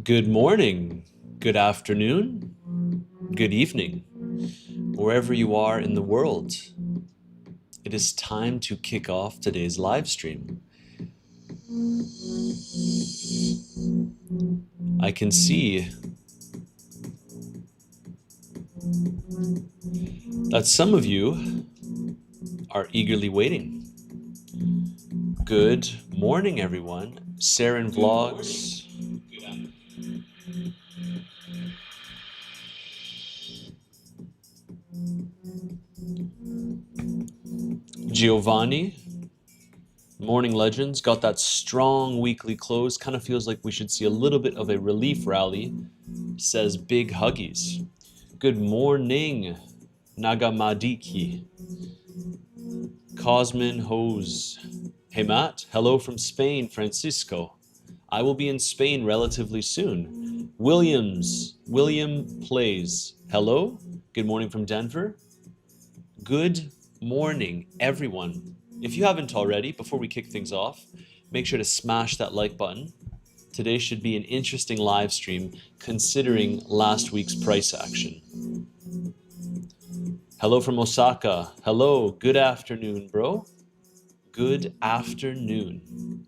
Good morning, good afternoon, good evening, wherever you are in the world. It is time to kick off today's live stream. I can see that some of you are eagerly waiting. Good morning, everyone. Saren Vlogs. Giovanni, Morning Legends, got that strong weekly close. Kind of feels like we should see a little bit of a relief rally. Says big huggies. Good morning, Nagamadiki. Cosmin Hose. Hey Matt, hello from Spain, Francisco. I will be in Spain relatively soon. William Plays. Hello, good morning from Denver. Good morning, everyone. If you haven't already, before we kick things off, make sure to smash that like button. Today should be an interesting live stream considering last week's price action. Hello from Osaka. Hello, good afternoon, bro. Good afternoon.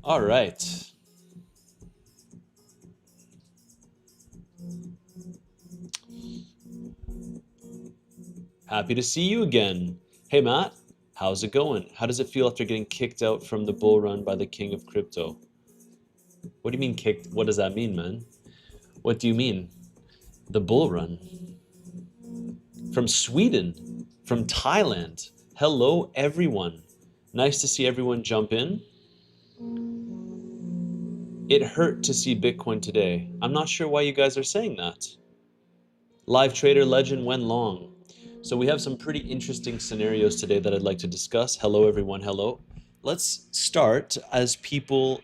All right. Happy to see you again. Hey, Matt, how's it going? How does it feel after getting kicked out from the bull run by the king of crypto? What do you mean kicked? What does that mean, man? What do you mean? The bull run. From Sweden, from Thailand. Hello, everyone. Nice to see everyone jump in. It hurt to see Bitcoin today. I'm not sure why you guys are saying that. Live Trader Legend went long. So we have some pretty interesting scenarios today that I'd like to discuss. Hello, everyone. Hello. Let's start as people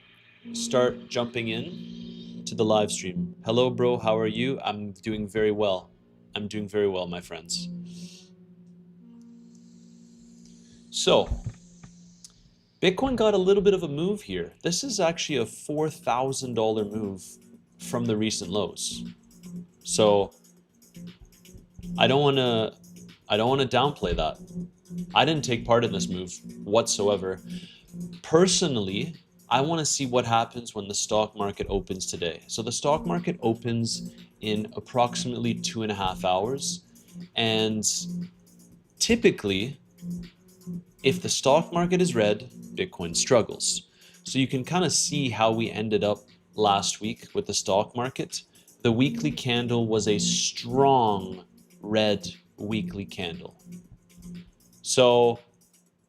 start jumping in to the live stream. Hello, bro. How are you? I'm doing very well. I'm doing very well, my friends. So, Bitcoin got a little bit of a move here. This is actually a $4,000 move from the recent lows. So, I don't want to downplay that. I didn't take part in this move whatsoever. Personally, I want to see what happens when the stock market opens today. So the stock market opens in approximately 2.5 hours. And typically, if the stock market is red, Bitcoin struggles. So you can kind of see how we ended up last week with the stock market. The weekly candle was a strong red weekly candle. So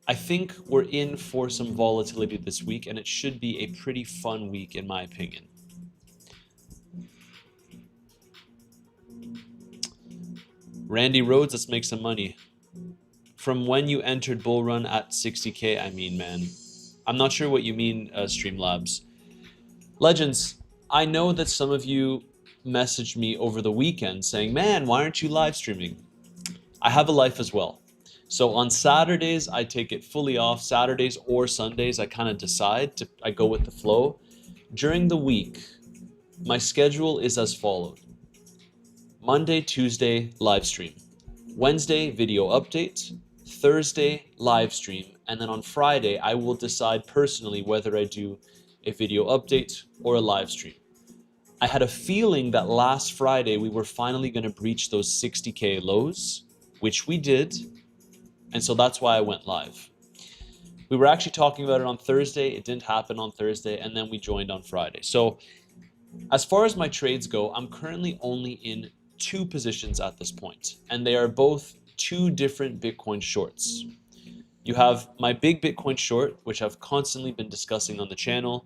I think we're in for some volatility this week, and it should be a pretty fun week in my opinion. Randy Rhodes, let's make some money. From when you entered bull run at 60K, I mean, man. I'm not sure what you mean, Streamlabs. Legends, I know that some of you messaged me over the weekend saying, man, why aren't you live streaming? I have a life as well. So on Saturdays, I take it fully off. Saturdays or Sundays, I kind of decide. I go with the flow. During the week, my schedule is as follows. Monday, Tuesday, live stream. Wednesday, video update. Thursday, live stream. And then on Friday, I will decide personally whether I do a video update or a live stream. I had a feeling that last Friday we were finally going to breach those 60K lows, which we did. And so that's why I went live. We were actually talking about it on Thursday. It didn't happen on Thursday. And then we joined on Friday. So as far as my trades go, I'm currently only in 2 positions at this point. And they are both 2 different Bitcoin shorts. You have my big Bitcoin short, which I've constantly been discussing on the channel,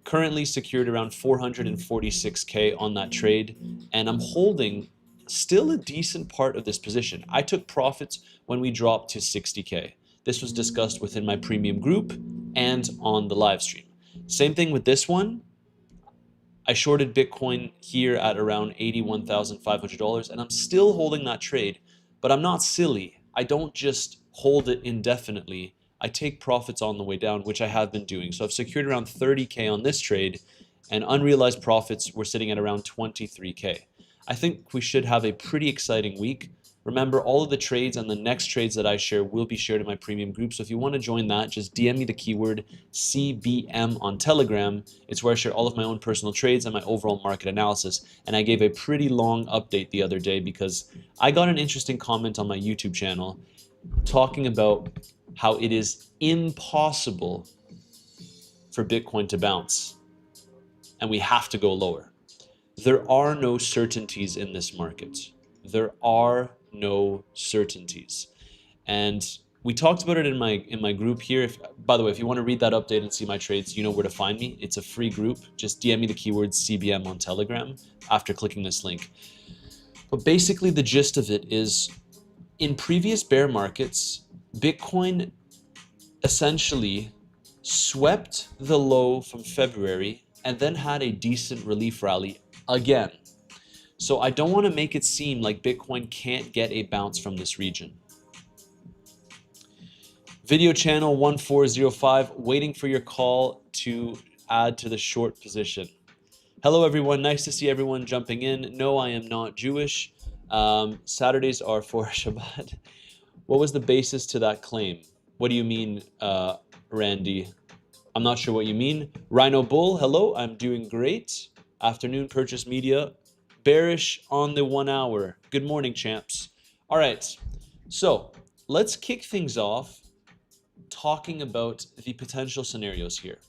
currently secured around 446K on that trade. And I'm holding still a decent part of this position. I took profits when we dropped to 60K. This was discussed within my premium group and on the live stream. Same thing with this one. I shorted Bitcoin here at around $81,500, and I'm still holding that trade, but I'm not silly. I don't just hold it indefinitely. I take profits on the way down, which I have been doing. So I've secured around 30K on this trade, and unrealized profits were sitting at around 23K. I think we should have a pretty exciting week. Remember, all of the trades and the next trades that I share will be shared in my premium group. So if you want to join that, just DM me the keyword CBM on Telegram. It's where I share all of my own personal trades and my overall market analysis. And I gave a pretty long update the other day because I got an interesting comment on my YouTube channel talking about how it is impossible for Bitcoin to bounce and we have to go lower. There are no certainties in this market. There are no certainties. And we talked about it in my group here. By the way, if you want to read that update and see my trades, you know where to find me. It's a free group. Just DM me the keyword CBM on Telegram after clicking this link. But basically the gist of it is, in previous bear markets, Bitcoin essentially swept the low from February and then had a decent relief rally again. So I don't want to make it seem like Bitcoin can't get a bounce from this region. Video channel 1405, waiting for your call to add to the short position. Hello everyone, nice to see everyone jumping in. No, I am not Jewish. Saturdays are for Shabbat. What was the basis to that claim? What do you mean, Randy? I'm not sure what you mean. Rhino Bull, hello, I'm doing great. Afternoon Purchase Media, bearish on the 1 hour. Good morning, champs. All right, so let's kick things off talking about the potential scenarios here.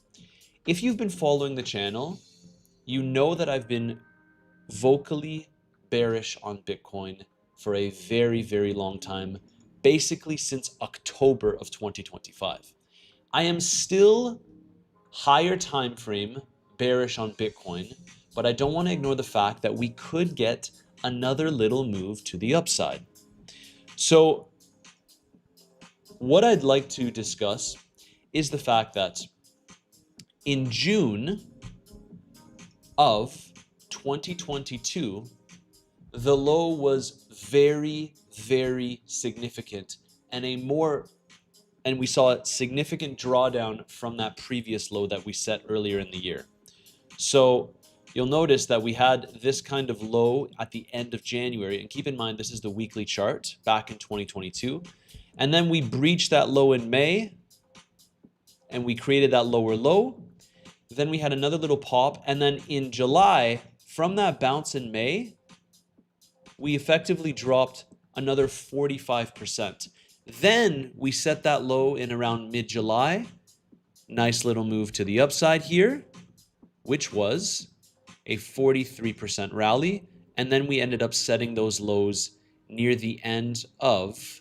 If you've been following the channel, you know that I've been vocally bearish on Bitcoin for a very, very long time, basically since October of 2025. I am still higher time frame bearish on Bitcoin, but I don't want to ignore the fact that we could get another little move to the upside. So what I'd like to discuss is the fact that in June of 2022, the low was very, very significant, and we saw a significant drawdown from that previous low that we set earlier in the year. So you'll notice that we had this kind of low at the end of January, and keep in mind this is the weekly chart back in 2022, and then we breached that low in May and we created that lower low. Then we had another little pop, and then in July, from that bounce in May, we effectively dropped another 45%. Then we set that low in around mid-July. Nice little move to the upside here, which was a 43% rally. And then we ended up setting those lows near the end of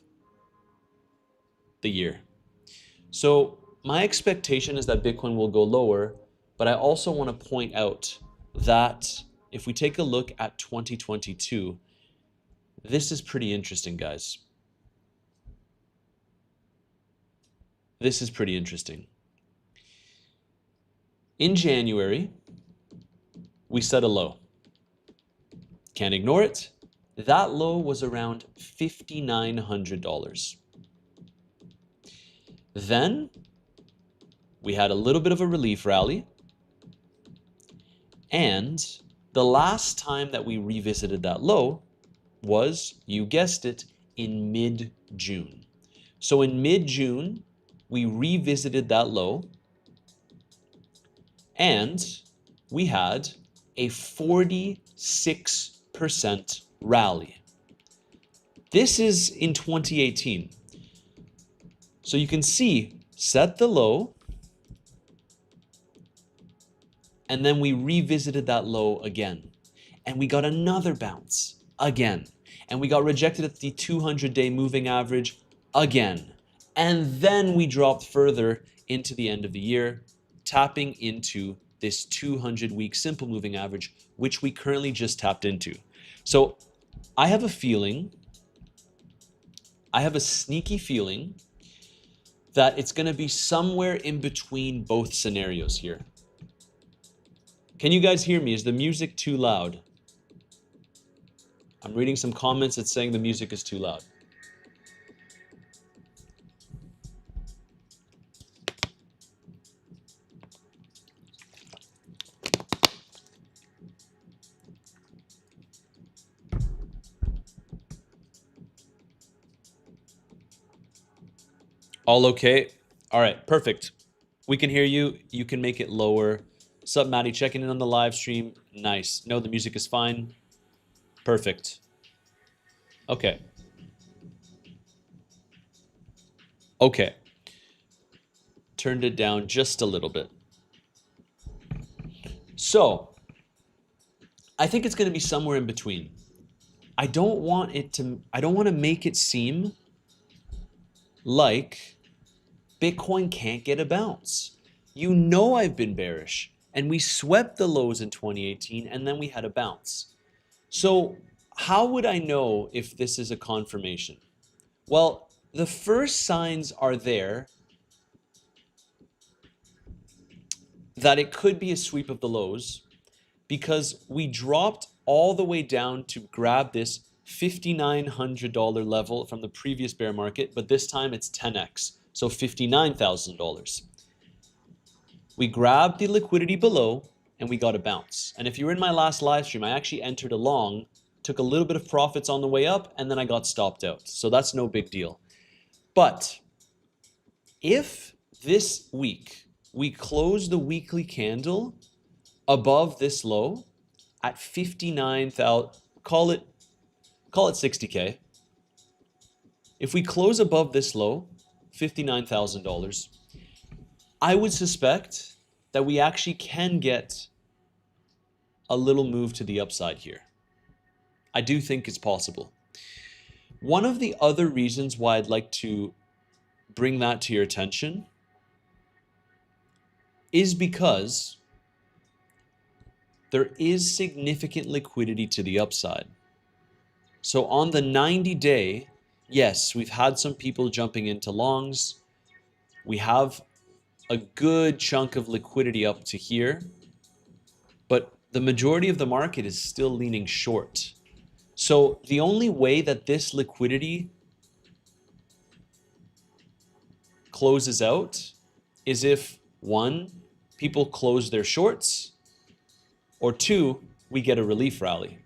the year. So my expectation is that Bitcoin will go lower, but I also want to point out that if we take a look at 2022, this is pretty interesting, guys. This is pretty interesting. In January, we set a low. Can't ignore it. That low was around $5,900. Then we had a little bit of a relief rally. And the last time that we revisited that low was, you guessed it, in mid-June. So in mid-June, we revisited that low and we had a 46% rally. This is in 2018. So you can see, set the low, and then we revisited that low again. And we got another bounce again. And we got rejected at the 200-day moving average again. And then we dropped further into the end of the year, tapping into this 200-week simple moving average, which we currently just tapped into. So I have a feeling, I have a sneaky feeling that it's going to be somewhere in between both scenarios here. Can you guys hear me? Is the music too loud? I'm reading some comments that's saying the music is too loud. All okay? All right, perfect. We can hear you. You can make it lower. Sup, Maddie? Checking in on the live stream. Nice. No, the music is fine. Perfect. Okay. Okay. Turned it down just a little bit. So, I think it's going to be somewhere in between. I don't want to make it seem like Bitcoin can't get a bounce. You know I've been bearish, and we swept the lows in 2018 and then we had a bounce. So, how would I know if this is a confirmation? Well, the first signs are there that it could be a sweep of the lows because we dropped all the way down to grab this $5,900 level from the previous bear market, but this time it's 10x, so $59,000. We grabbed the liquidity below and we got a bounce. And if you were in my last live stream, I actually entered a long, took a little bit of profits on the way up, and then I got stopped out. So that's no big deal. But if this week we close the weekly candle above this low at 59,000, call it 60K. If we close above this low, $59,000, I would suspect that we actually can get a little move to the upside here. I do think it's possible. One of the other reasons why I'd like to bring that to your attention is because there is significant liquidity to the upside. So on the 90-day, yes, we've had some people jumping into longs. We have a good chunk of liquidity up to here, but the majority of the market is still leaning short. So the only way that this liquidity closes out is if, one, people close their shorts, or two, we get a relief rally.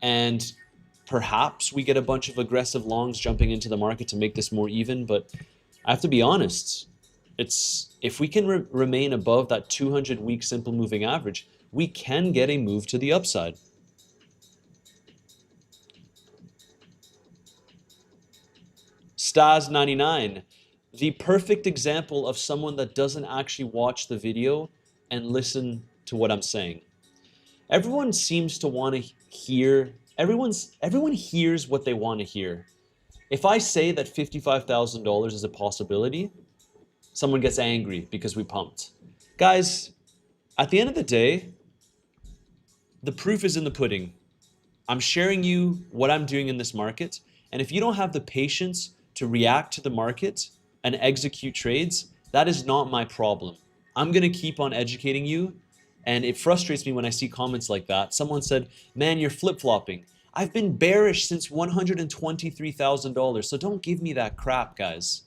And perhaps we get a bunch of aggressive longs jumping into the market to make this more even, but I have to be honest, if we can remain above that 200-week simple moving average, we can get a move to the upside. Stas99, the perfect example of someone that doesn't actually watch the video and listen to what I'm saying. Everyone seems to want to hear, everyone hears what they want to hear. If I say that $55,000 is a possibility, someone gets angry because we pumped. Guys, at the end of the day, the proof is in the pudding. I'm sharing you what I'm doing in this market, and if you don't have the patience to react to the market and execute trades, that is not my problem. I'm going to keep on educating you, and it frustrates me when I see comments like that. Someone said, man, you're flip-flopping. I've been bearish since $123,000, so don't give me that crap, guys.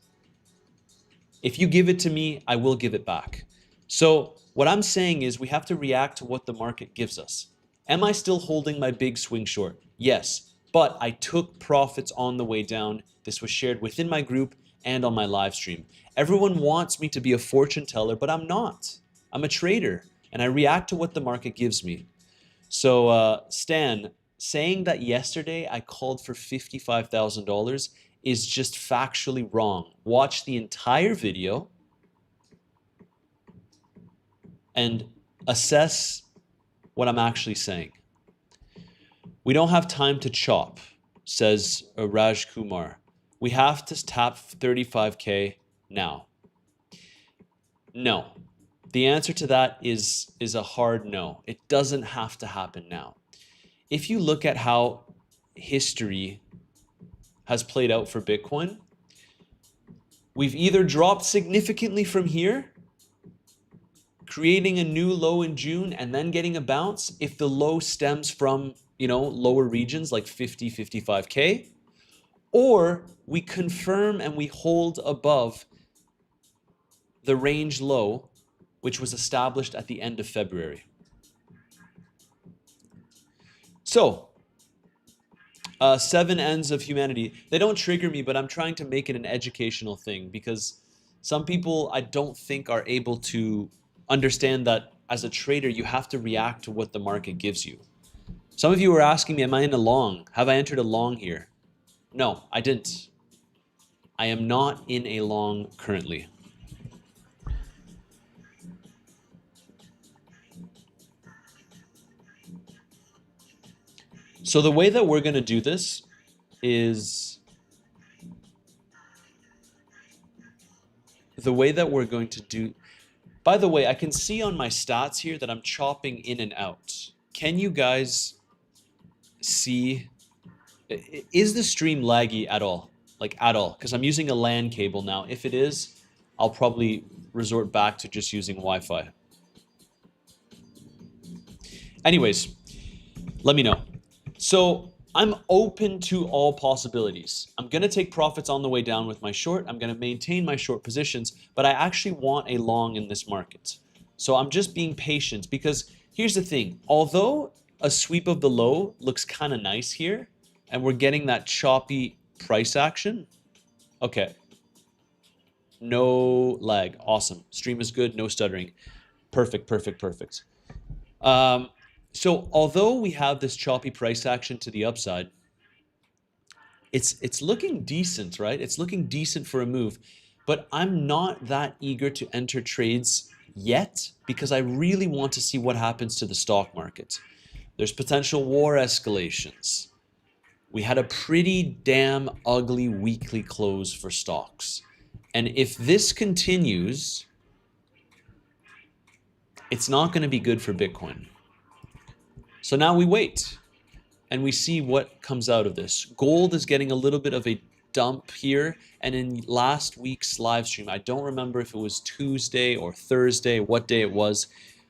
If you give it to me, I will give it back. So what I'm saying is we have to react to what the market gives us. Am I still holding my big swing short? Yes, but I took profits on the way down. This was shared within my group and on my live stream. Everyone wants me to be a fortune teller, but I'm not. I'm a trader, and I react to what the market gives me. So Stan, saying that yesterday I called for $55,000 is just factually wrong. Watch the entire video and assess what I'm actually saying. We don't have time to chop, says Raj Kumar. We have to tap 35K now. No. The answer to that is a hard no. It doesn't have to happen now. If you look at how history has played out for Bitcoin, we've either dropped significantly from here, creating a new low in June and then getting a bounce if the low stems from, lower regions like 50, 55K, or we confirm and we hold above the range low, which was established at the end of February. So Seven Ends of Humanity. They don't trigger me, but I'm trying to make it an educational thing because some people I don't think are able to understand that as a trader you have to react to what the market gives you. Some of you were asking me, am I in a long? Have I entered a long here? No, I didn't. I am not in a long currently. So the way that we're going to do this is the way that we're going to do. By the way, I can see on my stats here that I'm chopping in and out. Can you guys see? Is the stream laggy at all? Like at all? Because I'm using a LAN cable now. If it is, I'll probably resort back to just using Wi-Fi. Anyways, let me know. So I'm open to all possibilities. I'm going to take profits on the way down with my short. I'm going to maintain my short positions, but I actually want a long in this market. So I'm just being patient because here's the thing. Although a sweep of the low looks kind of nice here, and we're getting that choppy price action. Okay. No lag. Awesome. Stream is good. No stuttering. Perfect, perfect, perfect. So although we have this choppy price action to the upside, it's looking decent, right? It's looking decent for a move, but I'm not that eager to enter trades yet because I really want to see what happens to the stock market. There's potential war escalations. We had a pretty damn ugly weekly close for stocks. And if this continues, it's not going to be good for Bitcoin. So now we wait and we see what comes out of this. Gold is getting a little bit of a dump here. And in last week's live stream, I don't remember if it was Tuesday or Thursday, what day it was,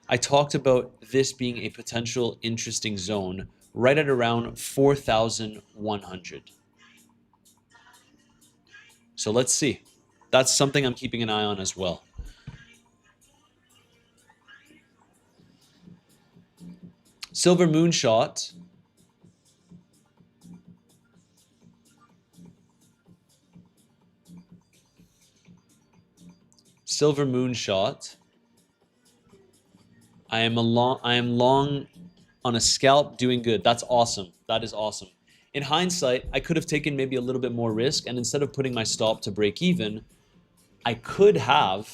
I talked about this being a potential interesting zone right at around 4,100. So let's see. That's something I'm keeping an eye on as well. Silver Moonshot. Silver Moonshot. I am long on a scalp doing good. That's awesome. That is awesome. In hindsight, I could have taken maybe a little bit more risk, and instead of putting my stop to break even, I could have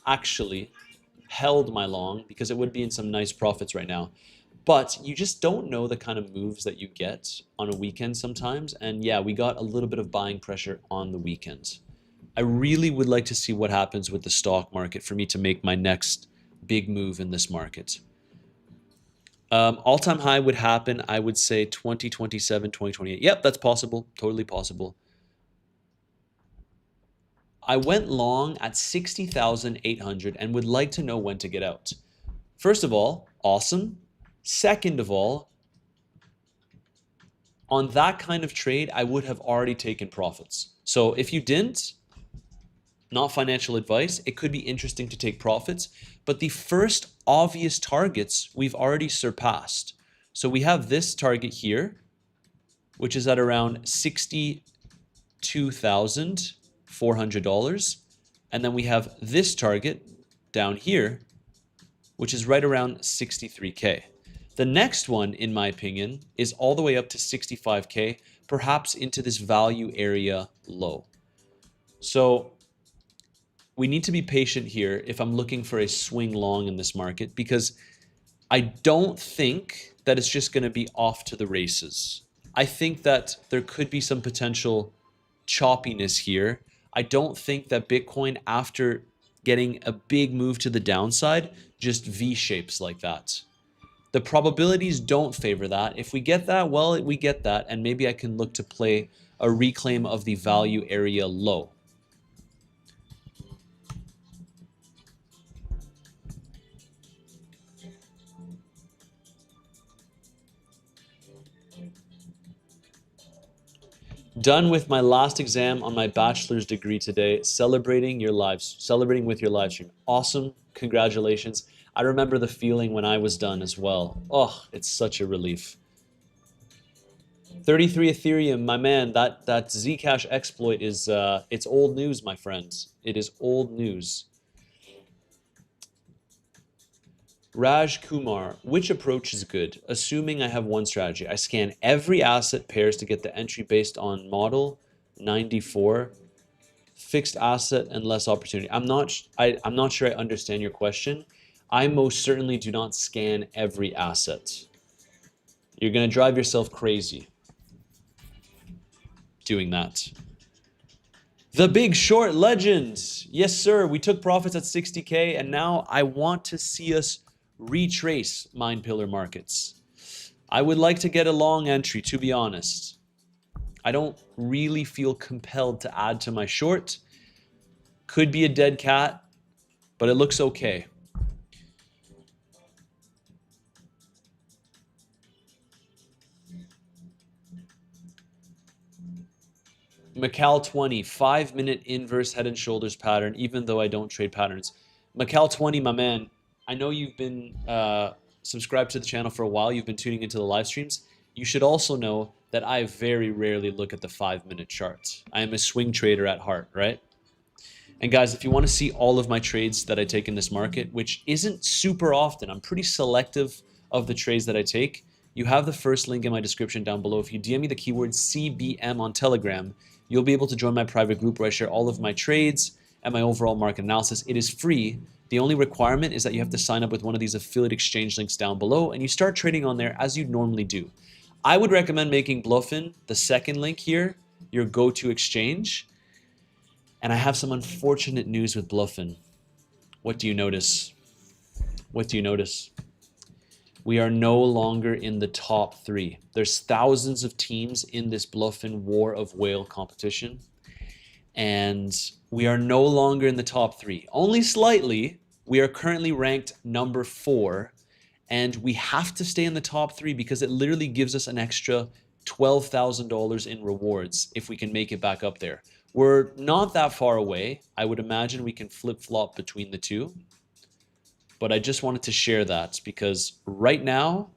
actually held my long because it would be in some nice profits right now. But you just don't know the kind of moves that you get on a weekend sometimes. And yeah, we got a little bit of buying pressure on the weekend. I really would like to see what happens with the stock market for me to make my next big move in this market. All-time high would happen, I would say 2027, 2028. Yep, that's possible. Totally possible. I went long at 60,800 and would like to know when to get out. First of all, awesome. Second of all, on that kind of trade, I would have already taken profits. So if you didn't, not financial advice, it could be interesting to take profits, but the first obvious targets we've already surpassed. So we have this target here, which is at around $62,400. And then we have this target down here, which is right around 63K. The next one, in my opinion, is all the way up to 65K, perhaps into this value area low. So we need to be patient here if I'm looking for a swing long in this market, because I don't think that it's just going to be off to the races. I think that there could be some potential choppiness here. I don't think that Bitcoin, after getting a big move to the downside, just V-shapes like that. The probabilities don't favor that. If we get that, well, we get that, and maybe I can look to play a reclaim of the value area low. Done with my last exam on my bachelor's degree today, celebrating with your live stream. Awesome, congratulations. I remember the feeling when I was done as well. Oh, it's such a relief. 33 Ethereum, my man. That Zcash exploit is it's old news, my friends. It is old news. Raj Kumar, which approach is good? Assuming I have one strategy, I scan every asset pairs to get the entry based on model 94, fixed asset and less opportunity. I'm not sure I understand your question. I most certainly do not scan every asset. You're going to drive yourself crazy doing that. The Big Short legend. Yes, sir. We took profits at 60K, and now I want to see us retrace Mind Pillar markets. I would like to get a long entry, to be honest. I don't really feel compelled to add to my short. Could be a dead cat, but it looks okay. Macau 20, 5-minute inverse head and shoulders pattern, even though I don't trade patterns. Macau 20, my man, I know you've been subscribed to the channel for a while. You've been tuning into the live streams. You should also know that I very rarely look at the 5-minute charts. I am a swing trader at heart, right? And guys, if you want to see all of my trades that I take in this market, which isn't super often, I'm pretty selective of the trades that I take, you have the first link in my description down below. If you DM me the keyword CBM on Telegram, you'll be able to join my private group where I share all of my trades and my overall market analysis. It is free. The only requirement is that you have to sign up with one of these affiliate exchange links down below, and you start trading on there as you normally do. I would recommend making Bluffin, the second link here, your go-to exchange. And I have some unfortunate news with Bluffin. What do you notice? What do you notice? We are no longer in the top 3. There's thousands of teams in this Bluffin War of Whale competition. And we are no longer in the top 3. Only slightly. We are currently ranked number 4. And we have to stay in the top 3 because it literally gives us an extra $12,000 in rewards if we can make it back up there. We're not that far away. I would imagine we can flip-flop between the two. But I just wanted to share that because right now,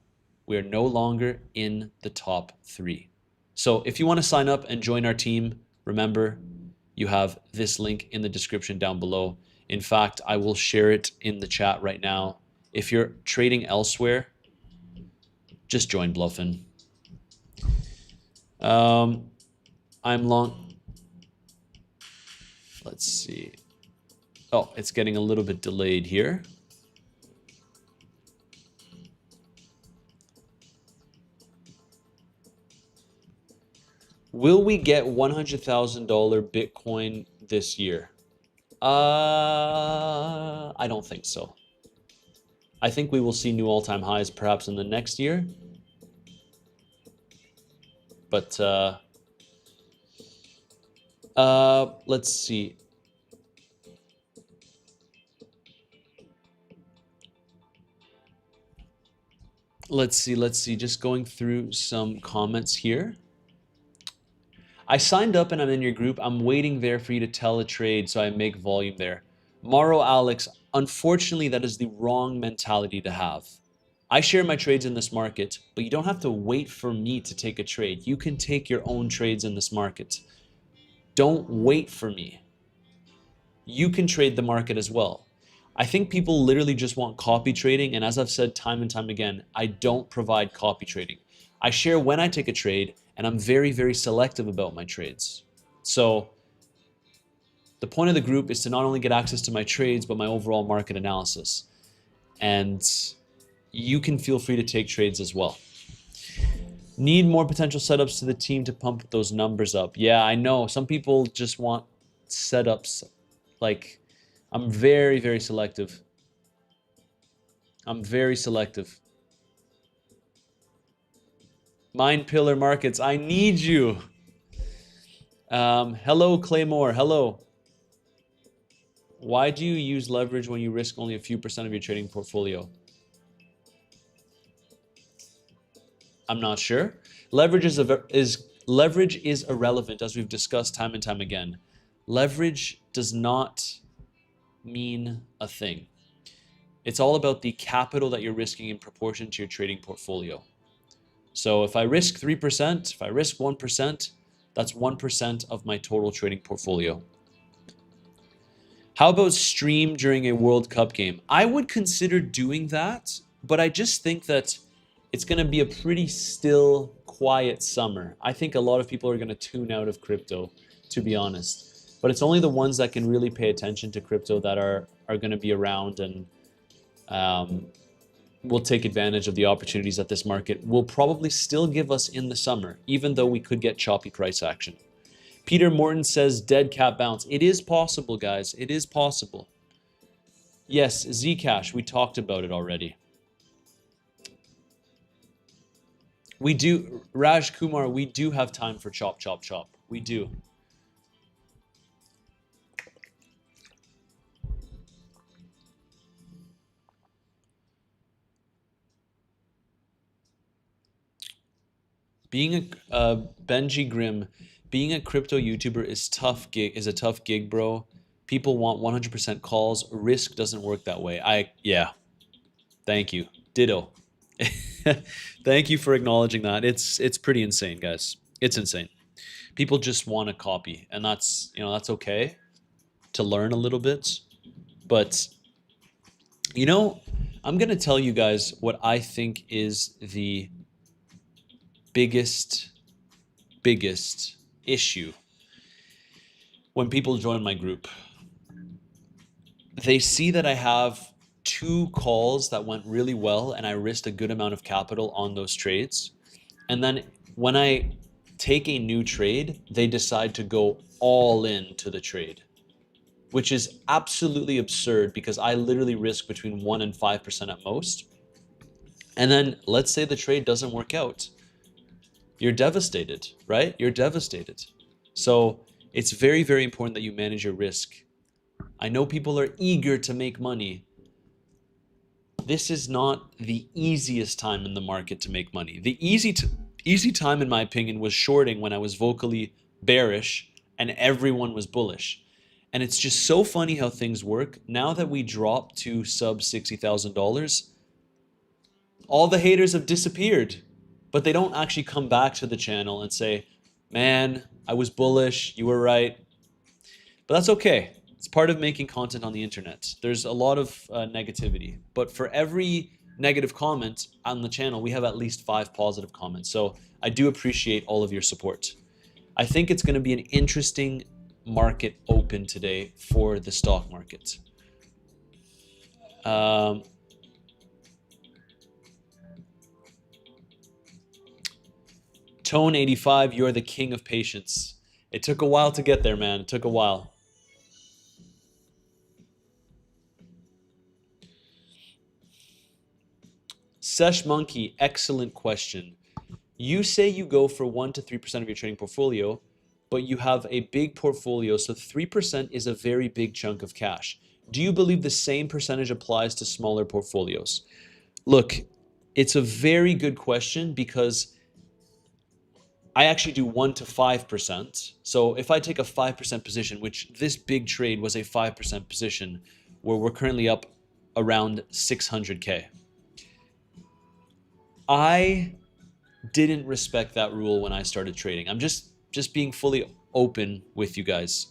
we are no longer in the top 3. So if you want to sign up and join our team, remember, you have this link in the description down below. In fact, I will share it in the chat right now. If you're trading elsewhere, just join Bluffin. I'm long. Let's see. Oh, it's getting a little bit delayed here. Will we get $100,000 Bitcoin this year? I don't think so. I think we will see new all-time highs perhaps in the next year. But let's see. Let's see. Just going through some comments here. I signed up and I'm in your group. I'm waiting there for you to tell a trade so I make volume there. Maro Alex, unfortunately, that is the wrong mentality to have. I share my trades in this market, but you don't have to wait for me to take a trade. You can take your own trades in this market. Don't wait for me. You can trade the market as well. I think people literally just want copy trading, and as I've said time and time again, I don't provide copy trading. I share when I take a trade, and I'm very, very selective about my trades. So the point of the group is to not only get access to my trades, but my overall market analysis. And you can feel free to take trades as well. Need more potential setups to the team to pump those numbers up. Yeah, I know. Some people just want setups. Like, I'm very, very selective. I'm very selective. Mind Pillar Markets, I need you. Hello, Claymore. Hello. Why do you use leverage when you risk only a few percent of your trading portfolio? I'm not sure. Leverage is irrelevant, as we've discussed time and time again. Leverage does not mean a thing. It's all about the capital that you're risking in proportion to your trading portfolio. So if I risk 3%, if I risk 1%, that's 1% of my total trading portfolio. How about stream during a World Cup game? I would consider doing that, but I just think that it's going to be a pretty still, quiet summer. I think a lot of people are going to tune out of crypto, to be honest. But it's only the ones that can really pay attention to crypto that are going to be around and will take advantage of the opportunities that this market will probably still give us in the summer, even though we could get choppy price action. Peter Morton says dead cat bounce. It is possible, guys. It is possible. Yes, Zcash, we talked about it already. We do, Raj Kumar, we do have time for chop, chop, chop. We do. Being Benji Grimm, being a crypto YouTuber is a tough gig, bro. People want 100% calls. Risk doesn't work that way. Yeah. Thank you. Ditto. Thank you for acknowledging that. It's pretty insane, guys. It's insane. People just want to copy, and that's okay to learn a little bit. But I'm gonna tell you guys what I think is the biggest issue when people join my group. They see that I have 2 calls that went really well and I risked a good amount of capital on those trades. And then when I take a new trade, they decide to go all in to the trade, which is absolutely absurd because I literally risk between 1% and 5% at most. And then let's say the trade doesn't work out. You're devastated, right? You're devastated. So it's very, very important that you manage your risk. I know people are eager to make money. This is not the easiest time in the market to make money. The easy time, in my opinion, was shorting when I was vocally bearish and everyone was bullish. And it's just so funny how things work. Now that we dropped to sub $60,000, all the haters have disappeared. But they don't actually come back to the channel and say, man, I was bullish, you were right. But that's okay. It's part of making content on the internet. There's a lot of negativity. But for every negative comment on the channel, we have at least 5 positive comments. So I do appreciate all of your support. I think it's going to be an interesting market open today for the stock market. Tone 85, you're the king of patience. It took a while to get there, man. It took a while. Sesh Monkey, excellent question. You say you go for 1 to 3% of your trading portfolio, but you have a big portfolio, so 3% is a very big chunk of cash. Do you believe the same percentage applies to smaller portfolios? Look, it's a very good question because I actually do 1 to 5%. So if I take a 5% position, which this big trade was a 5% position, where we're currently up around 600K. I didn't respect that rule when I started trading. I'm just being fully open with you guys.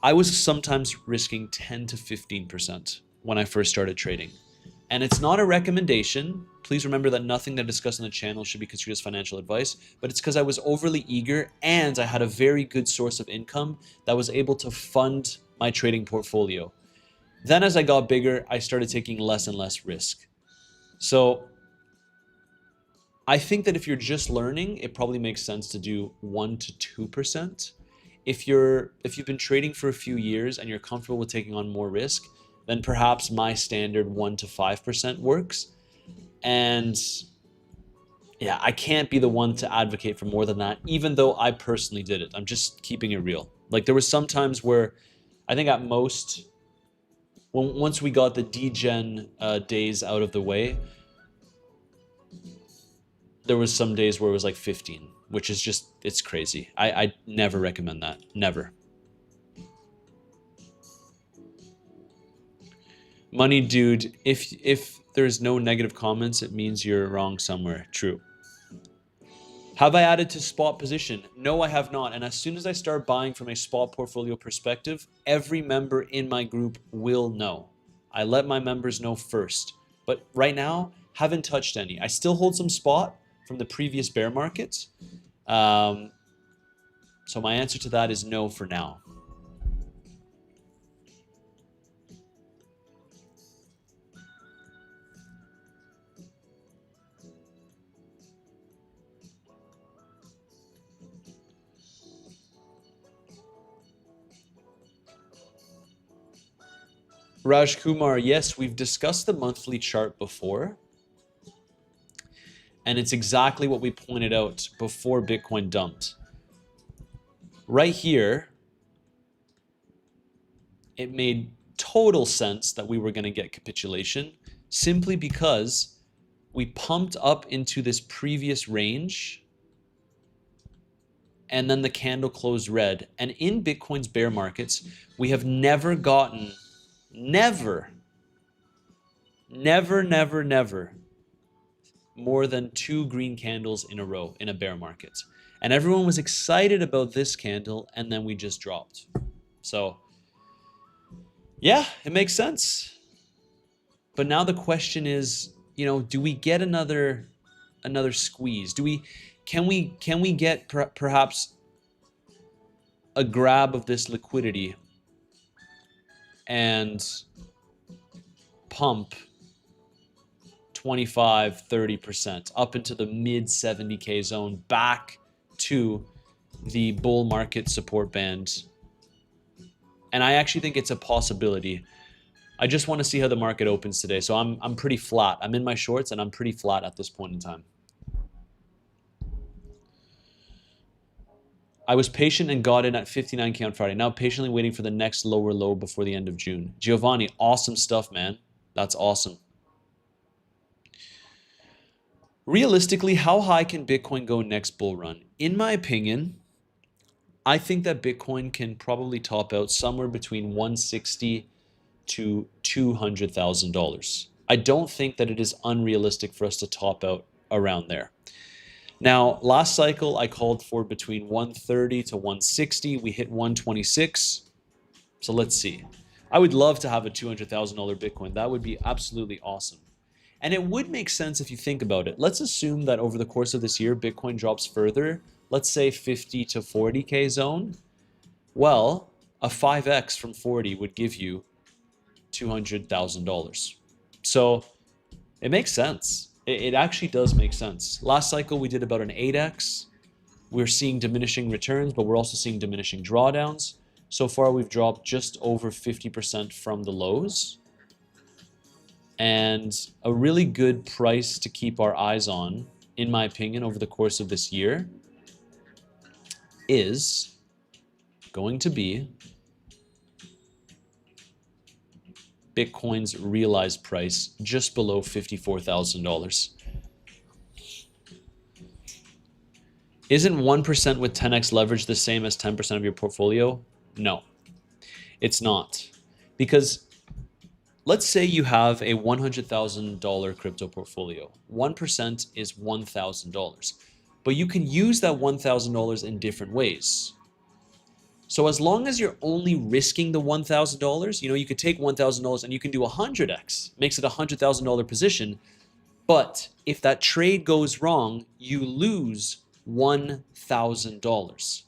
I was sometimes risking 10 to 15% when I first started trading. And it's not a recommendation. Please remember that nothing that I discuss on the channel should be construed as financial advice, but it's because I was overly eager and I had a very good source of income that was able to fund my trading portfolio. Then as I got bigger, I started taking less and less risk. So I think that if you're just learning, it probably makes sense to do 1 to 2%. If you've been trading for a few years and you're comfortable with taking on more risk, then perhaps my standard 1 to 5% works. And yeah, I can't be the one to advocate for more than that, even though I personally did it. I'm just keeping it real. Like there was some times where I think at most, once we got the degen days out of the way, there was some days where it was like 15, which is just, it's crazy. I never recommend that. Never. Money dude, if there's no negative comments, it means you're wrong somewhere. True. Have I added to spot position? No, I have not. And as soon as I start buying from a spot portfolio perspective, every member in my group will know. I let my members know first. But right now, haven't touched any. I still hold some spot from the previous bear markets. So my answer to that is no for now. Raj Kumar, yes, we've discussed the monthly chart before. And it's exactly what we pointed out before Bitcoin dumped. Right here, it made total sense that we were going to get capitulation simply because we pumped up into this previous range and then the candle closed red. And in Bitcoin's bear markets, we have never gotten, never more than 2 green candles in a row in a bear market. And everyone was excited about this candle, and then we just dropped. So yeah, it makes sense. But now the question is, you know, do we get another squeeze? Can we get perhaps a grab of this liquidity and pump 25-30% up into the mid 70K zone back to the bull market support band? And I actually think it's a possibility. I just want to see how the market opens today. So I'm pretty flat. I'm in my shorts and I'm pretty flat at this point in time. I was patient and got in at 59K on Friday. Now patiently waiting for the next lower low before the end of June. Giovanni, awesome stuff, man. That's awesome. Realistically, how high can Bitcoin go next bull run? In my opinion, I think that Bitcoin can probably top out somewhere between $160,000 to $200,000. I don't think that it is unrealistic for us to top out around there. Now, last cycle, I called for between 130 to 160. We hit 126. So let's see. I would love to have a $200,000 Bitcoin. That would be absolutely awesome. And it would make sense if you think about it. Let's assume that over the course of this year, Bitcoin drops further, let's say 50 to 40K zone. Well, a 5x from 40 would give you $200,000. So it makes sense. It actually does make sense. Last cycle, we did about an 8x. We're seeing diminishing returns, but we're also seeing diminishing drawdowns. So far, we've dropped just over 50% from the lows. And a really good price to keep our eyes on, in my opinion, over the course of this year is going to be Bitcoin's realized price just below $54,000. Isn't 1% with 10x leverage the same as 10% of your portfolio? No, it's not. Because let's say you have a $100,000 crypto portfolio. 1% is $1,000. But you can use that $1,000 in different ways. So as long as you're only risking the $1,000, you know, you could take $1,000 and you can do 100x, makes it a $100,000 position. But if that trade goes wrong, you lose $1,000.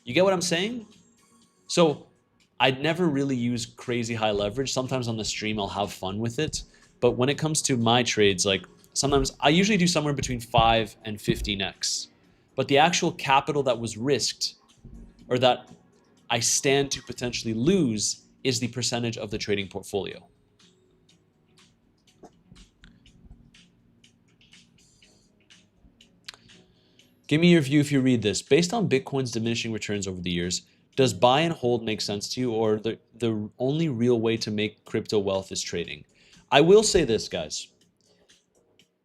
You get what I'm saying? So I'd never really use crazy high leverage. Sometimes on the stream, I'll have fun with it. But when it comes to my trades, like sometimes I usually do somewhere between 5 and 15x. But the actual capital that was risked, or that I stand to potentially lose, is the percentage of the trading portfolio. Give me your view if you read this. Based on Bitcoin's diminishing returns over the years, does buy and hold make sense to you, or the only real way to make crypto wealth is trading? I will say this, guys.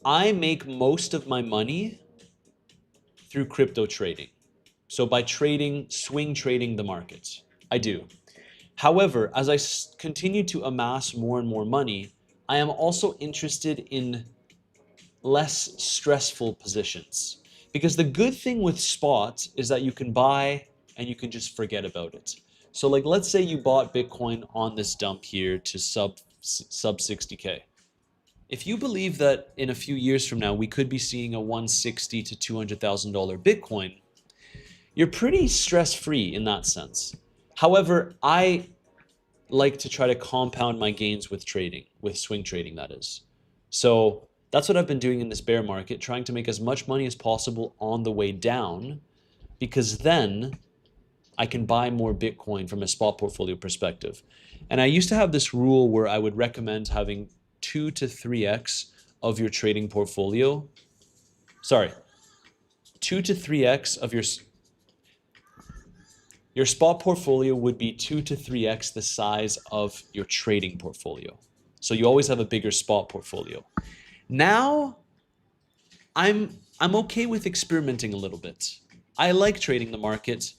I make most of my money through crypto trading. So by trading, swing trading the markets, I do. However, as I continue to amass more and more money, I am also interested in less stressful positions. Because the good thing with spot is that you can buy and you can just forget about it. So like, let's say you bought Bitcoin on this dump here to sub 60K. If you believe that in a few years from now we could be seeing a 160 to $200,000 Bitcoin, you're pretty stress-free in that sense. However, I like to try to compound my gains with trading, with swing trading, that is. So that's what I've been doing in this bear market, trying to make as much money as possible on the way down, because then I can buy more Bitcoin from a spot portfolio perspective. And I used to have this rule where I would recommend having 2 to 3x of your trading portfolio. Sorry, 2 to 3x of your spot portfolio would be 2 to 3x the size of your trading portfolio. So you always have a bigger spot portfolio. Now, I'm okay with experimenting a little bit. I like trading the market,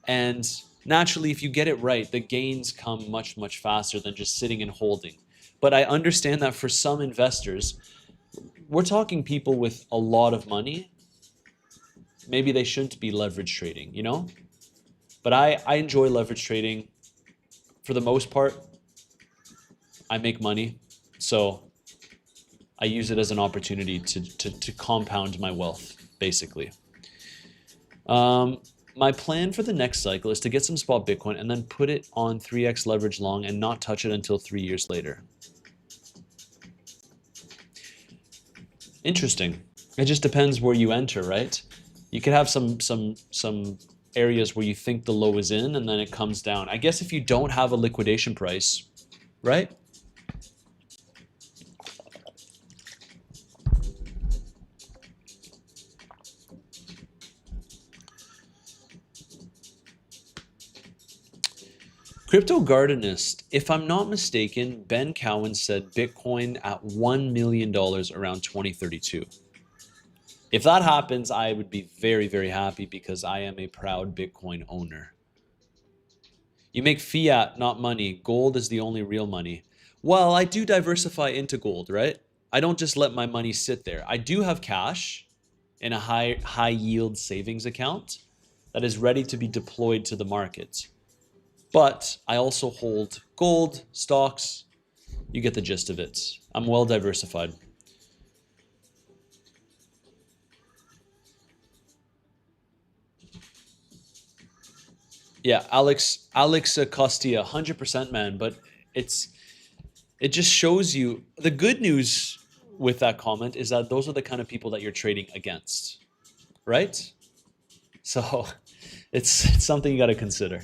and naturally, if you get it right, the gains come much, much faster than just sitting and holding. But I understand that for some investors, we're talking people with a lot of money, maybe they shouldn't be leverage trading, you know? But I enjoy leverage trading. For the most part, I make money, so I use it as an opportunity to compound my wealth, basically. My plan for the next cycle is to get some spot Bitcoin and then put it on 3x leverage long and not touch it until 3 years later. Interesting. It just depends where you enter, right? You could have some areas where you think the low is in and then it comes down. I guess if you don't have a liquidation price, right? Crypto Gardenist, if I'm not mistaken, Ben Cowan said Bitcoin at $1 million around 2032. If that happens, I would be very, very happy because I am a proud Bitcoin owner. You make fiat, not money. Gold is the only real money. Well, I do diversify into gold, right? I don't just let my money sit there. I do have cash in a high yield savings account that is ready to be deployed to the market. But I also hold gold, stocks. You get the gist of it. I'm well diversified. Yeah, Alex Costilla, 100% man, but it just shows you the good news with that comment is that those are the kind of people that you're trading against, right? So it's something you got to consider.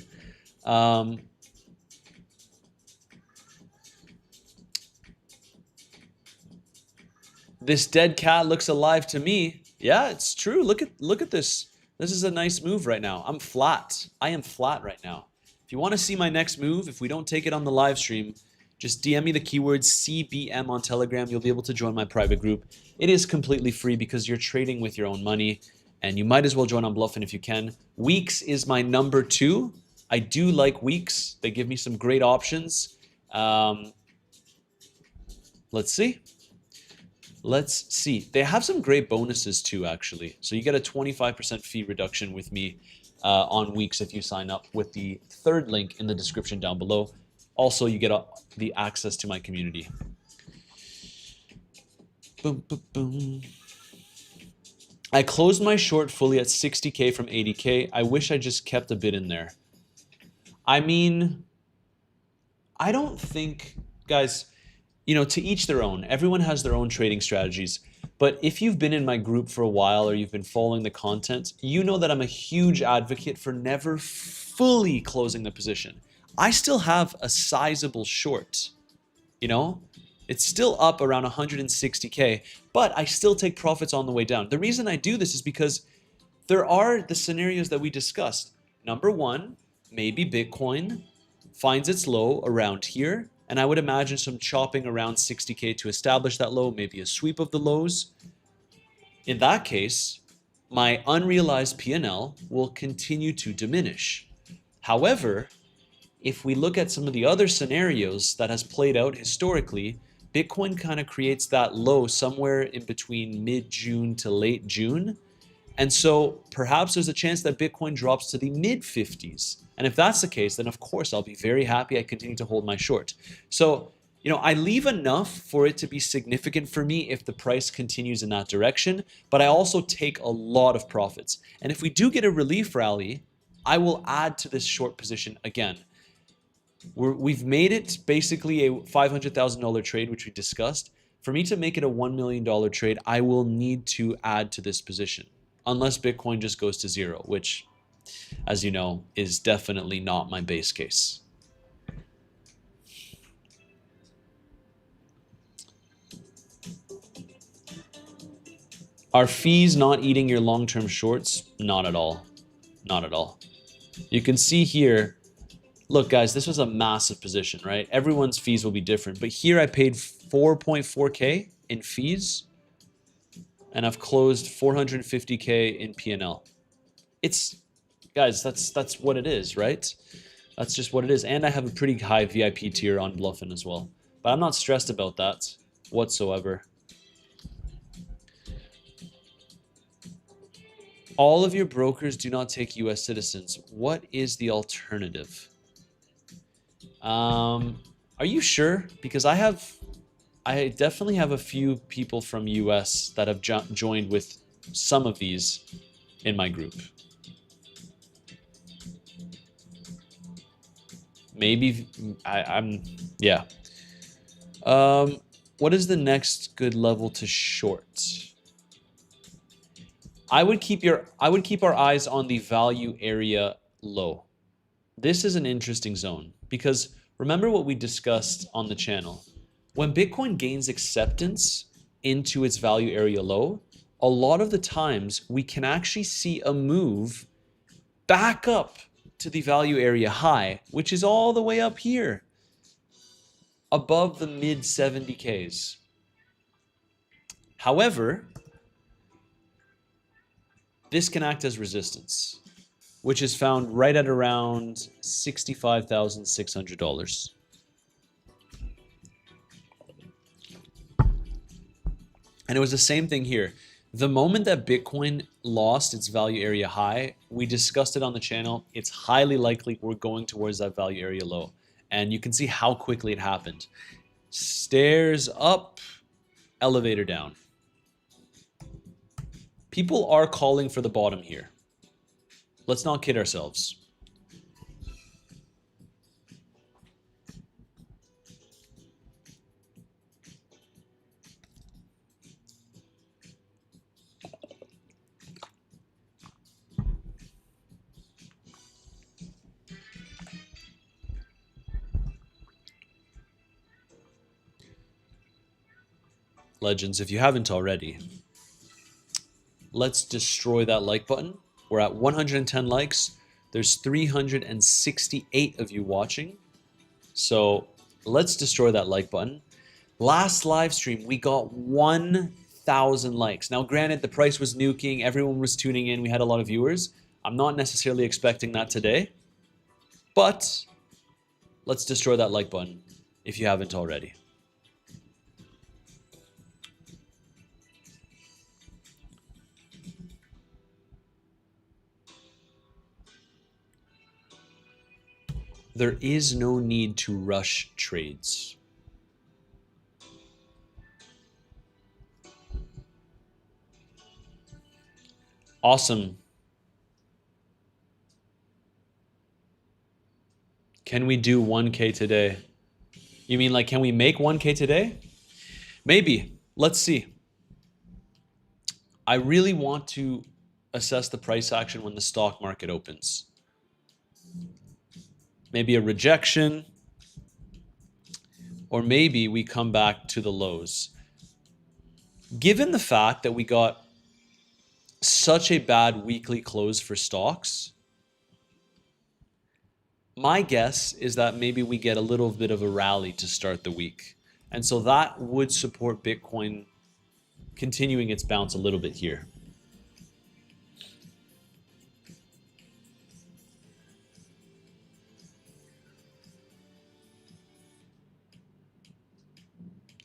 This dead cat looks alive to me. Yeah, it's true. Look at this. This is a nice move right now. I'm flat. I am flat right now. If you want to see my next move, if we don't take it on the live stream, just DM me the keywords CBM on Telegram. You'll be able to join my private group. It is completely free because you're trading with your own money, and you might as well join on Bluffin if you can. Weeks is my number 2. I do like Weeks. They give me some great options. Let's see. Let's see. They have some great bonuses too, actually. So you get a 25% fee reduction with me on Weeks if you sign up with the third link in the description down below. Also, you get the access to my community. Boom, boom, boom. I closed my short fully at 60K from 80K. I wish I just kept a bit in there. I mean, I don't think, guys, you know, to each their own. Everyone has their own trading strategies. But if you've been in my group for a while or you've been following the content, you know that I'm a huge advocate for never fully closing the position. I still have a sizable short, you know? It's still up around 160K, but I still take profits on the way down. The reason I do this is because there are the scenarios that we discussed. Number one, maybe Bitcoin finds its low around here, and I would imagine some chopping around 60K to establish that low, maybe a sweep of the lows. In that case, my unrealized P&L will continue to diminish. However, if we look at some of the other scenarios that has played out historically, Bitcoin kind of creates that low somewhere in between mid-June to late June, And so perhaps there's a chance that Bitcoin drops to the mid 50s. And if that's the case, then of course I'll be very happy. I continue to hold my short. So, I leave enough for it to be significant for me if the price continues in that direction, but I also take a lot of profits. And if we do get a relief rally, I will add to this short position again. We've made it basically a $500,000 trade, which we discussed. For me to make it a $1 million trade, I will need to add to this position, unless Bitcoin just goes to zero, which, as you know, is definitely not my base case. Are fees not eating your long-term shorts? Not at all. Not at all. You can see here, look guys, this was a massive position, right? Everyone's fees will be different, but here I paid 4.4K in fees and I've closed 450K in P&L. It's, guys, that's what it is, right? That's just what it is. And I have a pretty high VIP tier on Bluffin as well, but I'm not stressed about that whatsoever. All of your brokers do not take US citizens. What is the alternative? Are you sure? Because I definitely have a few people from US that have joined with some of these in my group. Maybe yeah. What is the next good level to short? I would keep our eyes on the value area low. This is an interesting zone because remember what we discussed on the channel. When Bitcoin gains acceptance into its value area low, a lot of the times we can actually see a move back up to the value area high, which is all the way up here, above the mid 70Ks. However, this can act as resistance, which is found right at around $65,600. And it was the same thing here. The moment that Bitcoin lost its value area high, we discussed it on the channel. It's highly likely we're going towards that value area low. And you can see how quickly it happened. Stairs up, elevator down. People are calling for the bottom here. Let's not kid ourselves. Legends, if you haven't already, let's destroy that like button. We're at 110 likes. There's 368 of you watching. So let's destroy that like button. Last live stream, we got 1,000 likes. Now, granted, the price was nuking. Everyone was tuning in. We had a lot of viewers. I'm not necessarily expecting that today. But let's destroy that like button if you haven't already. There is no need to rush trades. Awesome. Can we do 1K today? You mean like, can we make 1K today? Maybe. Let's see. I really want to assess the price action when the stock market opens. Maybe a rejection, or maybe we come back to the lows. Given the fact that we got such a bad weekly close for stocks, my guess is that maybe we get a little bit of a rally to start the week. And so that would support Bitcoin continuing its bounce a little bit here.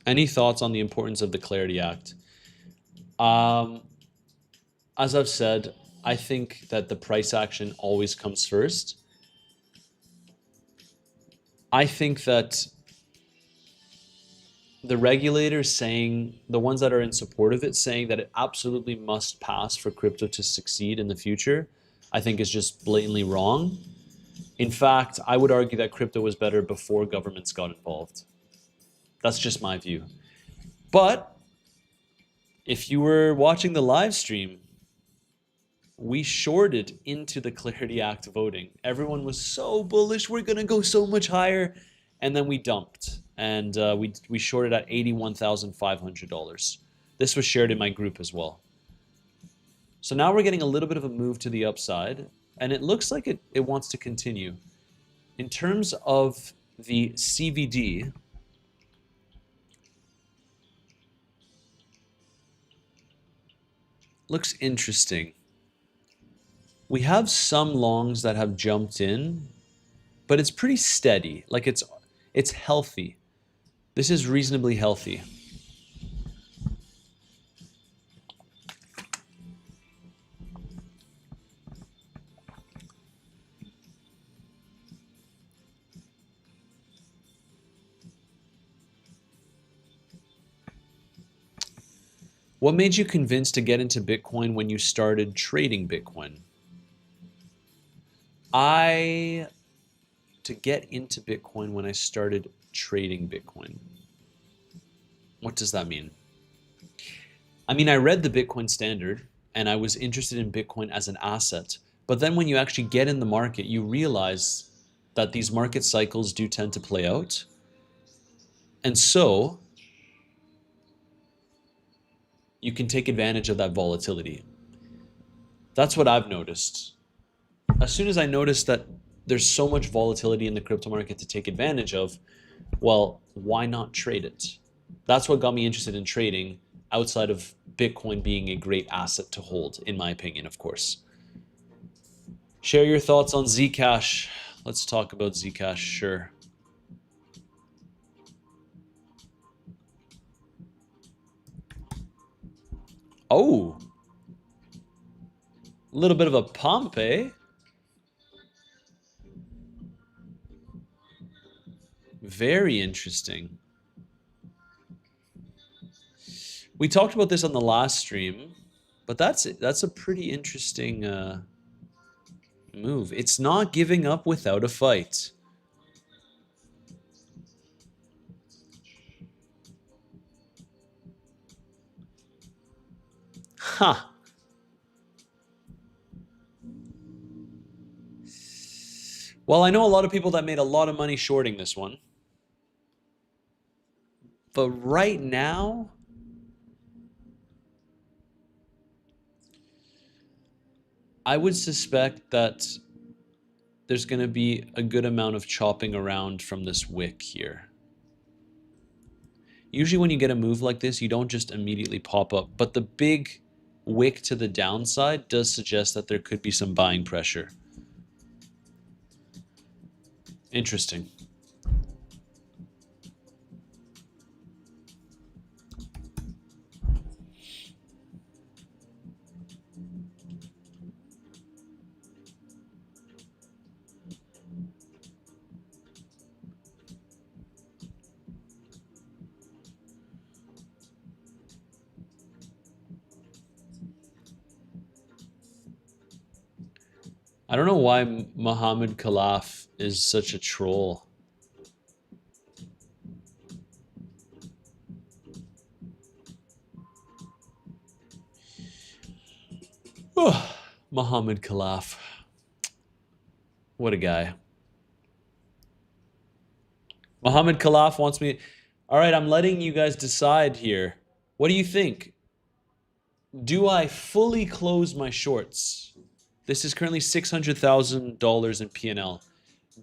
Any thoughts on the importance of the Clarity Act? as I've said, I think that the price action always comes first. I think that the regulators saying, the ones that are in support of it, saying that it absolutely must pass for crypto to succeed in the future, I think is just blatantly wrong. In fact, I would argue that crypto was better before governments got involved. That's just my view. But if you were watching the live stream, we shorted into the Clarity Act voting. Everyone was so bullish, we're going to go so much higher. And then we dumped. And we shorted at $81,500. This was shared in my group as well. So now we're getting a little bit of a move to the upside. And it looks like it wants to continue. In terms of the CVD, looks interesting. We have some longs that have jumped in, but it's pretty steady. Like it's healthy. This is reasonably healthy. What made you convinced to get into Bitcoin when you started trading Bitcoin? To get into Bitcoin when I started trading Bitcoin. What does that mean? I mean, I read the Bitcoin standard and I was interested in Bitcoin as an asset. But then when you actually get in the market, you realize that these market cycles do tend to play out. And so you can take advantage of that volatility. That's what I've noticed. As soon as I noticed that there's so much volatility in the crypto market to take advantage of, well, why not trade it? That's what got me interested in trading, outside of Bitcoin being a great asset to hold, in my opinion, of course. Share your thoughts on Zcash. Let's talk about Zcash, sure. Oh, a little bit of a pump, eh? Very interesting. We talked about this on the last stream, but that's a pretty interesting move. It's not giving up without a fight. Huh. Well, I know a lot of people that made a lot of money shorting this one. But right now, I would suspect that there's going to be a good amount of chopping around from this wick here. Usually when you get a move like this, you don't just immediately pop up. But the big wick to the downside does suggest that there could be some buying pressure. Interesting. I don't know why Muhammad Khalaf is such a troll. Oh, Muhammad Khalaf. What a guy. Muhammad Khalaf wants me... All right, I'm letting you guys decide here. What do you think? Do I fully close my shorts? This is currently $600,000 in P&L.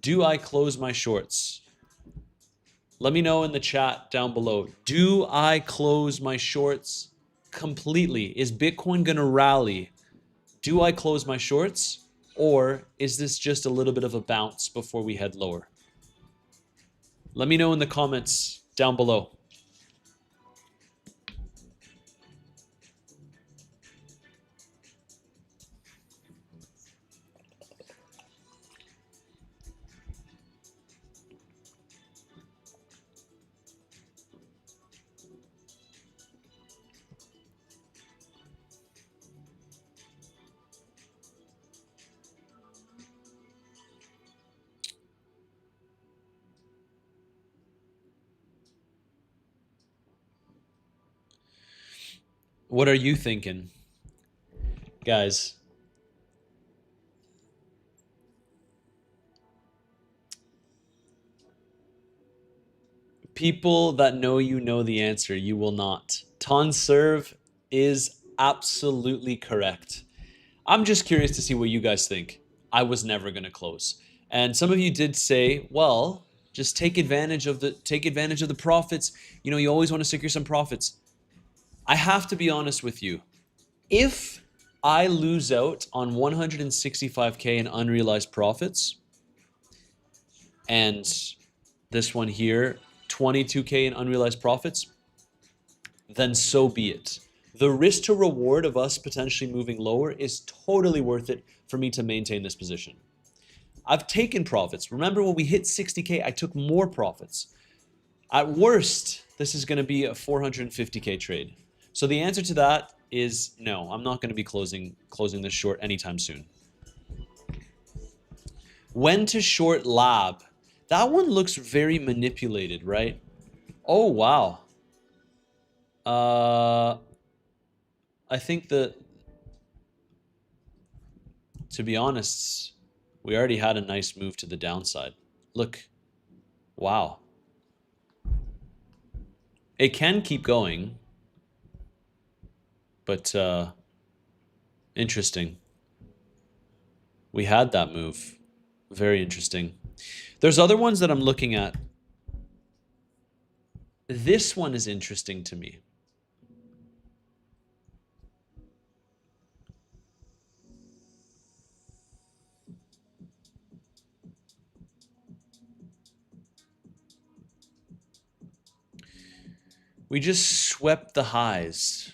Do I close my shorts? Let me know in the chat down below. Do I close my shorts completely? Is Bitcoin going to rally? Do I close my shorts? Or is this just a little bit of a bounce before we head lower? Let me know in the comments down below. What are you thinking, guys? People that know you know the answer. You will not. Tonserve is absolutely correct. I'm just curious to see what you guys think. I was never going to close. And some of you did say, well, just take advantage of the profits. You know, you always want to secure some profits. I have to be honest with you. If I lose out on 165K in unrealized profits, and this one here, 22K in unrealized profits, then so be it. The risk to reward of us potentially moving lower is totally worth it for me to maintain this position. I've taken profits. Remember when we hit 60K, I took more profits. At worst, this is going to be a 450K trade. So the answer to that is no. I'm not going to be closing this short anytime soon. When to short lab? That one looks very manipulated, right? Oh, wow. I think that, to be honest, we already had a nice move to the downside. Look. Wow. It can keep going, but interesting. We had that move. Very interesting. There's other ones that I'm looking at. This one is interesting to me. We just swept the highs.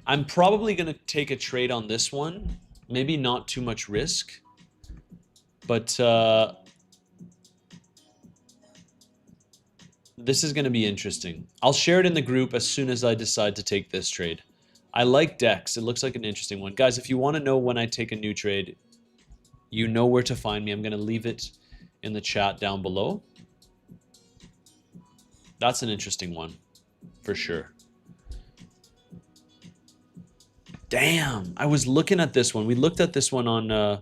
I'm probably going to take a trade on this one. Maybe not too much risk. But this is going to be interesting. I'll share it in the group as soon as I decide to take this trade. I like DEX. It looks like an interesting one. Guys, if you want to know when I take a new trade, you know where to find me. I'm going to leave it in the chat down below. That's an interesting one, for sure. Damn, I was looking at this one. We looked at this one on...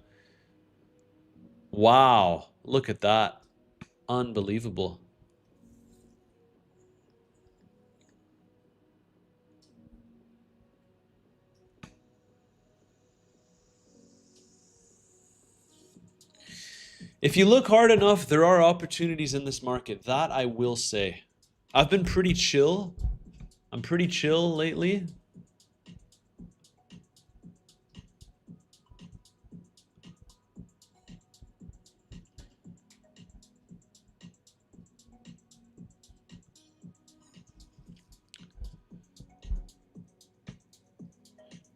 wow, look at that. Unbelievable. If you look hard enough, there are opportunities in this market. That I will say. I've been pretty chill. I'm pretty chill lately.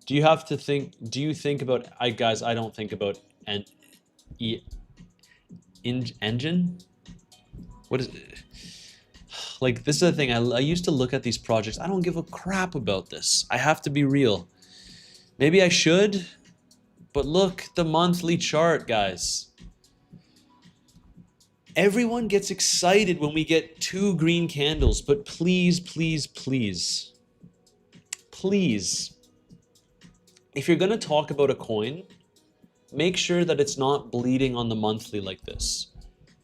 Do you have to think, do you think about, guys, I don't think about engine? What is it? Like, this is the thing, I used to look at these projects, I don't give a crap about this. I have to be real. Maybe I should, but look, the monthly chart, guys. Everyone gets excited when we get 2 green candles, but please, please, please, please, if you're gonna talk about a coin, make sure that it's not bleeding on the monthly like this.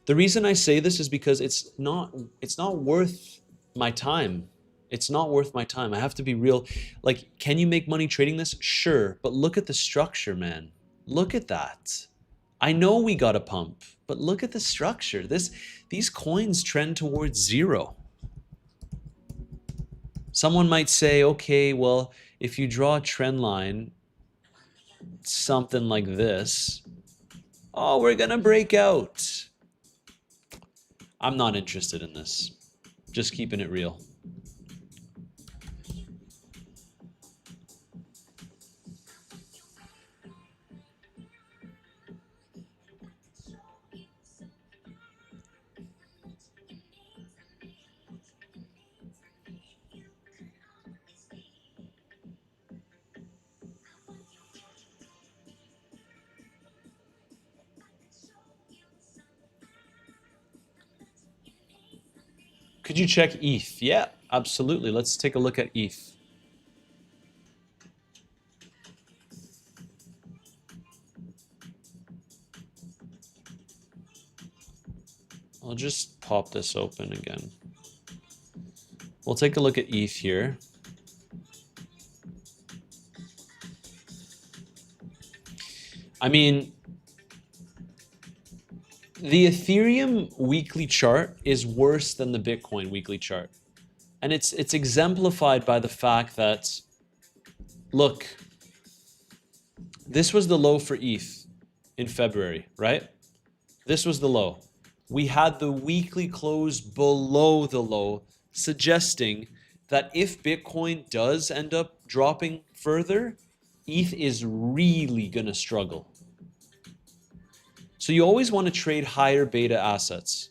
The reason I say this is because it's not worth my time. It's not worth my time. I have to be real. Like, can you make money trading this? Sure, but look at the structure, man. Look at that. I know we got a pump, but look at the structure. These coins trend towards zero. Someone might say, okay, well, if you draw a trend line, something like this, oh, we're gonna break out. I'm not interested in this. Just keeping it real. Could you check ETH? Yeah, absolutely. Let's take a look at ETH. I'll just pop this open again. We'll take a look at ETH here. I mean, the Ethereum weekly chart is worse than the Bitcoin weekly chart. And it's exemplified by the fact that, look, this was the low for ETH in February, right? This was the low. We had the weekly close below the low, suggesting that if Bitcoin does end up dropping further, ETH is really going to struggle. So you always want to trade higher beta assets.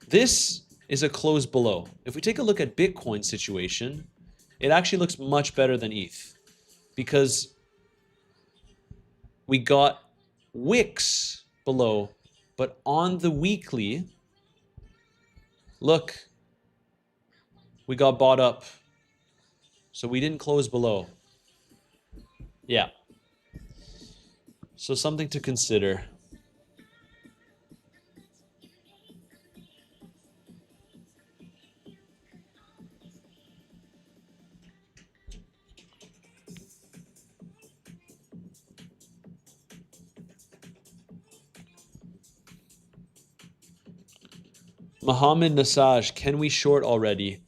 This is a close below. If we take a look at Bitcoin's situation, it actually looks much better than ETH because we got wicks below, but on the weekly, look, we got bought up. So we didn't close below. Yeah. So something to consider. Mohammed Nasaj, can we short already?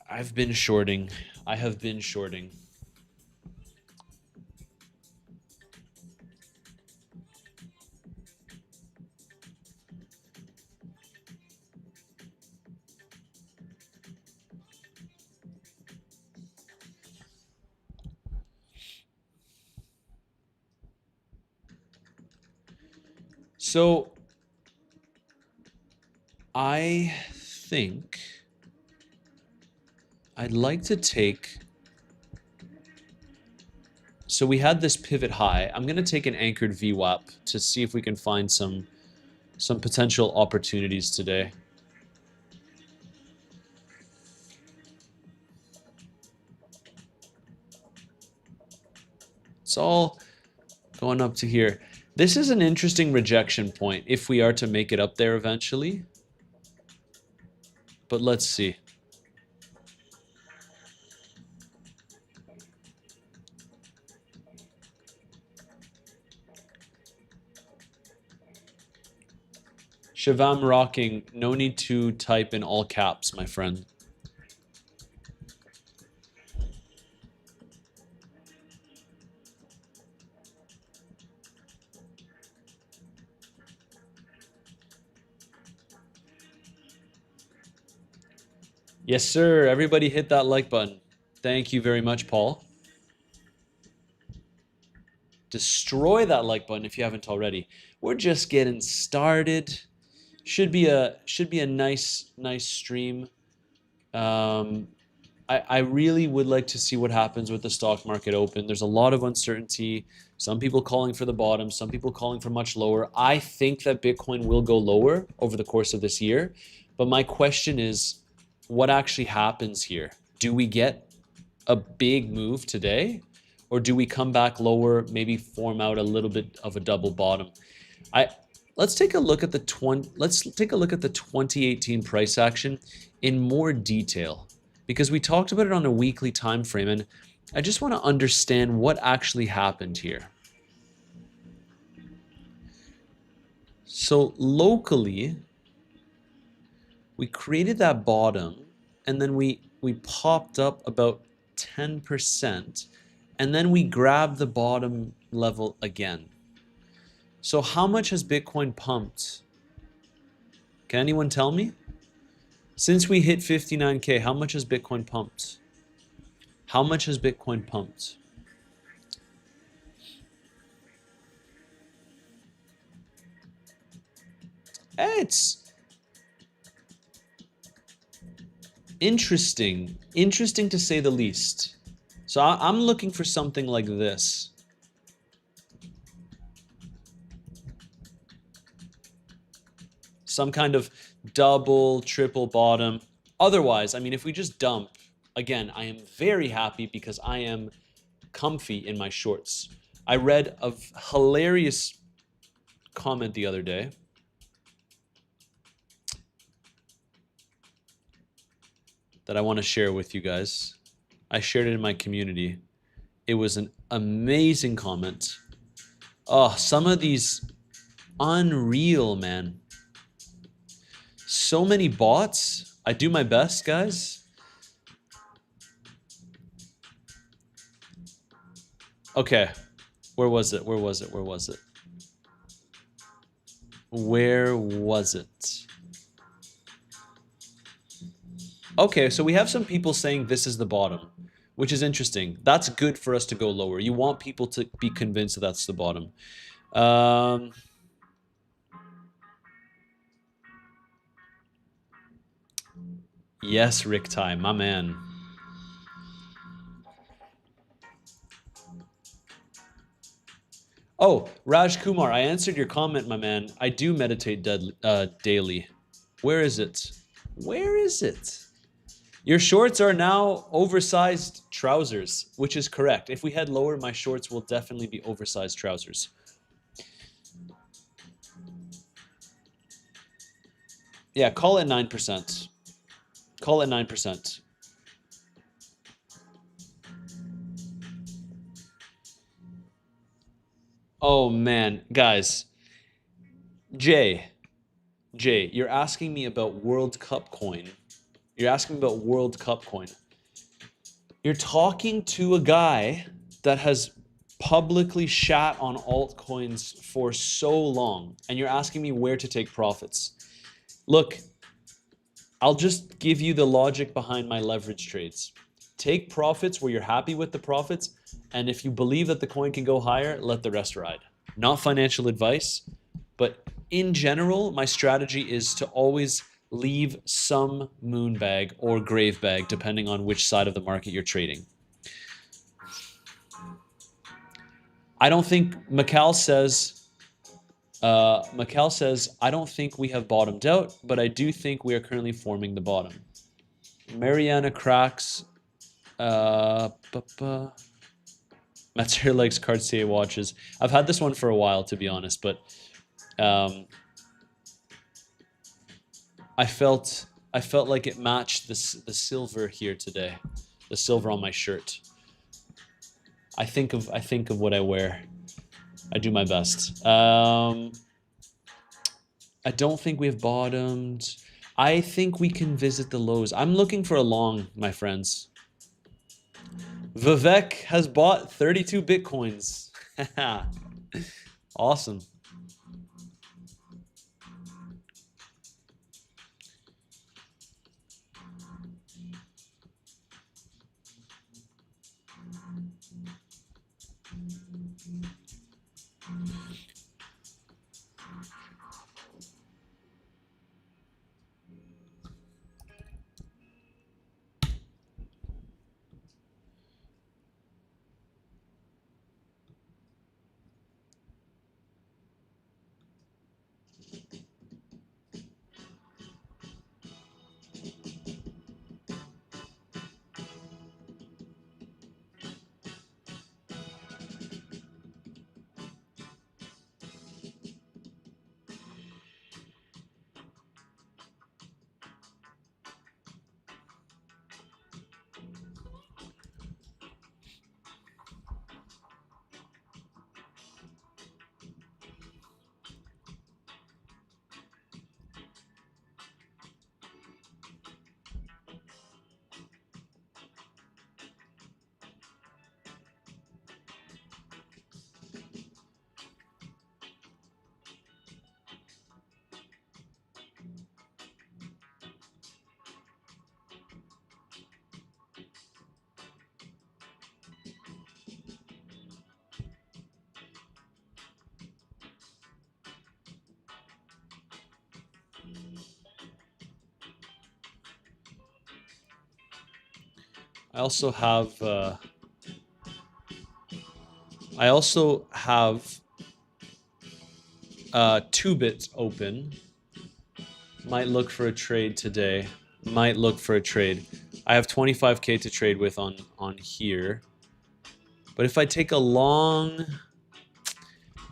I've been shorting. I have been shorting. So I think I'd like to take, so we had this pivot high. I'm going to take an anchored VWAP to see if we can find some potential opportunities today. It's all going up to here. This is an interesting rejection point if we are to make it up there eventually. But let's see. Shivam rocking, no need to type in all caps, my friend. Yes, sir. Everybody hit that like button. Thank you very much, Paul. Destroy that like button if you haven't already. We're just getting started. Should be a nice stream. I really would like to see what happens with the stock market open. There's a lot of uncertainty. Some people calling for the bottom, some people calling for much lower. I think that Bitcoin will go lower over the course of this year. But my question is, what actually happens here? Do we get a big move today? Or do we come back lower, maybe form out a little bit of a double bottom? Let's take a look at the 2018 price action in more detail, because we talked about it on a weekly time frame, and I just want to understand what actually happened here. So locally, we created that bottom, and then we popped up about 10%, and then we grabbed the bottom level again. So how much has Bitcoin pumped? Can anyone tell me? Since we hit 59K, how much has Bitcoin pumped? How much has Bitcoin pumped? It's interesting. Interesting to say the least. So I'm looking for something like this. Some kind of double, triple bottom. Otherwise, I mean, if we just dump, again, I am very happy because I am comfy in my shorts. I read a hilarious comment the other day. That I want to share with you guys. I shared it in my community. It was an amazing comment. Oh, some of these unreal, man. So many bots. I do my best, guys. Okay. Where was it? Where was it? Where was it? Where was it? Okay, so we have some people saying this is the bottom, which is interesting. That's good for us to go lower. You want people to be convinced that that's the bottom. Yes, Rick Time, my man. Oh, Raj Kumar, I answered your comment, my man. I do meditate daily. Where is it? Where is it? Your shorts are now oversized trousers, which is correct. If we head lower, my shorts will definitely be oversized trousers. Yeah, call it 9%. Call it 9%. Oh man, guys. Jay, you're asking me about World Cup coin. You're asking me about World Cup coin. You're talking to a guy that has publicly shat on altcoins for so long, and you're asking me where to take profits. Look, I'll just give you the logic behind my leverage trades. Take profits where you're happy with the profits, and if you believe that the coin can go higher, let the rest ride. Not financial advice, but in general, my strategy is to always leave some moon bag or grave bag, depending on which side of the market you're trading. I don't think Macau says, I don't think we have bottomed out, but I do think we are currently forming the bottom. Mariana cracks. Matsuri likes Cartier watches. I've had this one for a while, to be honest, but I felt like it matched the silver here today, the silver on my shirt. I think of what I wear. I do my best. I don't think we've bottomed. I think we can visit the lows. I'm looking for a long, my friends. Vivek has bought 32 bitcoins. Awesome. I also have 2-bit open. Might look for a trade today. Might look for a trade. I have 25k to trade with on here. But if I take a long...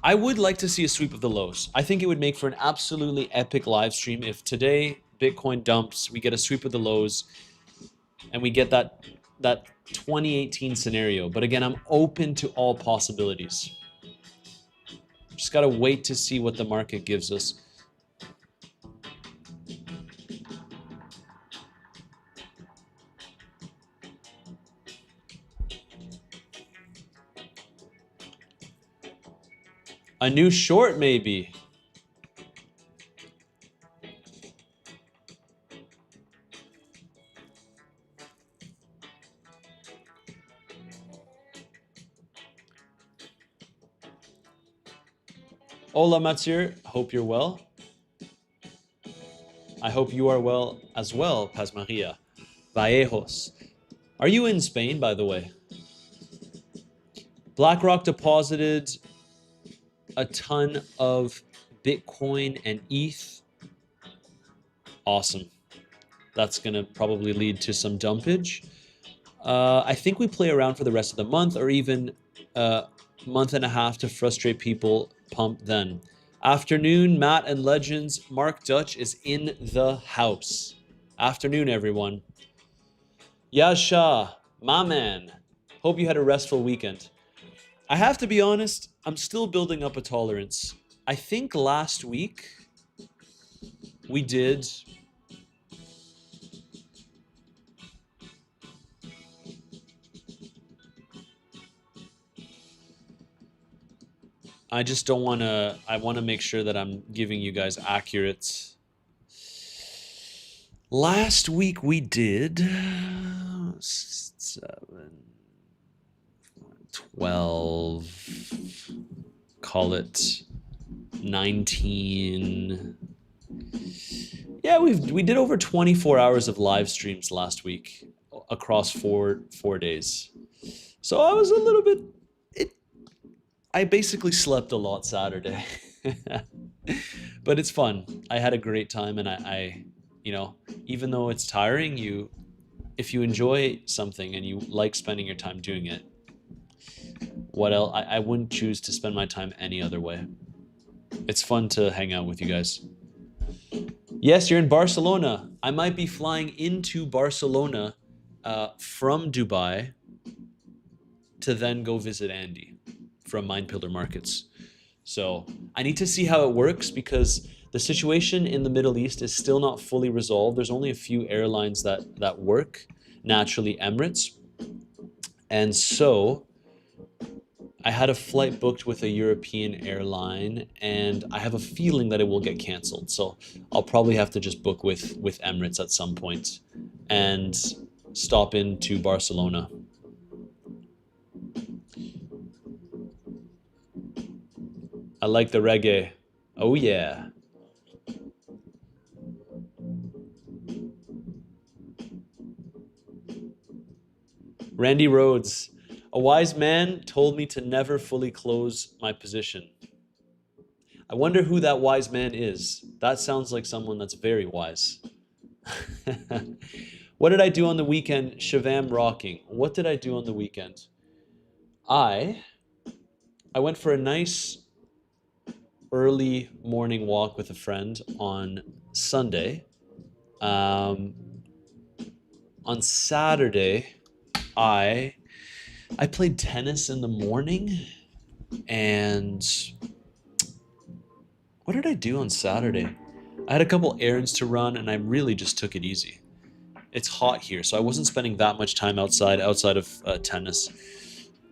I would like to see a sweep of the lows. I think it would make for an absolutely epic live stream if today Bitcoin dumps, we get a sweep of the lows, and we get that 2018 scenario. But again, I'm open to all possibilities. Just gotta wait to see what the market gives us. A new short, maybe. Hola, Matsir. Hope you're well. I hope you are well as well, Paz Maria. Vallejos. Are you in Spain, by the way? BlackRock deposited a ton of Bitcoin and ETH. Awesome. That's going to probably lead to some dumpage. I think we play around for the rest of the month or even a month and a half to frustrate people, pump then. Afternoon, Matt and Legends. Mark Dutch is in the house. Afternoon, everyone. Yasha, my man. Hope you had a restful weekend. I have to be honest, I'm still building up a tolerance. I think last week we did... I just don't want to... I want to make sure that I'm giving you guys accurate... Last week we did 7, 12, call it 19. Yeah, we did over 24 hours of live streams last week across four days. So I was a little bit... I basically slept a lot Saturday. But it's fun. I had a great time, and I you know, even though it's tiring, if you enjoy something and you like spending your time doing it, what else? I wouldn't choose to spend my time any other way. It's fun to hang out with you guys. Yes, you're in Barcelona. I might be flying into Barcelona from Dubai to then go visit Andy from Mind Pillar Markets. So I need to see how it works because the situation in the Middle East is still not fully resolved. There's only a few airlines that work, naturally Emirates. And so I had a flight booked with a European airline, and I have a feeling that it will get canceled. So I'll probably have to just book with Emirates at some point and stop into Barcelona. I like the reggae. Oh yeah. Randy Rhodes, a wise man told me to never fully close my position. I wonder who that wise man is. That sounds like someone that's very wise. What did I do on the weekend? Shavam rocking. What did I do on the weekend? I went for a nice early morning walk with a friend on Sunday. On Saturday, I played tennis in the morning, and what did I do on Saturday? I had a couple errands to run, and I really just took it easy. It's hot here, so I wasn't spending that much time outside of tennis.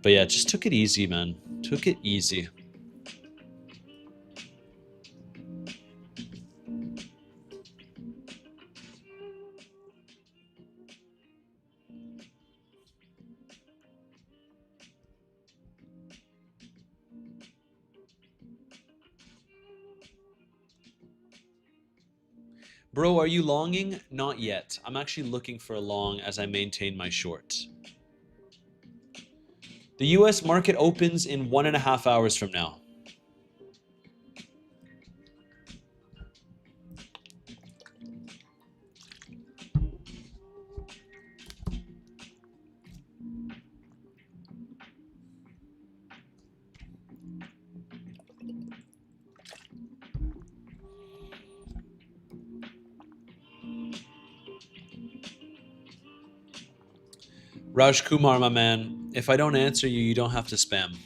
But yeah, just took it easy, man. Took it easy. Bro, are you longing? Not yet. I'm actually looking for a long as I maintain my short. The US market opens in 1.5 hours from now. Raj Kumar, my man, if I don't answer you, you don't have to spam.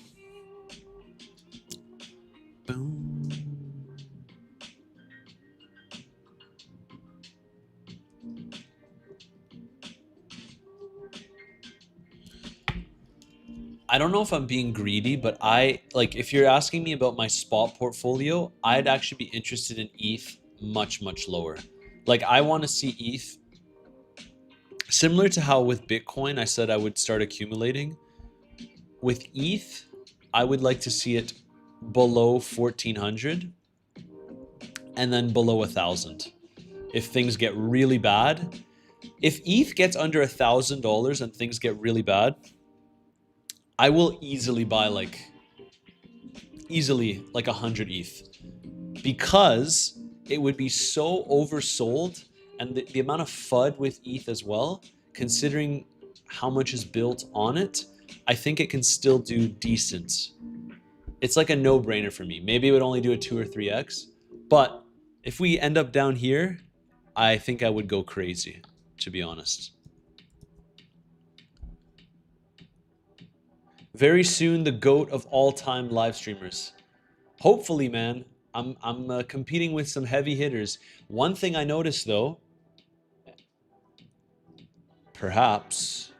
Boom. I don't know if I'm being greedy, but if you're asking me about my spot portfolio, I'd actually be interested in ETH much, much lower. Like, I want to see ETH similar to how with Bitcoin I said I would start accumulating. With ETH, I would like to see it below 1400 and then below 1000. If things get really bad, if ETH gets under $1,000 and things get really bad, I will easily buy like 100 ETH, because it would be so oversold, and the amount of FUD with ETH as well, considering how much is built on it, I think it can still do decent. It's like a no-brainer for me. Maybe it would only do a 2 or 3x, but if we end up down here, I think I would go crazy, to be honest. Very soon, the GOAT of all-time live streamers. Hopefully, man. I'm competing with some heavy hitters. One thing I noticed, though, perhaps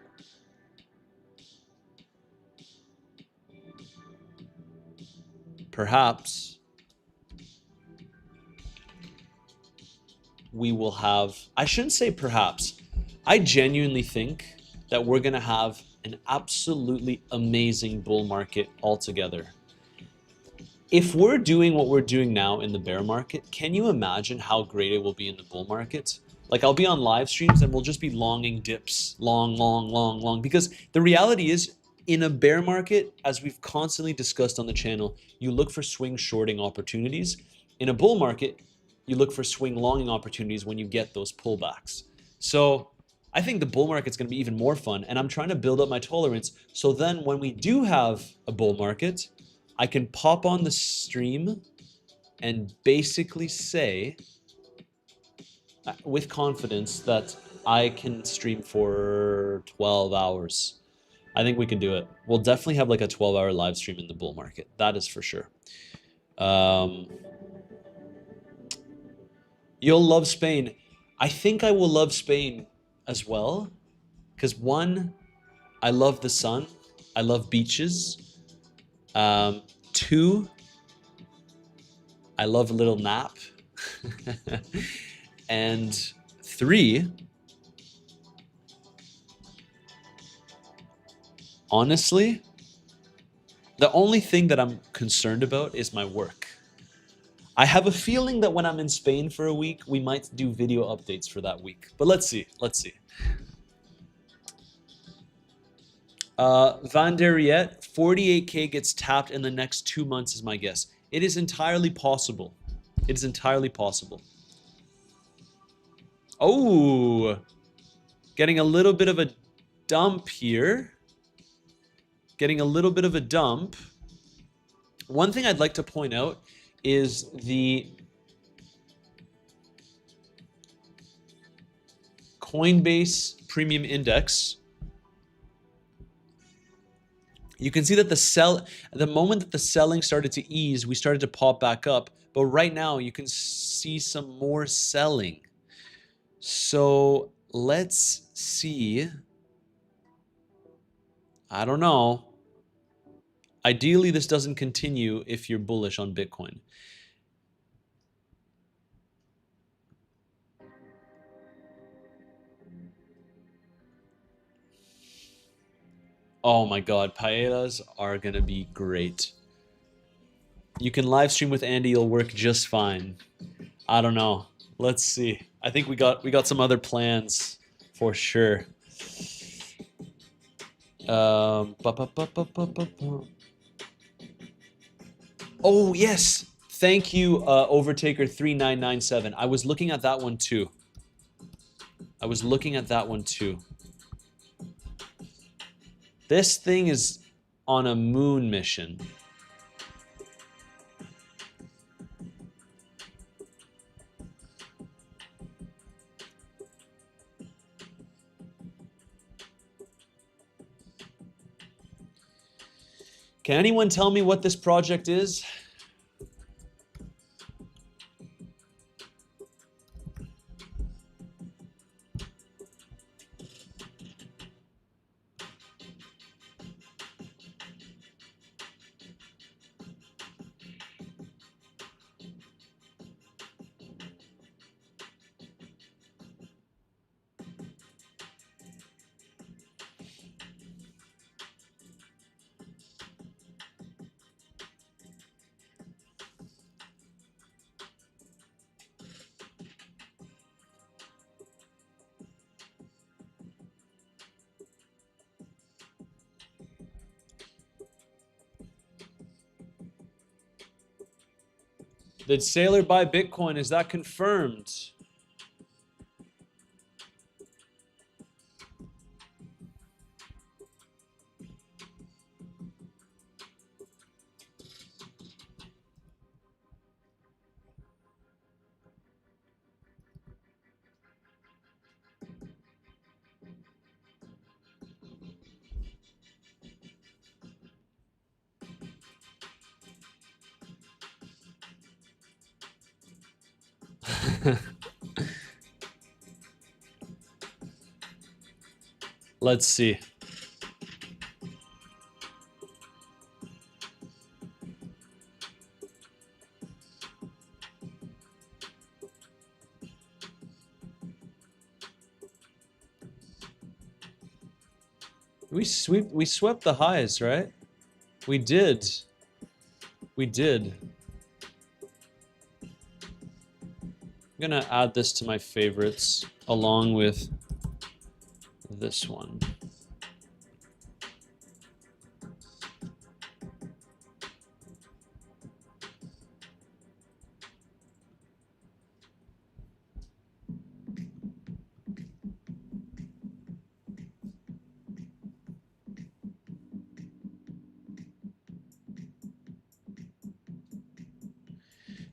we will have, I shouldn't say perhaps, I genuinely think that we're going to have an absolutely amazing bull market altogether. If we're doing what we're doing now in the bear market, can you imagine how great it will be in the bull market? Like, I'll be on live streams and we'll just be longing dips, long, because the reality is, in a bear market, as we've constantly discussed on the channel, you look for swing shorting opportunities. In a bull market, you look for swing longing opportunities when you get those pullbacks. So I think the bull market's going to be even more fun, and I'm trying to build up my tolerance, so then when we do have a bull market, I can pop on the stream and basically say with confidence that I can stream for 12 hours. I think we can do it. We'll definitely have like a 12-hour live stream in the bull market. That is for sure. You'll love Spain. I think I will love Spain as well, because one, I love the sun. I love beaches. Two, I love a little nap. And three, honestly, the only thing that I'm concerned about is my work. I have a feeling that when I'm in Spain for a week, we might do video updates for that week. But let's see. Let's see. Van der Riet, 48K gets tapped in the next 2 months is my guess. It is entirely possible. It is entirely possible. Oh, getting a little bit of a dump here. Getting a little bit of a dump. One thing I'd like to point out is the Coinbase Premium Index. You can see that the moment that the selling started to ease, we started to pop back up. But right now, you can see some more selling. So let's see. I don't know. Ideally, this doesn't continue if you're bullish on Bitcoin. Oh my God, paellas are gonna be great. You can live stream with Andy, it'll work just fine. I don't know. Let's see. I think we got some other plans for sure. Oh yes, thank you, Overtaker 3997. I was looking at that one too. This thing is on a moon mission. Can anyone tell me what this project is? Did Sailor buy Bitcoin? Is that confirmed? Let's see. We swept the highs, right? We did. We did. I'm gonna add this to my favorites along with this one.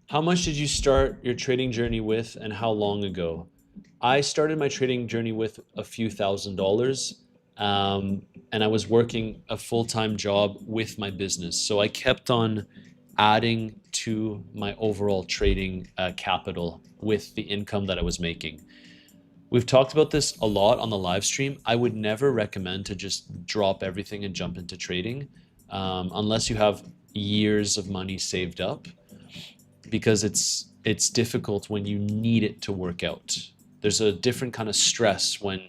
How much did you start your trading journey with and how long ago? I started my trading journey with a few $1,000s, and I was working a full-time job with my business. So I kept on adding to my overall trading capital with the income that I was making. We've talked about this a lot on the live stream. I would never recommend to just drop everything and jump into trading unless you have years of money saved up, because it's difficult when you need it to work out. There's a different kind of stress when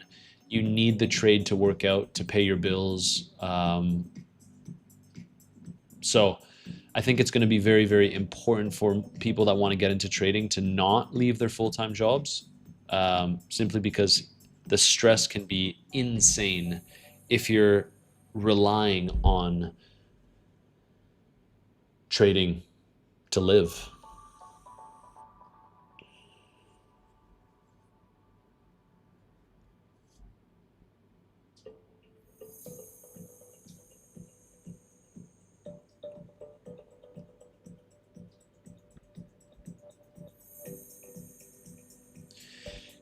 you need the trade to work out to pay your bills. So I think it's going to be very, very important for people that want to get into trading to not leave their full-time jobs, simply because the stress can be insane if you're relying on trading to live.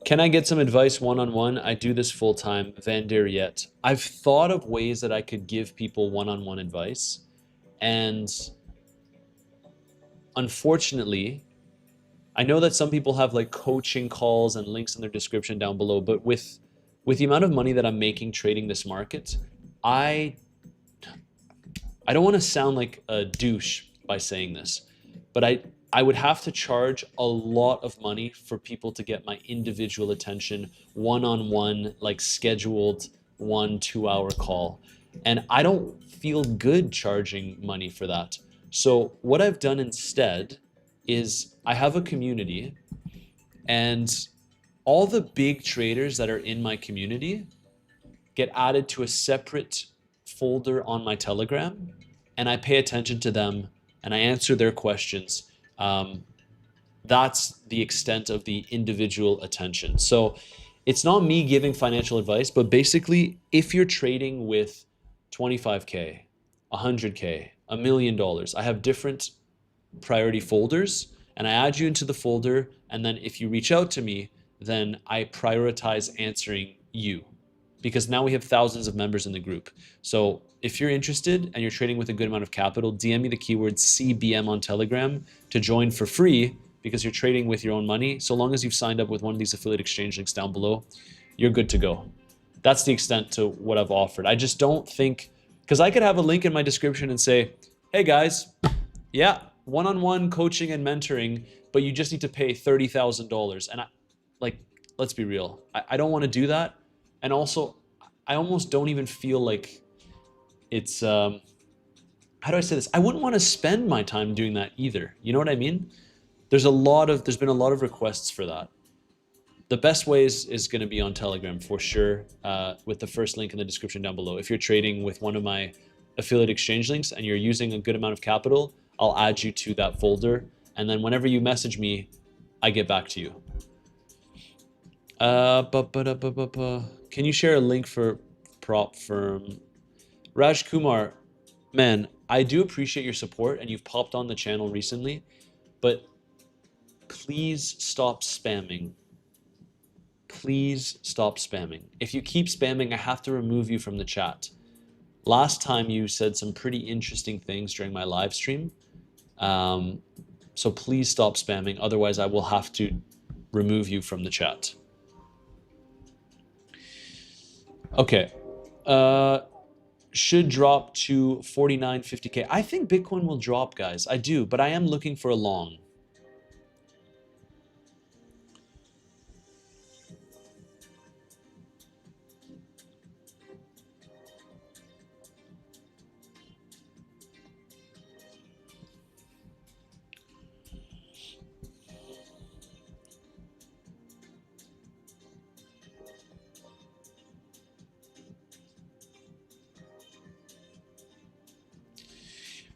Can I get some advice one-on-one? I do this full-time. Van der Yet. I've thought of ways that I could give people one-on-one advice, and unfortunately, I know that some people have like coaching calls and links in their description down below, but with the amount of money that I'm making trading this market, I I don't want to sound like a douche by saying this, but I would have to charge a lot of money for people to get my individual attention, one-on-one, like scheduled 1-2 hour call. And I don't feel good charging money for that. So what I've done instead is I have a community, and all the big traders that are in my community get added to a separate folder on my Telegram, and I pay attention to them and I answer their questions. That's the extent of the individual attention. So it's not me giving financial advice, but basically, if you're trading with 25K, 100K, $1 million, I have different priority folders, and I add you into the folder. And then if you reach out to me, then I prioritize answering you. because now we have thousands of members in the group. So if you're interested and you're trading with a good amount of capital, DM me the keyword CBM on Telegram to join for free, because you're trading with your own money. So long as you've signed up with one of these affiliate exchange links down below, you're good to go. That's the extent to what I've offered. I just don't think, because I could have a link in my description and say, hey guys, yeah, one-on-one coaching and mentoring, but you just need to pay $30,000. And let's be real. I don't want to do that. And also, I almost don't even feel like it's, how do I say this? I wouldn't want to spend my time doing that either. You know what I mean? There's been a lot of requests for that. The best way is going to be on Telegram for sure, with the first link in the description down below. If you're trading with one of my affiliate exchange links and you're using a good amount of capital, I'll add you to that folder. And then whenever you message me, I get back to you. Can you share a link for prop firm? Raj Kumar, man, I do appreciate your support and you've popped on the channel recently, but please stop spamming. Please stop spamming. If you keep spamming, I have to remove you from the chat. Last time you said some pretty interesting things during my live stream. So please stop spamming. Otherwise, I will have to remove you from the chat. Okay. Should drop to 49.50K. I think Bitcoin will drop, guys. I do, but I am looking for a long.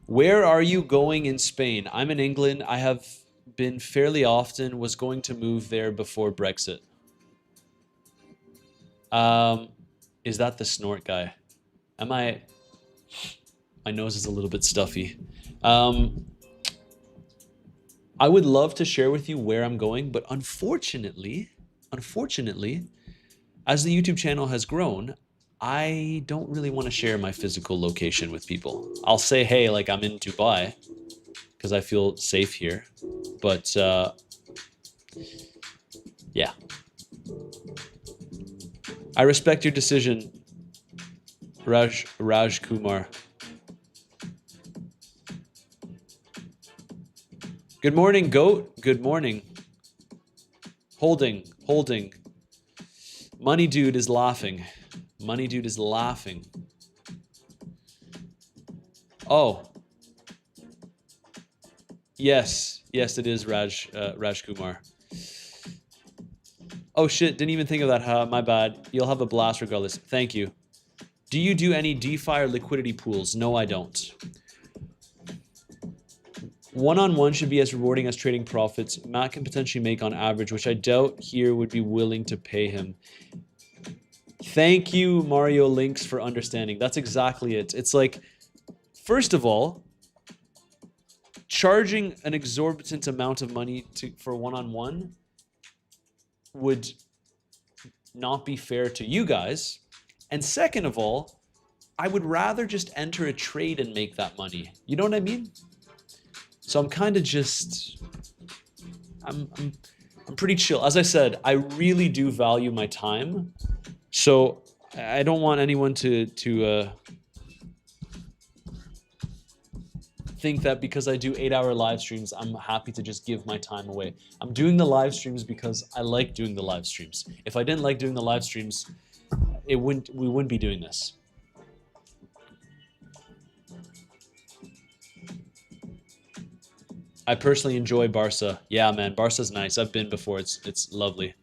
Where are you going in Spain? I'm in England. I have been fairly often, was going to move there before Brexit. Is that the snort guy? My nose is a little bit stuffy. I would love to share with you where I'm going, but unfortunately, as the YouTube channel has grown, I don't really want to share my physical location with people. I'll say, hey, like I'm in Dubai because I feel safe here. But yeah. I respect your decision, Raj Kumar. Good morning, Goat. Good morning. Holding. Money Dude is laughing. Money Dude is laughing. Oh. Yes, it is Raj Kumar. Oh shit, didn't even think of that. My bad. You'll have a blast regardless. Thank you. Do you do any DeFi or liquidity pools? No, I don't. One-on-one should be as rewarding as trading profits. Matt can potentially make on average, which I doubt here would be willing to pay him. Thank you, Mario Links, for understanding. That's exactly it. It's like, first of all, charging an exorbitant amount of money for one-on-one would not be fair to you guys. And second of all, I would rather just enter a trade and make that money. You know what I mean? So I'm kind of just, I'm pretty chill. As I said, I really do value my time. So I don't want anyone to think that because I do 8-hour live streams, I'm happy to just give my time away. I'm doing the live streams because I like doing the live streams. If I didn't like doing the live streams, we wouldn't be doing this. I personally enjoy Barca. Yeah, man, Barca's nice. I've been before. It's lovely.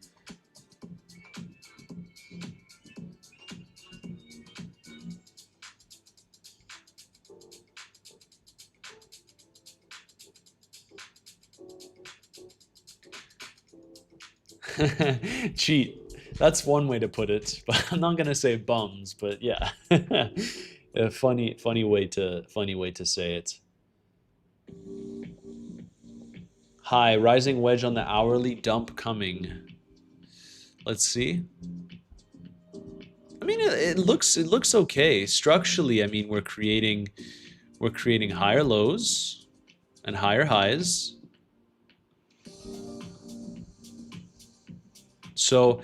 Cheat. That's one way to put it, but I'm not gonna say bums. But yeah, a funny way to say it. Hi, rising wedge on the hourly, dump coming. Let's see. Let mean, it looks okay structurally. I mean, we're creating higher lows and higher highs. So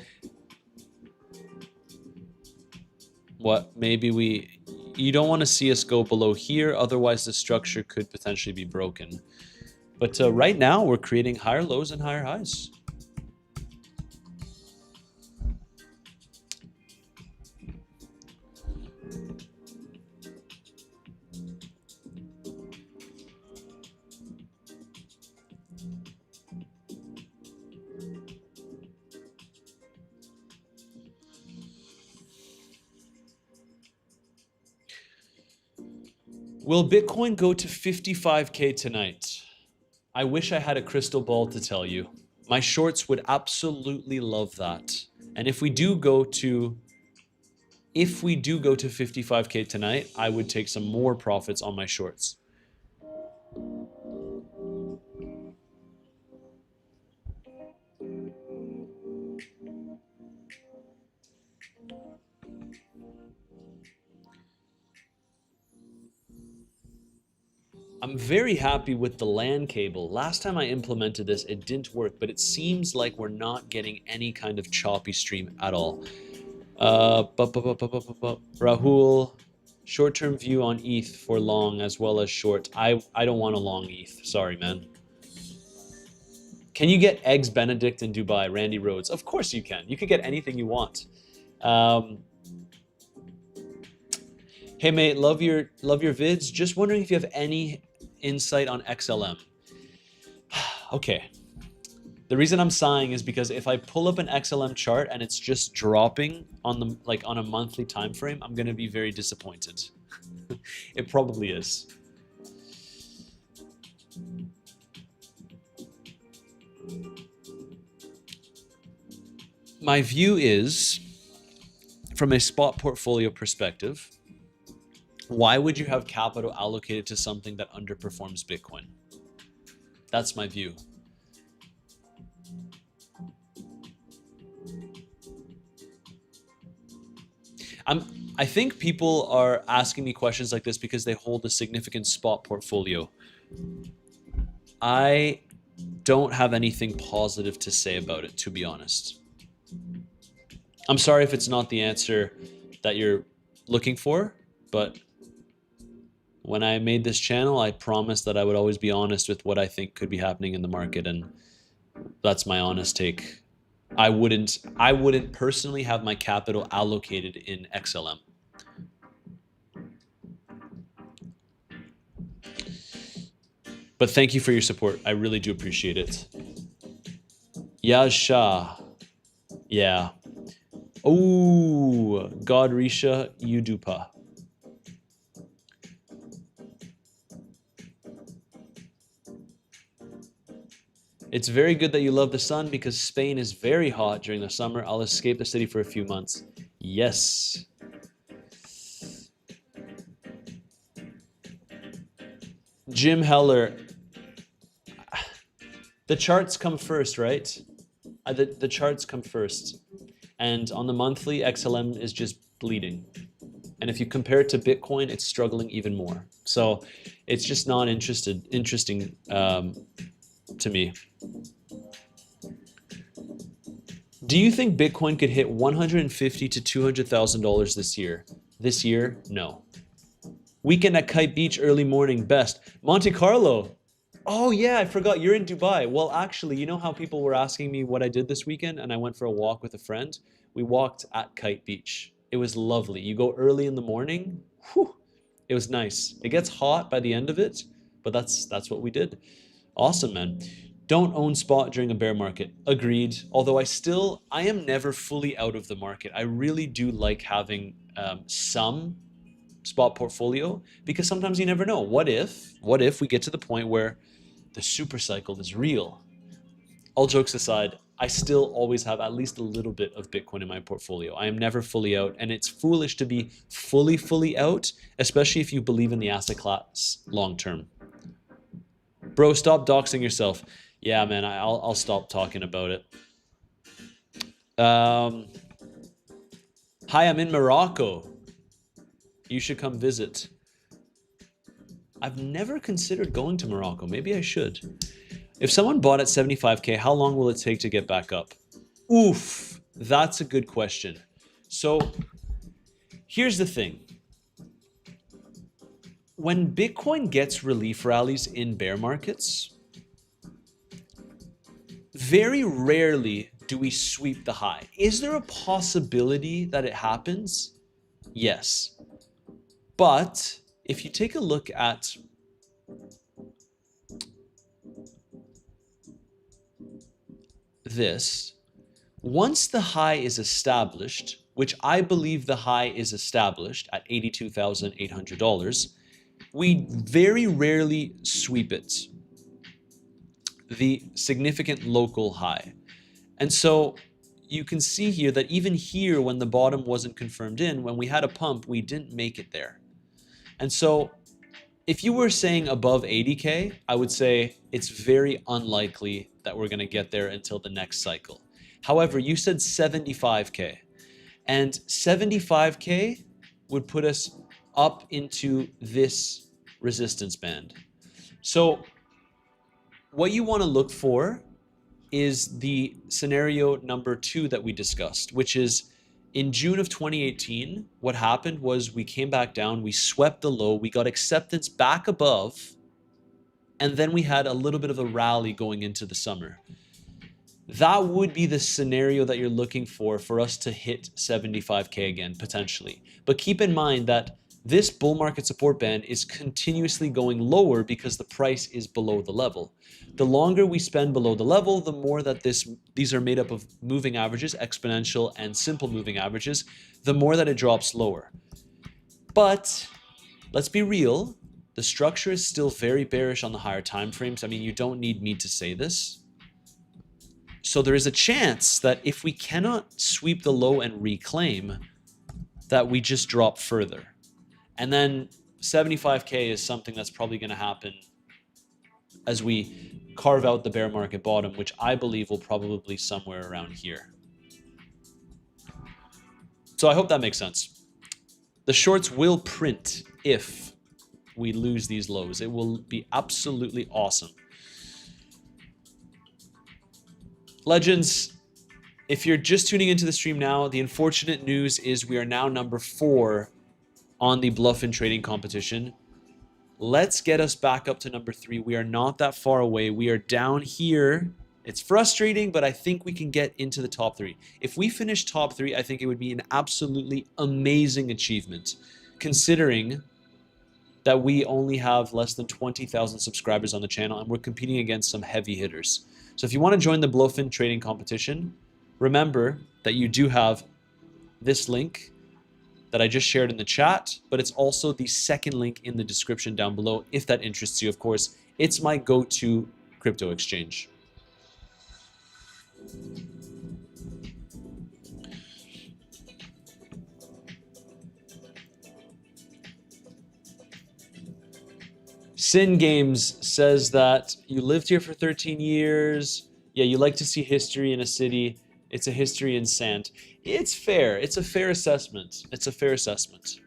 what? Maybe you don't want to see us go below here, otherwise the structure could potentially be broken. But right now, we're creating higher lows and higher highs. Will Bitcoin go to 55K tonight? I wish I had a crystal ball to tell you. My shorts would absolutely love that. And if we do go to 55K tonight, I would take some more profits on my shorts. I'm very happy with the LAN cable. Last time I implemented this, it didn't work, but it seems like we're not getting any kind of choppy stream at all. Rahul, short-term view on ETH for long as well as short. I don't want a long ETH. Sorry, man. Can you get eggs Benedict in Dubai? Randy Rhodes. Of course you can. You can get anything you want. Hey mate, love your vids. Just wondering if you have any insight on XLM. Okay. The reason I'm sighing is because if I pull up an XLM chart and it's just dropping on on a monthly time frame, I'm gonna be very disappointed. It probably is. My view is, from a spot portfolio perspective, why would you have capital allocated to something that underperforms Bitcoin? That's my view. I think people are asking me questions like this because they hold a significant spot portfolio. I don't have anything positive to say about it, to be honest. I'm sorry if it's not the answer that you're looking for, but when I made this channel, I promised that I would always be honest with what I think could be happening in the market, and that's my honest take. I wouldn't personally have my capital allocated in XLM. But thank you for your support. I really do appreciate it. Yaz Shah. Yeah. Oh, God Risha Yudupa. It's very good that you love the sun because Spain is very hot during the summer. I'll escape the city for a few months. Yes. Jim Heller. The charts come first, right? The charts come first. And on the monthly, XLM is just bleeding. And if you compare it to Bitcoin, it's struggling even more. So it's just not interesting to me. Do you think Bitcoin could hit $150,000 to $200,000 this year? This year, no. Weekend at Kite Beach, early morning, best. Monte Carlo. Oh yeah, I forgot, you're in Dubai. Well, actually, you know how people were asking me what I did this weekend and I went for a walk with a friend? We walked at Kite Beach. It was lovely. You go early in the morning. Whew, it was nice. It gets hot by the end of it, but that's what we did. Awesome, man. Don't own spot during a bear market. Agreed. Although I am never fully out of the market. I really do like having some spot portfolio because sometimes you never know. What if we get to the point where the super cycle is real? All jokes aside, I still always have at least a little bit of Bitcoin in my portfolio. I am never fully out, and it's foolish to be fully out, especially if you believe in the asset class long term. Bro, stop doxing yourself. Yeah, man, I'll stop talking about it. Hi, I'm in Morocco. You should come visit. I've never considered going to Morocco. Maybe I should. If someone bought at 75K, how long will it take to get back up? Oof, that's a good question. So here's the thing. When Bitcoin gets relief rallies in bear markets, very rarely do we sweep the high. Is there a possibility that it happens? Yes. But if you take a look at this, once the high is established, which I believe the high is established at $82,800, we very rarely sweep it, the significant local high. And so you can see here that even here, when the bottom wasn't confirmed in, when we had a pump, we didn't make it there. And so if you were saying above 80K, I would say it's very unlikely that we're going to get there until the next cycle. However, you said 75K, and 75K would put us up into this resistance band. So what you want to look for is the scenario number 2 that we discussed, which is in June of 2018, what happened was we came back down, we swept the low, we got acceptance back above, and then we had a little bit of a rally going into the summer. That would be the scenario that you're looking for us to hit 75K again, potentially. But keep in mind that this bull market support band is continuously going lower because the price is below the level. The longer we spend below the level, the more that these are made up of moving averages, exponential and simple moving averages, the more that it drops lower. But let's be real, the structure is still very bearish on the higher time frames. I mean, you don't need me to say this. So there is a chance that if we cannot sweep the low and reclaim, that we just drop further. And then 75K is something that's probably going to happen as we carve out the bear market bottom, which I believe will probably be somewhere around here. So I hope that makes sense. The shorts will print if we lose these lows. It will be absolutely awesome. Legends, if you're just tuning into the stream now, the unfortunate news is we are now number 4 on the bluff and trading competition. Let's get us back up to number 3. We are not that far away. We are down here. It's frustrating, but I think we can get into the top 3. If we finish top 3, I think it would be an absolutely amazing achievement, considering that we only have less than 20,000 subscribers on the channel and we're competing against some heavy hitters. So if you want to join the bluffin trading competition, remember that you do have this link that I just shared in the chat, but it's also the second link in the description down below if that interests you. Of course, it's my go-to crypto exchange. Sin Games says that you lived here for 13 years. Yeah, you like to see history in a city. It's a history in sand. It's fair. It's a fair assessment. It's a fair assessment.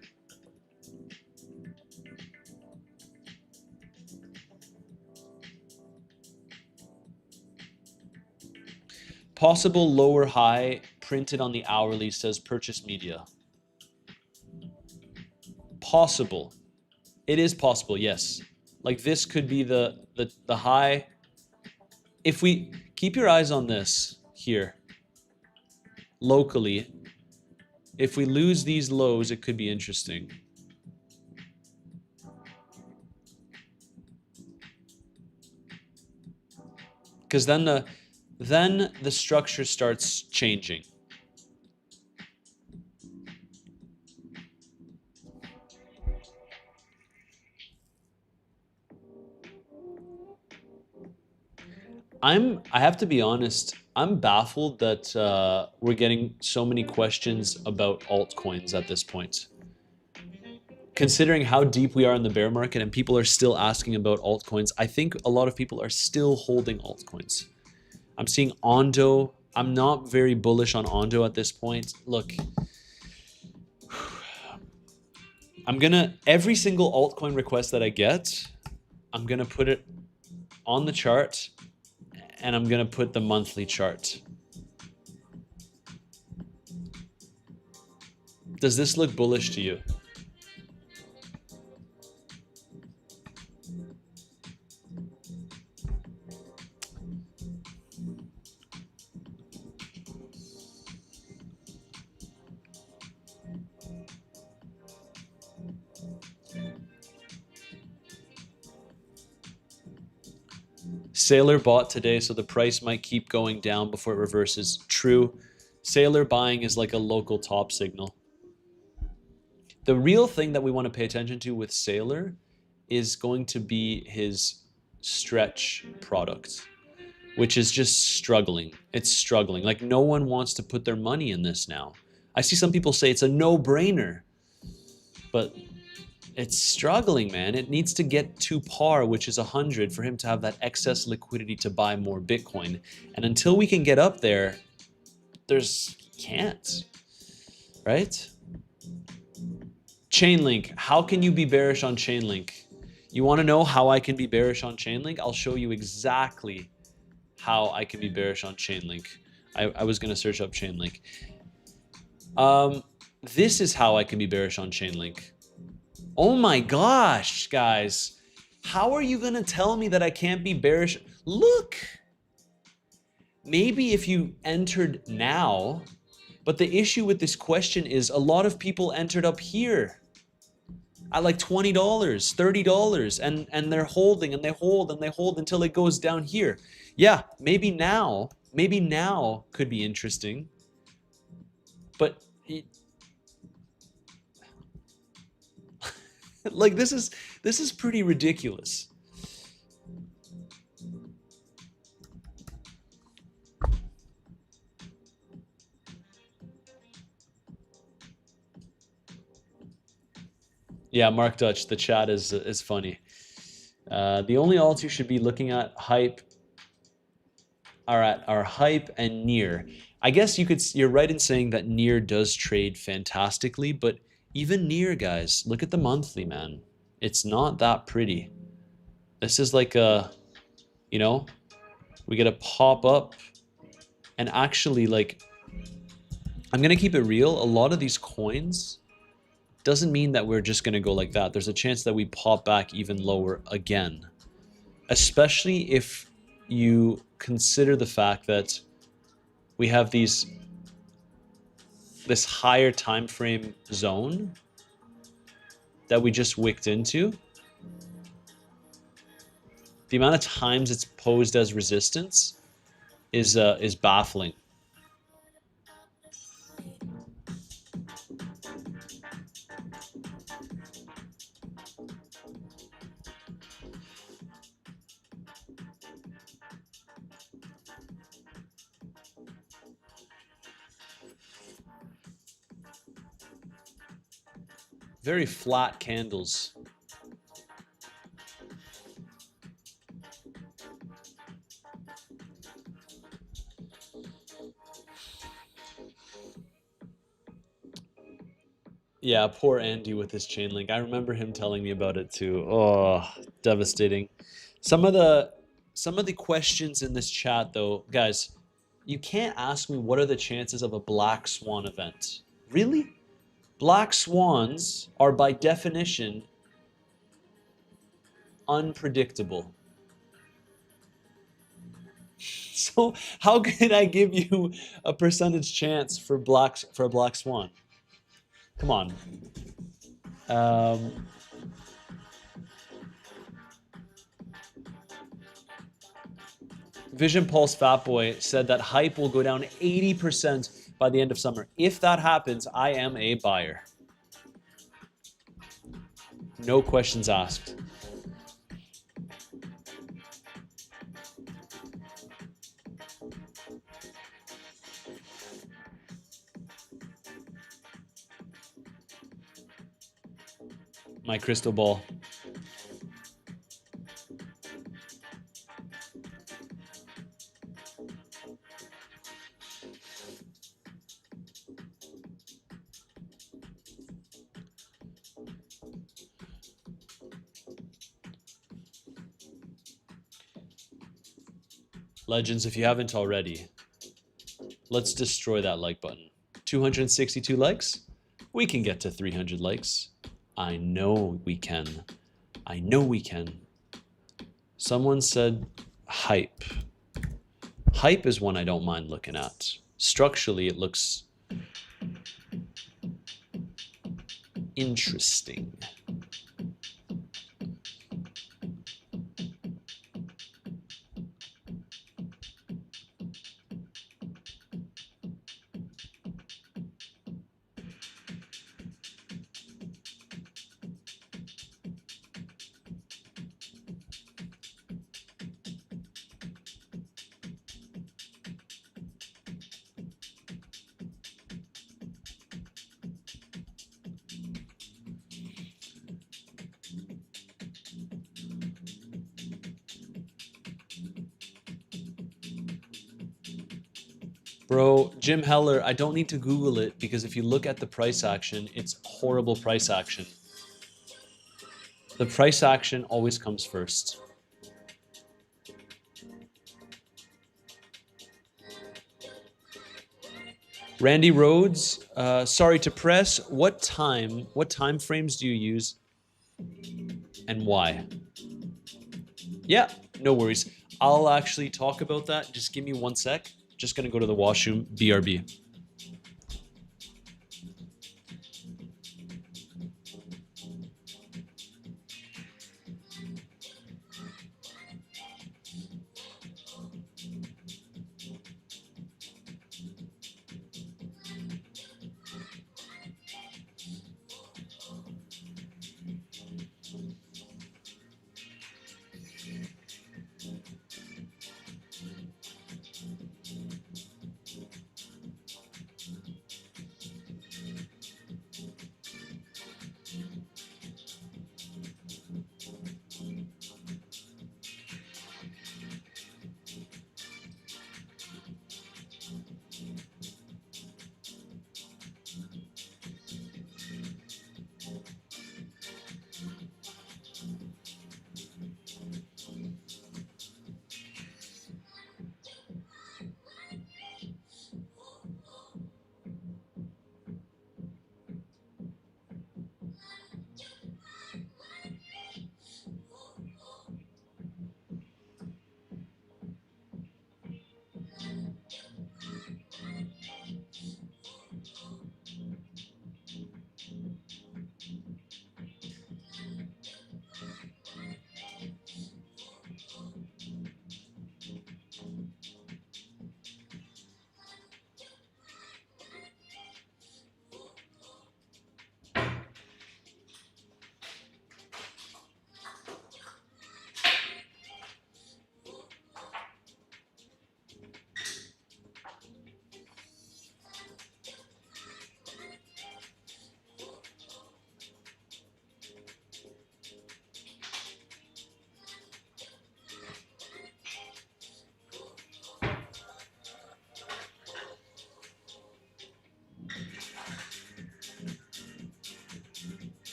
Possible lower high printed on the hourly, says purchase media. Possible. It is possible, yes. Like this could be the high. If we keep your eyes on this here, locally, if we lose these lows, it could be interesting. Because then the structure starts changing. I have to be honest, I'm baffled that we're getting so many questions about altcoins at this point. Considering how deep we are in the bear market and people are still asking about altcoins, I think a lot of people are still holding altcoins. I'm seeing Ondo. I'm not very bullish on Ondo at this point. Look, every single altcoin request that I get, I'm gonna put it on the chart, and I'm gonna put the monthly chart. Does this look bullish to you? Sailor bought today, so the price might keep going down before it reverses. True. Sailor buying is like a local top signal. The real thing that we want to pay attention to with Sailor is going to be his stretch product, which is just struggling. It's struggling. Like, no one wants to put their money in this now. I see some people say it's a no-brainer, but it's struggling, man. It needs to get to par, which is 100, for him to have that excess liquidity to buy more Bitcoin. And until we can get up there, can't, right? Chainlink, how can you be bearish on Chainlink? You want to know how I can be bearish on Chainlink? I'll show you exactly how I can be bearish on Chainlink. I was going to search up Chainlink. This is how I can be bearish on Chainlink. Oh my gosh, guys. How are you going to tell me that I can't be bearish? Look. Maybe if you entered now, but the issue with this question is a lot of people entered up here at like $20, $30, and they're holding and they hold and they hold until it goes down here. Yeah, maybe now could be interesting, but like this is pretty ridiculous. Yeah, Mark Dutch, the chat is funny. The only alts you should be looking at are Hype and Near. I guess you're right in saying that Near does trade fantastically, but even Near, guys, look at the monthly, man. It's not that pretty. This is like we get a pop up, and actually, like, I'm gonna keep it real. A lot of these coins doesn't mean that we're just gonna go like that. There's a chance that we pop back even lower again, especially if you consider the fact that we have this higher time frame zone that we just wicked into. The amount of times it's posed as resistance is baffling. Very flat candles. Yeah, poor Andy with his chain link. I remember him telling me about it too. Oh, devastating. Some of the questions in this chat though, guys, you can't ask me what are the chances of a black swan event. Really? Black swans are by definition unpredictable. So how could I give you a percentage chance for a black swan? Come on. Vision Pulse Fatboy said that hype will go down 80% by the end of summer. If that happens, I am a buyer. No questions asked. My crystal ball. Legends, if you haven't already, let's destroy that like button. 262 likes? We can get to 300 likes. I know we can. I know we can. Someone said hype. Hype is one I don't mind looking at. Structurally, it looks interesting. Bro, Jim Heller, I don't need to Google it because if you look at the price action, it's horrible price action. The price action always comes first. Randy Rhodes, sorry to press. What time frames do you use and why? Yeah, no worries. I'll actually talk about that. Just give me 1 sec. Just gonna go to the washroom. BRB.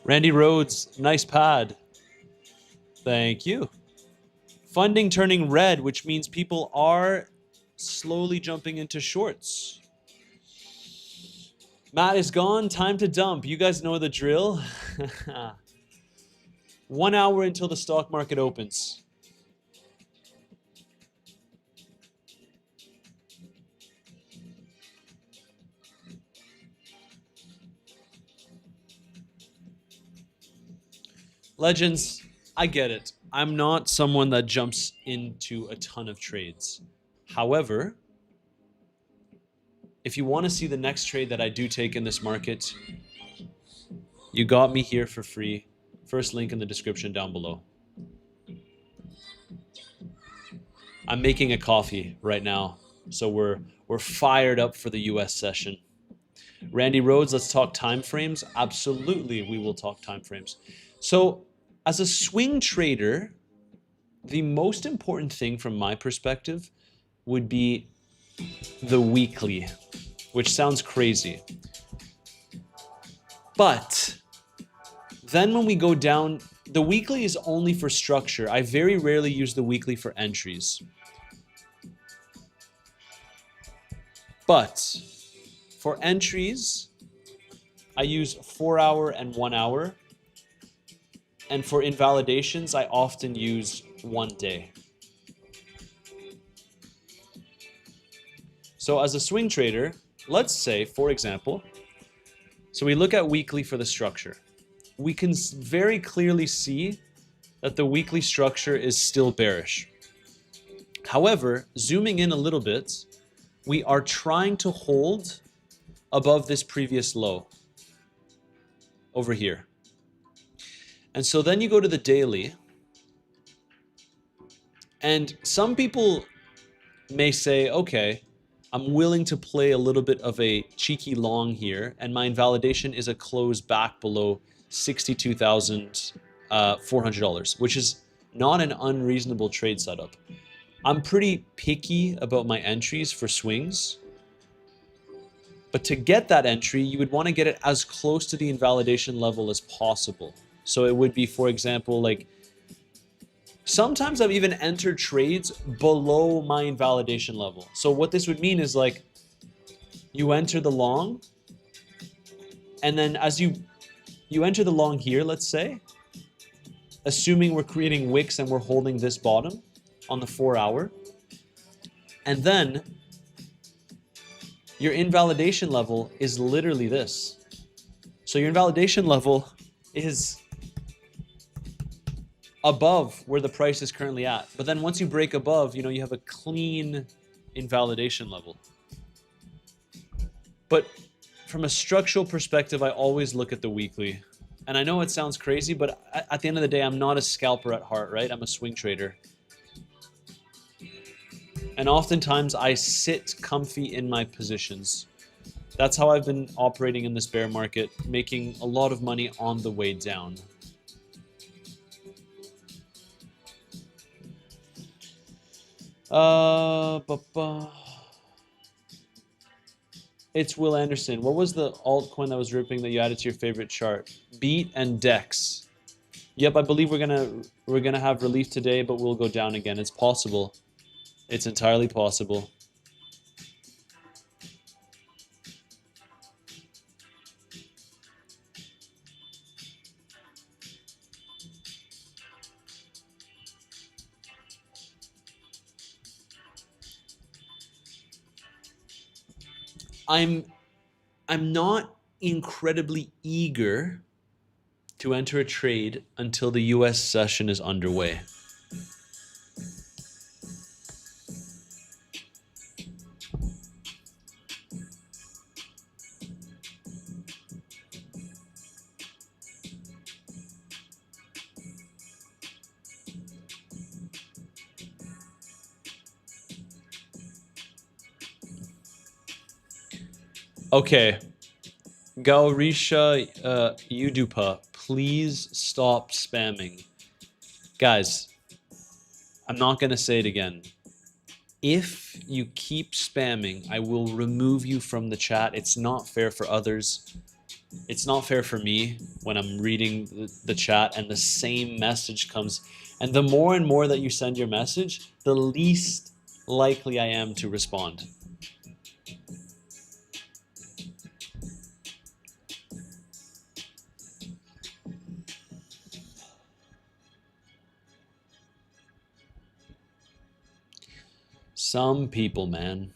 Randy Rhodes, nice pad. Thank you. Funding turning red, which means people are slowly jumping into shorts. Matt is gone. Time to dump. You guys know the drill. 1 hour until the stock market opens. Legends, I get it. I'm not someone that jumps into a ton of trades. However, if you want to see the next trade that I do take in this market, you got me here for free. First link in the description down below. I'm making a coffee right now. So we're fired up for the US session. Randy Rhodes, let's talk time frames. Absolutely, we will talk time frames. So as a swing trader, the most important thing from my perspective would be the weekly, which sounds crazy. But then when we go down, the weekly is only for structure. I very rarely use the weekly for entries. But for entries, I use 4 hour and 1 hour. And for invalidations, I often use 1 day. So as a swing trader, let's say, for example, so we look at weekly for the structure. We can very clearly see that the weekly structure is still bearish. However, zooming in a little bit, we are trying to hold above this previous low over here. And so then you go to the daily, and some people may say, okay, I'm willing to play a little bit of a cheeky long here, and my invalidation is a close back below $62,400, which is not an unreasonable trade setup. I'm pretty picky about my entries for swings, but to get that entry, you would want to get it as close to the invalidation level as possible. So it would be, for example, like sometimes I've even entered trades below my invalidation level. So what this would mean is like you enter the long, and then as you enter the long here, let's say, assuming we're creating wicks and we're holding this bottom on the 4 hour, and then your invalidation level is literally this. So your invalidation level is above where the price is currently at. But then once you break above, you have a clean invalidation level. But from a structural perspective, I always look at the weekly. And I know it sounds crazy, but at the end of the day, I'm not a scalper at heart, right? I'm a swing trader. And oftentimes I sit comfy in my positions. That's how I've been operating in this bear market, making a lot of money on the way down. It's Will Anderson. What was the altcoin that was ripping that you added to your favorite chart? Beat and Dex. Yep, I believe we're gonna have relief today, but we'll go down again. It's possible. It's entirely possible. I'm not incredibly eager to enter a trade until the US session is underway. Okay, Gaurisha Udupa, please stop spamming. Guys, I'm not going to say it again. If you keep spamming, I will remove you from the chat. It's not fair for others. It's not fair for me when I'm reading the chat and the same message comes. And the more and more that you send your message, the least likely I am to respond. Some people, man.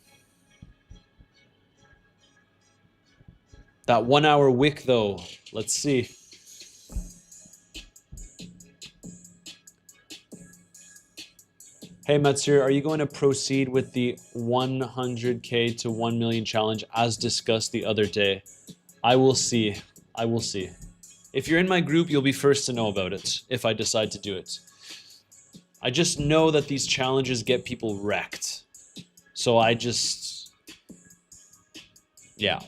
That 1 hour wick though, let's see. Hey Matsur, are you going to proceed with the 100K to 1 million challenge as discussed the other day? I will see. I will see. If you're in my group, you'll be first to know about it if I decide to do it. I just know that these challenges get people wrecked. So I just, yeah.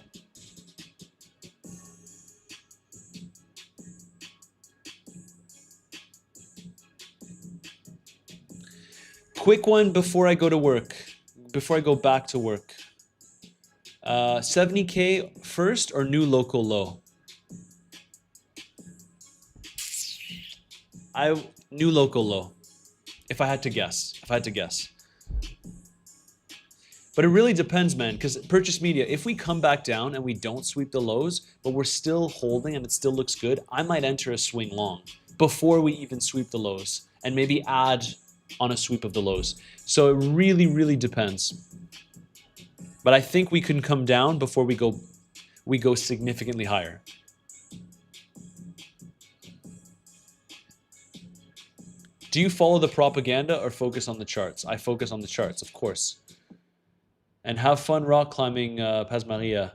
Quick one before I go to work, before I go back to work. 70K first or new local low? New local low. If I had to guess. But it really depends, man, because purchase media, if we come back down and we don't sweep the lows, but we're still holding and it still looks good, I might enter a swing long before we even sweep the lows and maybe add on a sweep of the lows. So it really, really depends. But I think we can come down before we go significantly higher. Do you follow the propaganda or focus on the charts? I focus on the charts, of course. And have fun rock climbing, Paz Maria.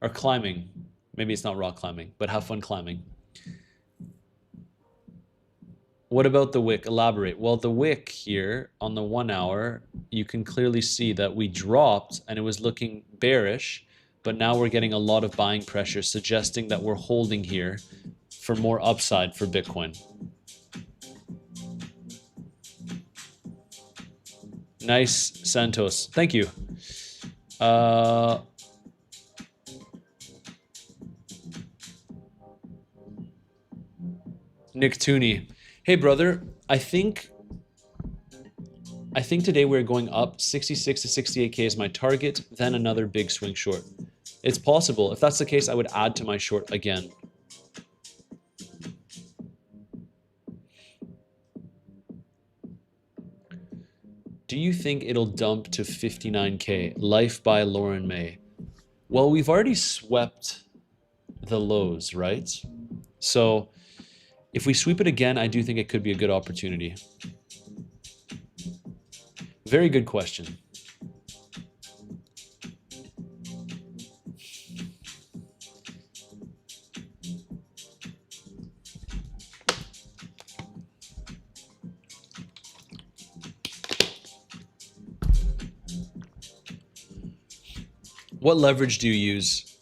Or climbing. Maybe it's not rock climbing, but have fun climbing. What about the wick? Elaborate. Well, the wick here on the 1 hour, you can clearly see that we dropped and it was looking bearish, but now we're getting a lot of buying pressure, suggesting that we're holding here for more upside for Bitcoin. Nice, Santos. Thank you. Nick Tooney. Hey, brother. I think today we're going up. 66 to 68K is my target, then another big swing short. It's possible. If that's the case, I would add to my short again. Do you think it'll dump to 59K? Life by Lauren May. Well, we've already swept the lows, right? So if we sweep it again, I do think it could be a good opportunity. Very good question. What leverage do you use?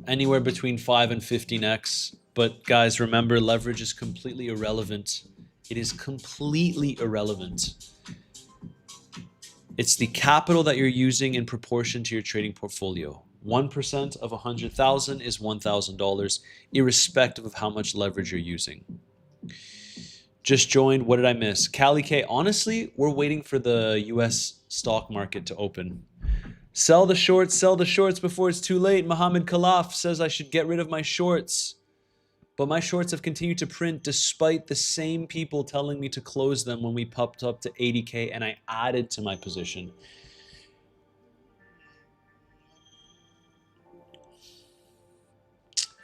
Anywhere between 5 and 15x. But guys, remember, leverage is completely irrelevant. It is completely irrelevant. It's the capital that you're using in proportion to your trading portfolio. 1% of 100,000 is $1,000, irrespective of how much leverage you're using. Just joined. What did I miss? Cali K. Honestly, we're waiting for the US stock market to open. Sell the shorts before it's too late. Mohammed Khalaf says I should get rid of my shorts. But my shorts have continued to print despite the same people telling me to close them when we popped up to 80K and I added to my position.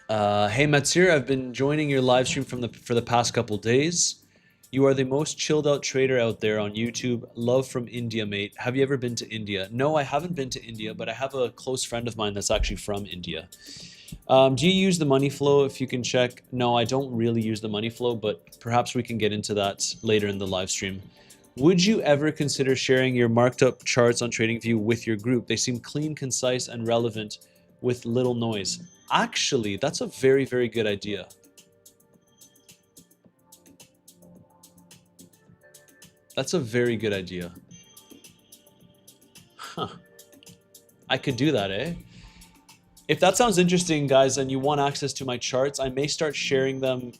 Hey Matsir, I've been joining your live stream for the past couple days. You are the most chilled out trader out there on YouTube. Love from India, mate. Have you ever been to India? No, I haven't been to India, but I have a close friend of mine that's actually from India. Do you use the money flow if you can check? No, I don't really use the money flow, but perhaps we can get into that later in the live stream. Would you ever consider sharing your marked up charts on TradingView with your group? They seem clean, concise, and relevant with little noise. Actually, that's a very, very good idea. That's a very good idea. Huh. I could do that, eh? If that sounds interesting, guys, and you want access to my charts, I may start sharing them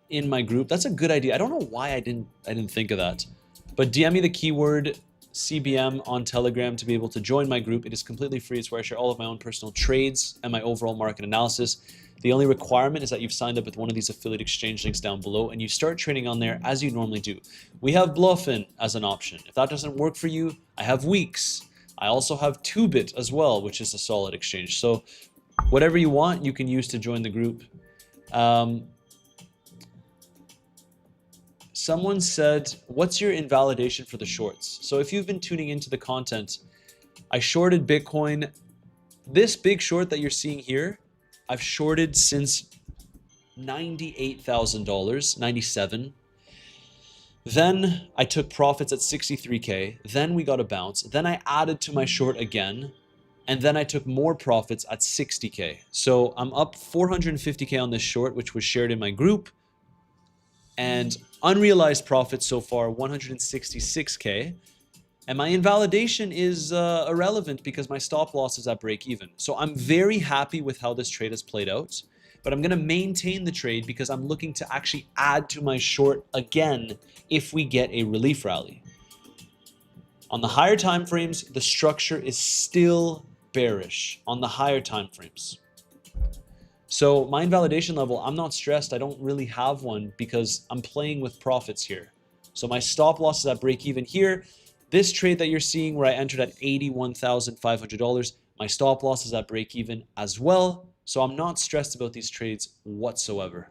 in my group. That's a good idea. I don't know why I didn't think of that. But DM me the keyword CBM on Telegram to be able to join my group. It is completely free. It's where I share all of my own personal trades and my overall market analysis. The only requirement is that you've signed up with one of these affiliate exchange links down below and you start trading on there as you normally do. We have Bluffin as an option. If that doesn't work for you, I have Weeks. I also have 2bit as well, which is a solid exchange. So whatever you want, you can use to join the group. Someone said, what's your invalidation for the shorts? So if you've been tuning into the content, I shorted Bitcoin. This big short that you're seeing here, I've shorted since $98,000, 97. Then I took profits at 63K. Then we got a bounce. Then I added to my short again. And then I took more profits at 60K. So I'm up 450K on this short, which was shared in my group. And unrealized profits so far, 166K. And my invalidation is irrelevant because my stop loss is at break even. So I'm very happy with how this trade has played out. But I'm going to maintain the trade because I'm looking to actually add to my short again if we get a relief rally. On the higher time frames, the structure is still bearish on the higher time frames. So my invalidation level, I'm not stressed. I don't really have one because I'm playing with profits here. So my stop loss is at break even here. This trade that you're seeing where I entered at $81,500, my stop loss is at break even as well. So I'm not stressed about these trades whatsoever.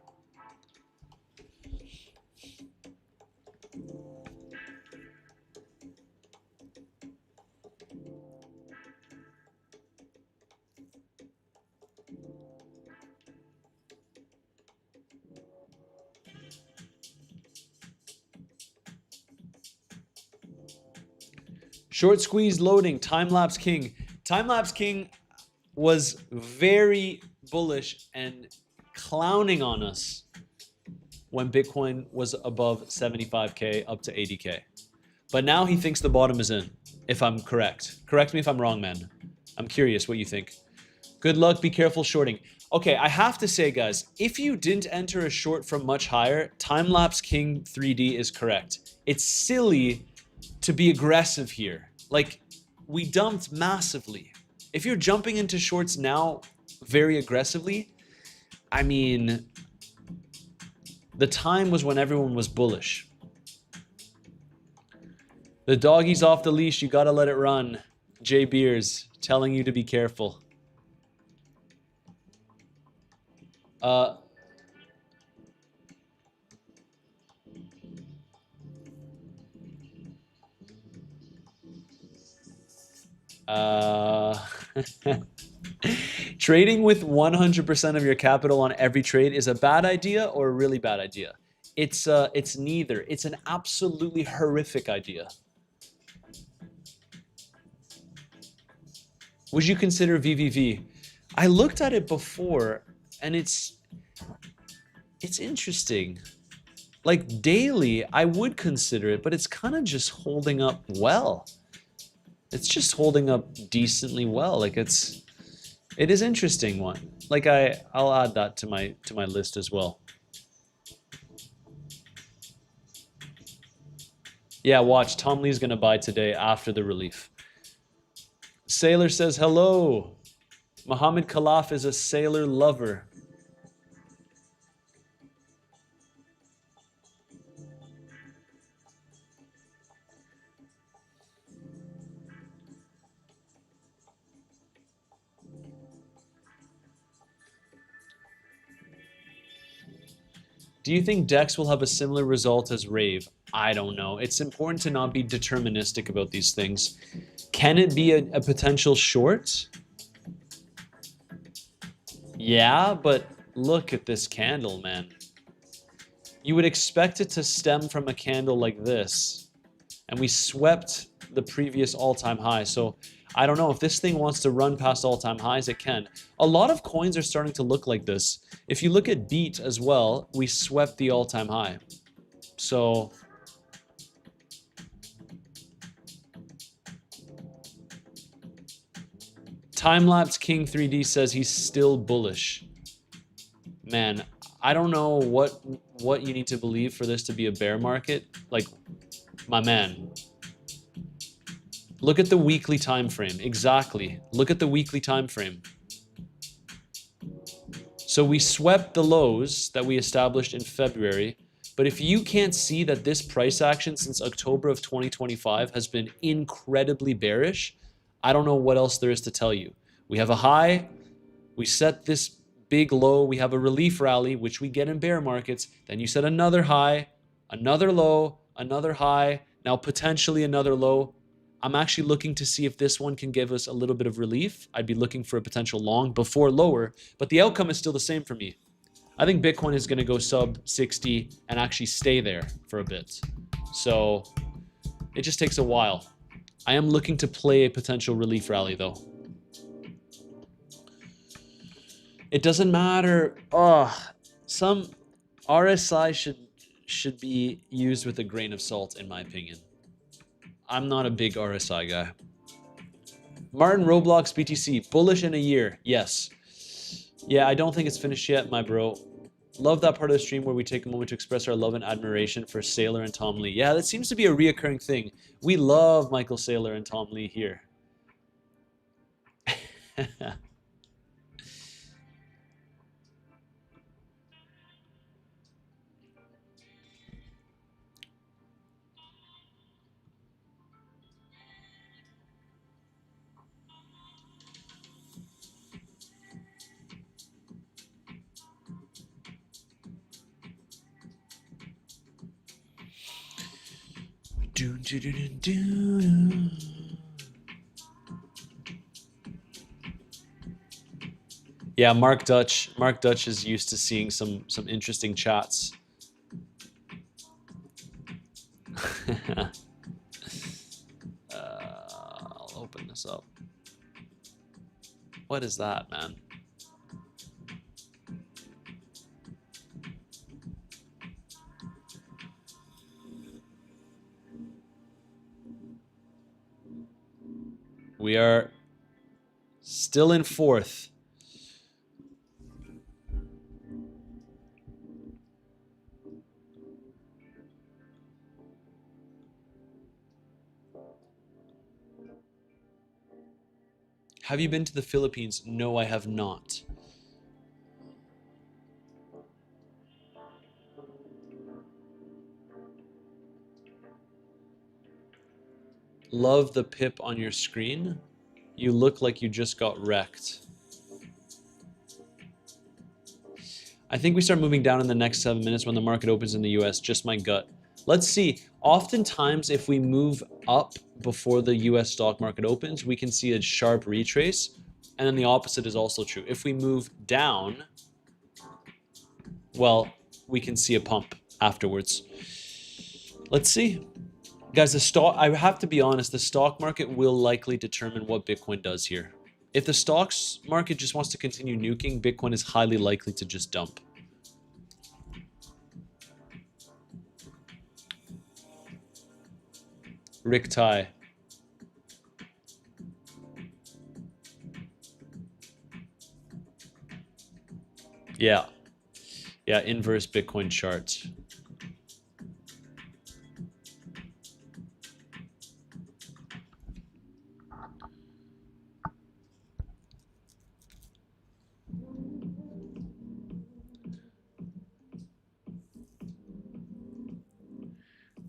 Short squeeze loading, time-lapse king. Time-lapse king was very bullish and clowning on us when Bitcoin was above 75K up to 80K. But now he thinks the bottom is in, if I'm correct. Correct me if I'm wrong, man. I'm curious what you think. Good luck, be careful shorting. Okay, I have to say, guys, if you didn't enter a short from much higher, time-lapse king 3D is correct. It's silly to be aggressive here. Like, we dumped massively. If you're jumping into shorts now very aggressively, I mean, the time was when everyone was bullish. The doggy's off the leash, you gotta let it run. Jay Beers telling you to be careful. Trading with 100% of your capital on every trade is a bad idea or a really bad idea. It's neither. It's an absolutely horrific idea. Would you consider VVV? I looked at it before and it's interesting. Like daily, I would consider it, but it's kind of just holding up well. It's just holding up decently well. Like it is interesting one. Like I'll add that to my list as well. Yeah, watch. Tom Lee's gonna buy today after the relief. Sailor says hello. Mohammed Khalaf is a sailor lover. Do you think DEX will have a similar result as Rave? I don't know. It's important to not be deterministic about these things. Can it be a potential short? Yeah, but look at this candle, man. You would expect it to stem from a candle like this. And we swept the previous all-time high. So I don't know if this thing wants to run past all-time highs, it can. A lot of coins are starting to look like this. If you look at Beat as well, we swept the all-time high. So Time-lapse King 3D says he's still bullish. Man, I don't know what you need to believe for this to be a bear market. Like, my man. Look at the weekly time frame. Exactly. Look at the weekly time frame. So we swept the lows that we established in February. But if you can't see that this price action since October of 2025 has been incredibly bearish, I don't know what else there is to tell you. We have a high. We set this big low. We have a relief rally, which we get in bear markets. Then you set another high, another low, another high, now potentially another low. I'm actually looking to see if this one can give us a little bit of relief. I'd be looking for a potential long before lower, but the outcome is still the same for me. I think Bitcoin is going to go sub 60 and actually stay there for a bit. So it just takes a while. I am looking to play a potential relief rally though. It doesn't matter. Some RSI should be used with a grain of salt, in my opinion. I'm not a big RSI guy. Martin Roblox BTC, bullish in a year. Yes. Yeah, I don't think it's finished yet, my bro. Love that part of the stream where we take a moment to express our love and admiration for Saylor and Tom Lee. Yeah, that seems to be a reoccurring thing. We love Michael Saylor and Tom Lee here. Yeah, Mark Dutch is used to seeing some interesting chats. I'll open this up. What is that, man? We are still in fourth. Have you been to the Philippines? No, I have not. Love the pip on your screen. You look like you just got wrecked. I think we start moving down in the next 7 minutes when the market opens in the US. Just my gut. Let's see. Oftentimes, if we move up before the US stock market opens, we can see a sharp retrace. And then the opposite is also true. If we move down, well, we can see a pump afterwards. Let's see. Guys, I have to be honest, the stock market will likely determine what Bitcoin does here. If the stocks market just wants to continue nuking, Bitcoin is highly likely to just dump. Rick Tai. Yeah. Yeah, inverse Bitcoin chart.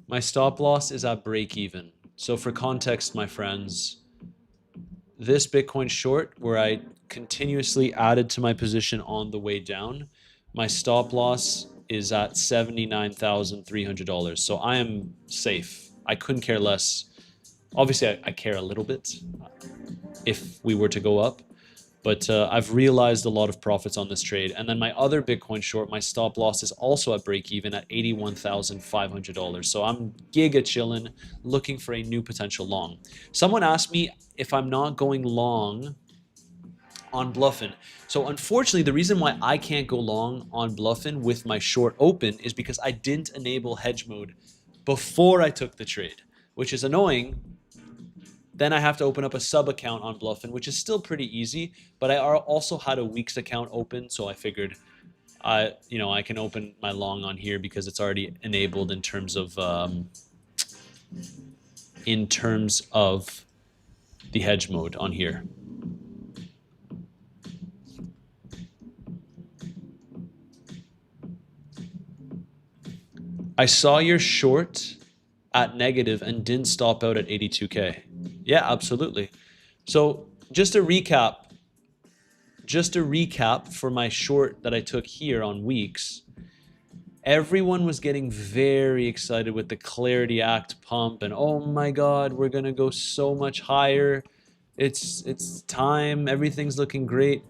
My stop loss is at break even. So for context, my friends, this Bitcoin short where I continuously added to my position on the way down, my stop loss is at $79,300. So I am safe. I couldn't care less. Obviously, I care a little bit if we were to go up. But I've realized a lot of profits on this trade. And then my other Bitcoin short, my stop loss is also at break even at $81,500. So I'm giga chilling, looking for a new potential long. Someone asked me if I'm not going long on Bluffin. So unfortunately, the reason why I can't go long on Bluffin with my short open is because I didn't enable hedge mode before I took the trade, which is annoying. Then I have to open up a sub account on Bluffin, which is still pretty easy, but I also had a weeks account open, so I figured I can open my long on here because it's already enabled in terms of the hedge mode on here. I saw your short at negative and didn't stop out at 82K. Yeah, absolutely. So just a recap for my short that I took here on weeks. Everyone was getting very excited with the Clarity Act pump and oh my God, we're gonna go so much higher. It's time, everything's looking great.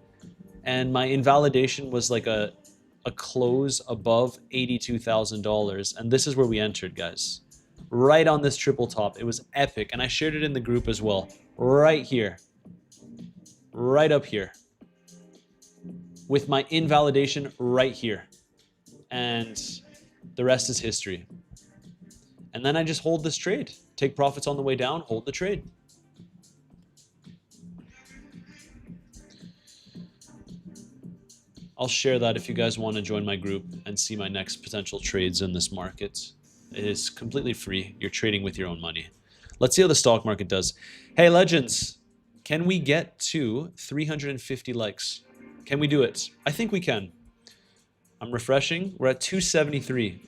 And my invalidation was like a close above $82,000. And this is where we entered, guys. right on this triple top. It was epic, and I shared it in the group as well. Right here. Right up here. With my invalidation right here. And the rest is history. And then I just hold this trade. Take profits on the way down, hold the trade. I'll share that if you guys want to join my group and see my next potential trades in this market. It is completely free. You're trading with your own money. Let's see how the stock market does. Hey, Legends, can we get to 350 likes? Can we do it? I think we can. I'm refreshing. We're at 273.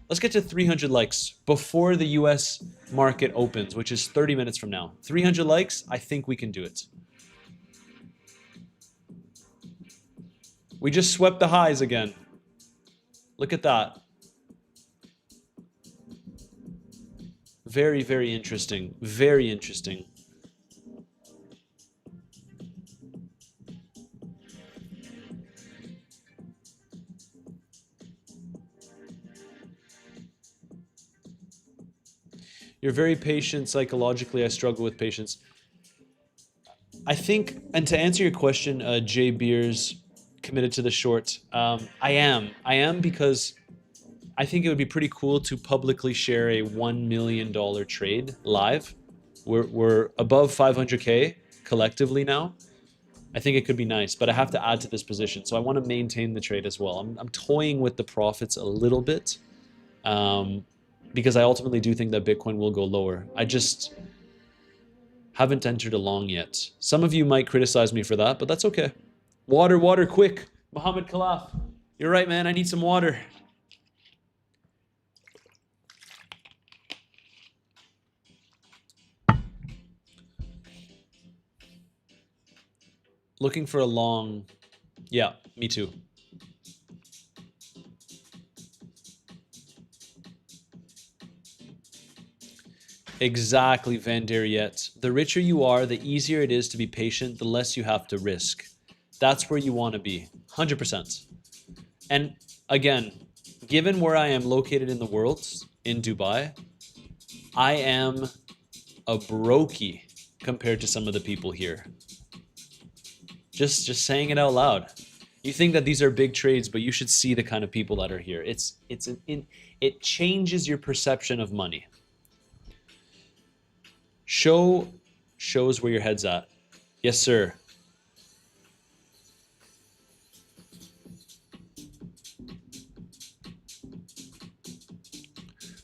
Let's get to 300 likes before the US market opens, which is 30 minutes from now. 300 likes, I think we can do it. We just swept the highs again. Look at that. Very, very interesting. Very interesting. You're very patient psychologically. I struggle with patience. I think, and to answer your question, Jay Beers, committed to the short, I am because I think it would be pretty cool to publicly share a $1 million trade live. We're above 500K collectively now. I think it could be nice, but I have to add to this position. So I want to maintain the trade as well. I'm toying with the profits a little bit because I ultimately do think that Bitcoin will go lower. I just haven't entered a long yet. Some of you might criticize me for that, but that's okay. Water, water, quick. Mohammed Khalaf. You're right, man. I need some water. Looking for a long... Yeah, me too. Exactly, Van Dariet. The richer you are, the easier it is to be patient, the less you have to risk. That's where you want to be, 100%. And again, given where I am located in the world, in Dubai, I am a brokey compared to some of the people here. Just saying it out loud. You think that these are big trades, but you should see the kind of people that are here. It changes your perception of money. Shows where your head's at. Yes, sir.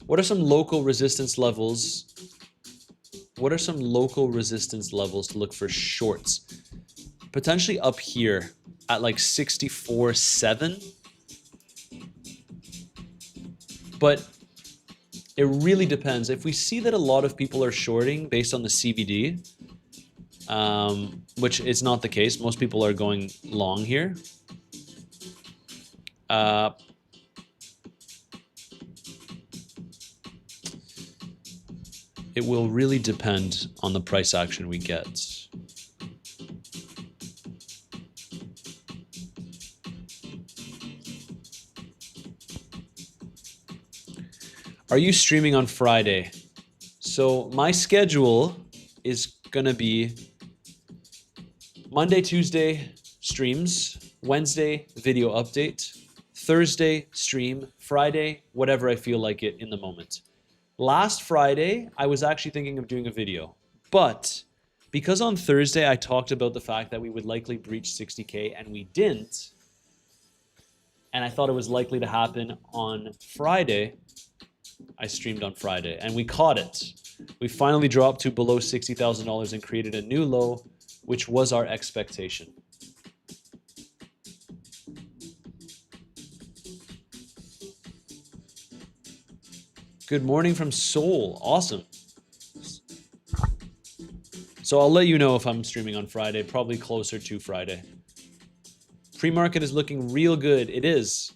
What are some local resistance levels? What are some local resistance levels to look for shorts? Potentially up here at like 64.7. But it really depends. If we see that a lot of people are shorting based on the CBD, which is not the case, most people are going long here. It will really depend on the price action we get. Are you streaming on Friday? So my schedule is gonna be Monday, Tuesday streams, Wednesday video update, Thursday stream, Friday whatever I feel like it in the moment. Last Friday I was actually thinking of doing a video, but because on Thursday I talked about the fact that we would likely breach 60K and we didn't, and I thought it was likely to happen on Friday, I streamed on Friday and we caught it. We finally dropped to below $60,000 and created a new low, which was our expectation. Good morning from Seoul. Awesome. So I'll let you know if I'm streaming on Friday, probably closer to Friday. Pre-market is looking real good. It is.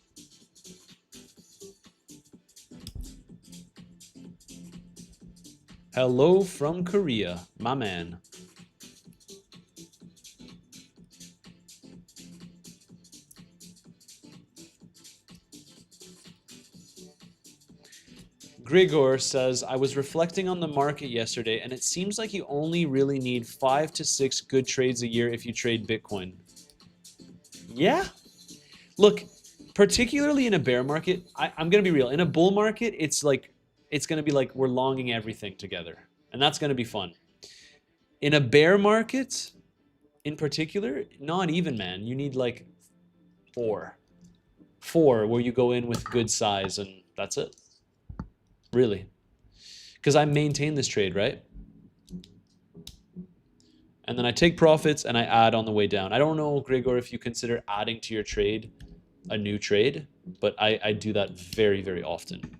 Hello from Korea, my man. Grigor says, I was reflecting on the market yesterday, and it seems like you only really need 5 to 6 good trades a year if you trade Bitcoin. Yeah. Look, particularly in a bear market, I'm going to be real. In a bull market, it's going to be like we're longing everything together, and that's going to be fun. In a bear market, in particular, not even, man. You need like four where you go in with good size, and that's it. Really. Because I maintain this trade, right? And then I take profits and I add on the way down. I don't know, Gregor, if you consider adding to your trade a new trade, but I do that very, very often.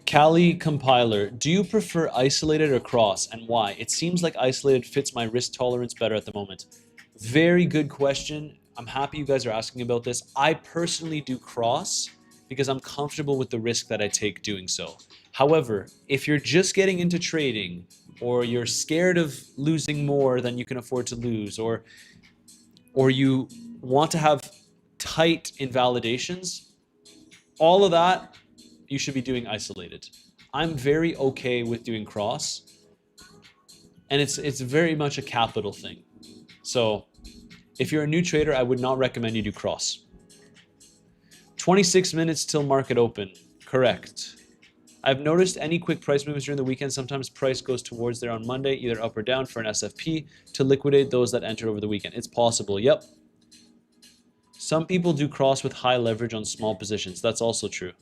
Kali compiler, do you prefer isolated or cross, and why? It seems like isolated fits my risk tolerance better at the moment. Very good question. I'm happy you guys are asking about this. I personally do cross because I'm comfortable with the risk that I take doing so. However, if you're just getting into trading, or you're scared of losing more than you can afford to lose, or you want to have tight invalidations, all of that you should be doing isolated. I'm very okay with doing cross, and it's very much a capital thing. So if you're a new trader, I would not recommend you do cross. 26 minutes till market open. Correct. I've noticed any quick price movements during the weekend. Sometimes price goes towards there on Monday, either up or down for an SFP to liquidate those that entered over the weekend. It's possible. Yep. Some people do cross with high leverage on small positions. That's also true.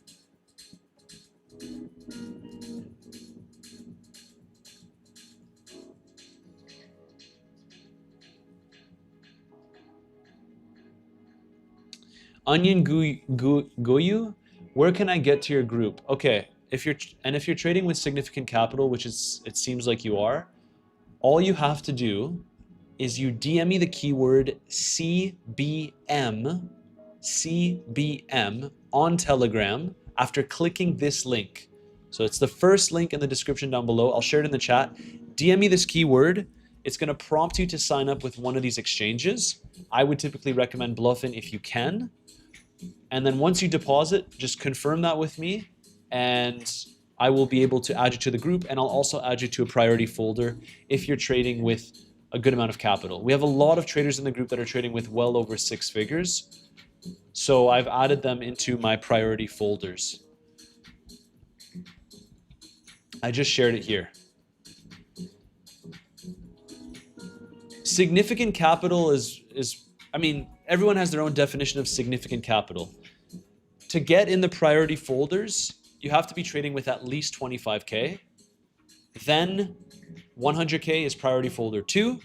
Onion Goyu, where can I get to your group? Okay, if you're trading with significant capital, which it seems like you are, all you have to do is you DM me the keyword CBM on Telegram after clicking this link. So it's the first link in the description down below. I'll share it in the chat. DM me this keyword. It's going to prompt you to sign up with one of these exchanges. I would typically recommend Bluffin if you can. And then once you deposit, just confirm that with me, and I will be able to add you to the group, and I'll also add you to a priority folder if you're trading with a good amount of capital. We have a lot of traders in the group that are trading with well over 6 figures, so I've added them into my priority folders. I just shared it here. Significant capital is I mean, everyone has their own definition of significant capital. To get in the priority folders, you have to be trading with at least 25K. Then 100K is priority folder 2.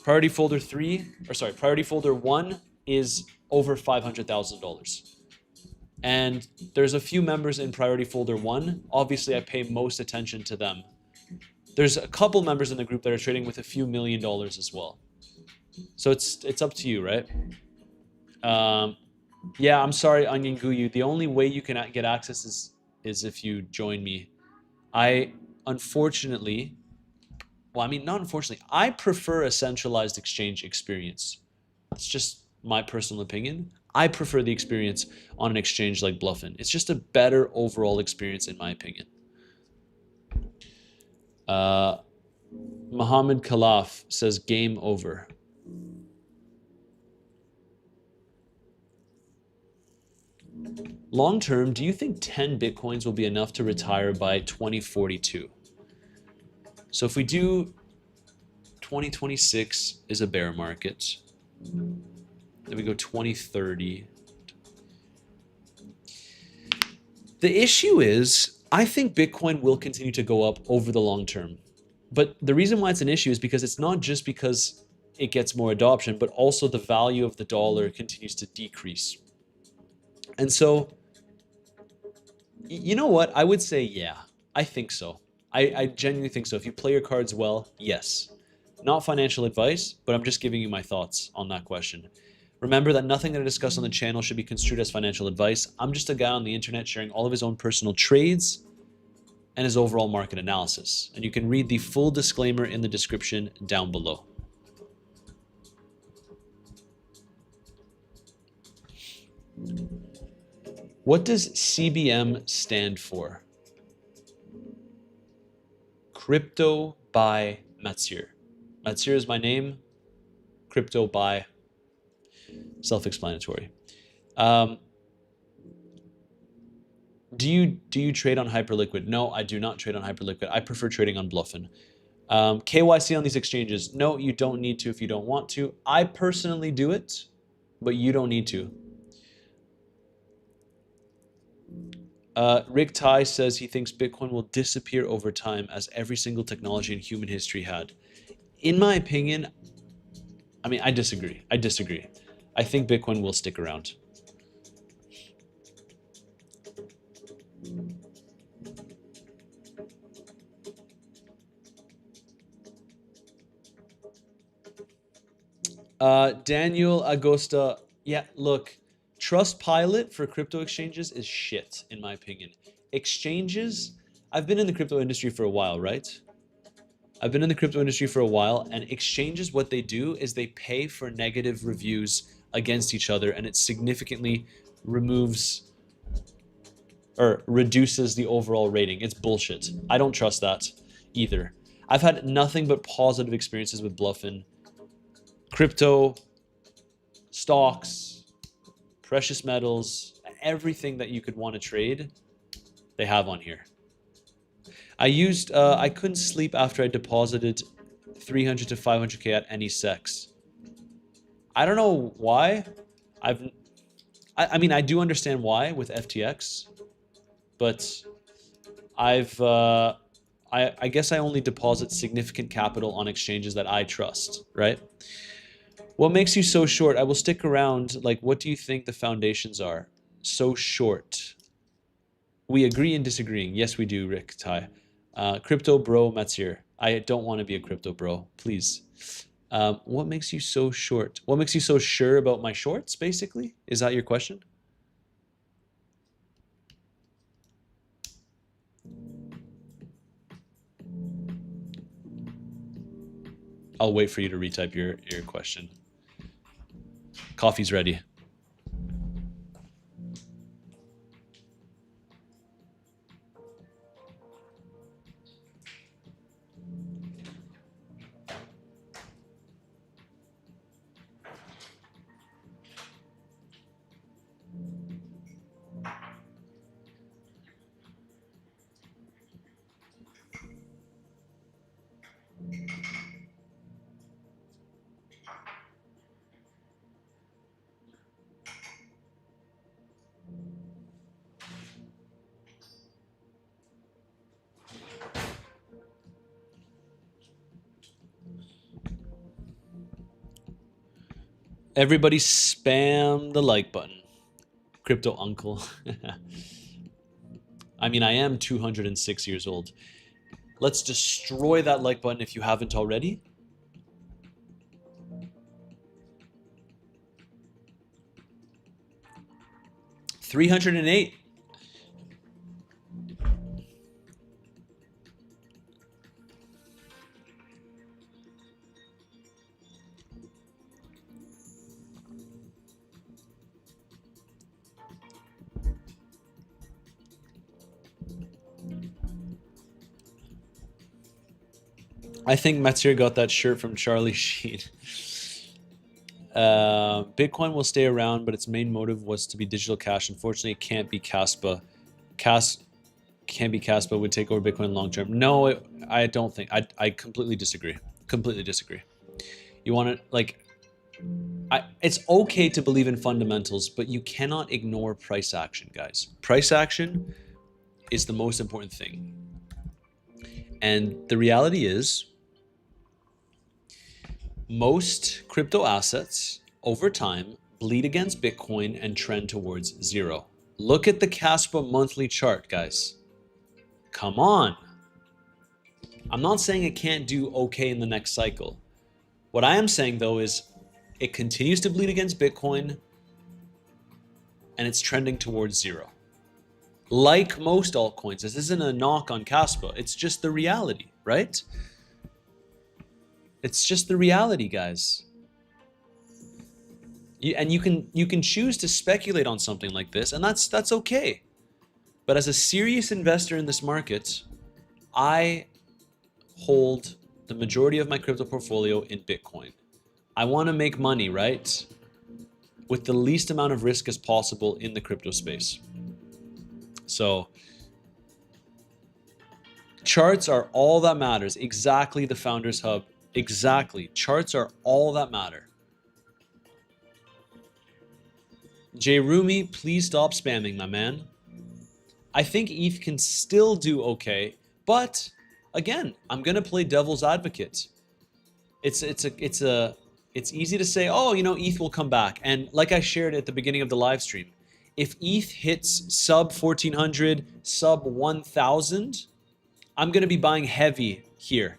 Priority folder 1 is over $500,000. And there's a few members in priority folder 1. Obviously, I pay most attention to them. There's a couple members in the group that are trading with a few $1 million as well. So it's up to you, right? Yeah, I'm sorry, Onion Guyu. The only way you can get access is if you join me. I unfortunately, well, I mean, not unfortunately, I prefer a centralized exchange experience. It's just my personal opinion. I prefer the experience on an exchange like Bluffin. It's just a better overall experience in my opinion. Mohammed Khalaf says game over. Long term, do you think 10 Bitcoins will be enough to retire by 2042? So if we do 2026 is a bear market, then we go 2030. The issue is, I think Bitcoin will continue to go up over the long term. But the reason why it's an issue is because it's not just because it gets more adoption, but also the value of the dollar continues to decrease. And so, you know what? I would say, yeah, I think so. I genuinely think so. If you play your cards well, yes. Not financial advice, but I'm just giving you my thoughts on that question. Remember that nothing that I discuss on the channel should be construed as financial advice. I'm just a guy on the internet sharing all of his own personal trades and his overall market analysis. And you can read the full disclaimer in the description down below. What does CBM stand for? Crypto by Matsir. Matsir is my name. Crypto by, self-explanatory. Do you trade on Hyperliquid? No, I do not trade on Hyperliquid. I prefer trading on Bluffin. KYC on these exchanges? No, you don't need to if you don't want to. I personally do it, but you don't need to. Rick Ty says he thinks Bitcoin will disappear over time as every single technology in human history had. In my opinion, I disagree. I think Bitcoin will stick around. Daniel Agosta, yeah, look, Trustpilot for crypto exchanges is shit, in my opinion. Exchanges, I've been in the crypto industry for a while, right? I've been in the crypto industry for a while, and exchanges, what they do is they pay for negative reviews against each other, and it significantly removes or reduces the overall rating. It's bullshit. I don't trust that either. I've had nothing but positive experiences with Bluffin. Crypto, stocks, precious metals, everything that you could want to trade, they have on here. I couldn't sleep after I deposited 300 to 500K at any sex. I don't know why. I do understand why with FTX, but I guess I only deposit significant capital on exchanges that I trust, right? What makes you so short? I will stick around. Like, what do you think the foundations are? So short. We agree in disagreeing. Yes, we do, Rick Ty. Crypto bro Matsir. I don't want to be a crypto bro, please. What makes you so short? What makes you so sure about my shorts, basically? Is that your question? I'll wait for you to retype your question. Coffee's ready. Everybody spam the like button. Crypto uncle. I am 206 years old. Let's destroy that like button if you haven't already. $308. I think Matsir got that shirt from Charlie Sheen. Bitcoin will stay around, but its main motive was to be digital cash. Unfortunately, it can't be Caspa. Can't be Caspa would take over Bitcoin long term. No, I don't think. I completely disagree. Completely disagree. You want to, like, it's okay to believe in fundamentals, but you cannot ignore price action, guys. Price action is the most important thing. And the reality is, most crypto assets over time bleed against Bitcoin and trend towards zero. Look at the Caspa monthly chart, guys. Come on. I'm not saying it can't do okay in the next cycle. What I am saying, though, is It continues to bleed against Bitcoin, and it's trending towards zero. Like most altcoins, this isn't a knock on Caspa. It's just the reality, right? It's just the reality, guys. And you can choose to speculate on something like this, and that's okay. But as a serious investor in this market, I hold the majority of my crypto portfolio in Bitcoin. I want to make money, right? With the least amount of risk as possible in the crypto space. So charts are all that matters. Exactly, the Founders Hub. Exactly. Charts are all that matter. Jay Rumi, please stop spamming, my man. I think ETH can still do okay, but again, I'm gonna play devil's advocate. It's easy to say, oh, you know, ETH will come back, and like I shared at the beginning of the live stream, if ETH hits sub 1400, sub 1000, I'm gonna be buying heavy here,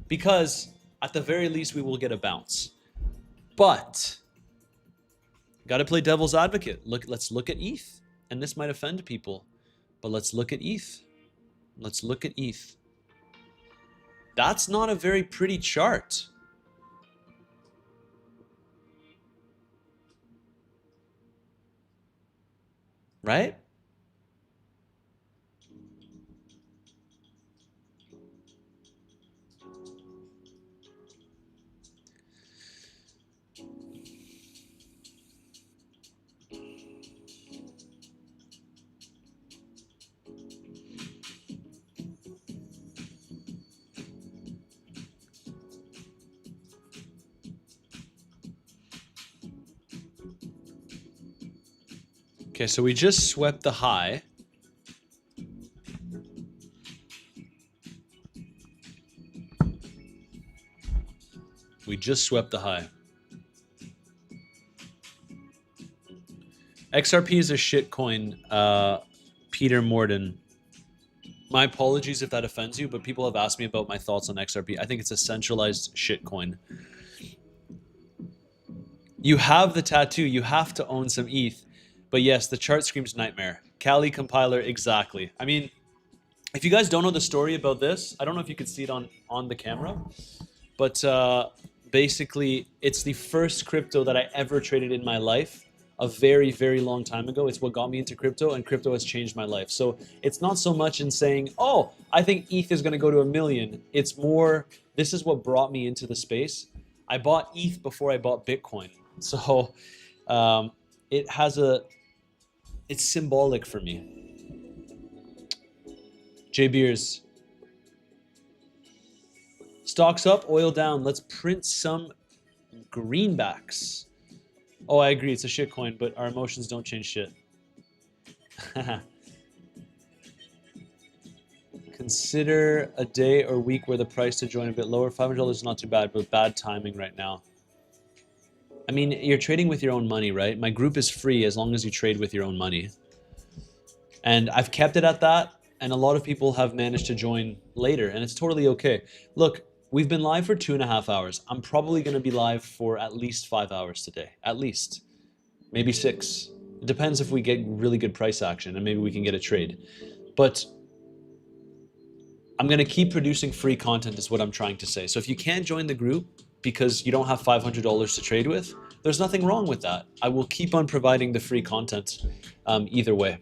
because at the very least we will get a bounce. But got to play devil's advocate. Let's look at ETH, and this might offend people, but let's look at ETH. Let's look at ETH. That's not a very pretty chart. Right? Okay, so we just swept the high. We just swept the high. XRP is a shit coin, Peter Morden. My apologies if that offends you, but people have asked me about my thoughts on XRP. I think it's a centralized shit coin. You have the tattoo. You have to own some ETH. But yes, the chart screams nightmare. Kali compiler, exactly. I mean, if you guys don't know the story about this, I don't know if you can see it on the camera, but basically, it's the first crypto that I ever traded in my life a very, very long time ago. It's what got me into crypto, and crypto has changed my life. So it's not so much in saying, oh, I think ETH is going to go to 1 million. It's more, this is what brought me into the space. I bought ETH before I bought Bitcoin. So it's symbolic for me. J Beers. Stocks up, oil down. Let's print some greenbacks. Oh, I agree. It's a shit coin, but our emotions don't change shit. Consider a day or week where the price to join a bit lower. $500 is not too bad, but bad timing right now. I mean, you're trading with your own money, right? My group is free as long as you trade with your own money. And I've kept it at that, and a lot of people have managed to join later, and it's totally okay. Look, we've been live for 2.5 hours. I'm probably going to be live for at least 5 hours today. At least. Maybe 6. It depends if we get really good price action, and maybe we can get a trade. But I'm going to keep producing free content is what I'm trying to say. So if you can't join the group because you don't have $500 to trade with, there's nothing wrong with that. I will keep on providing the free content either way.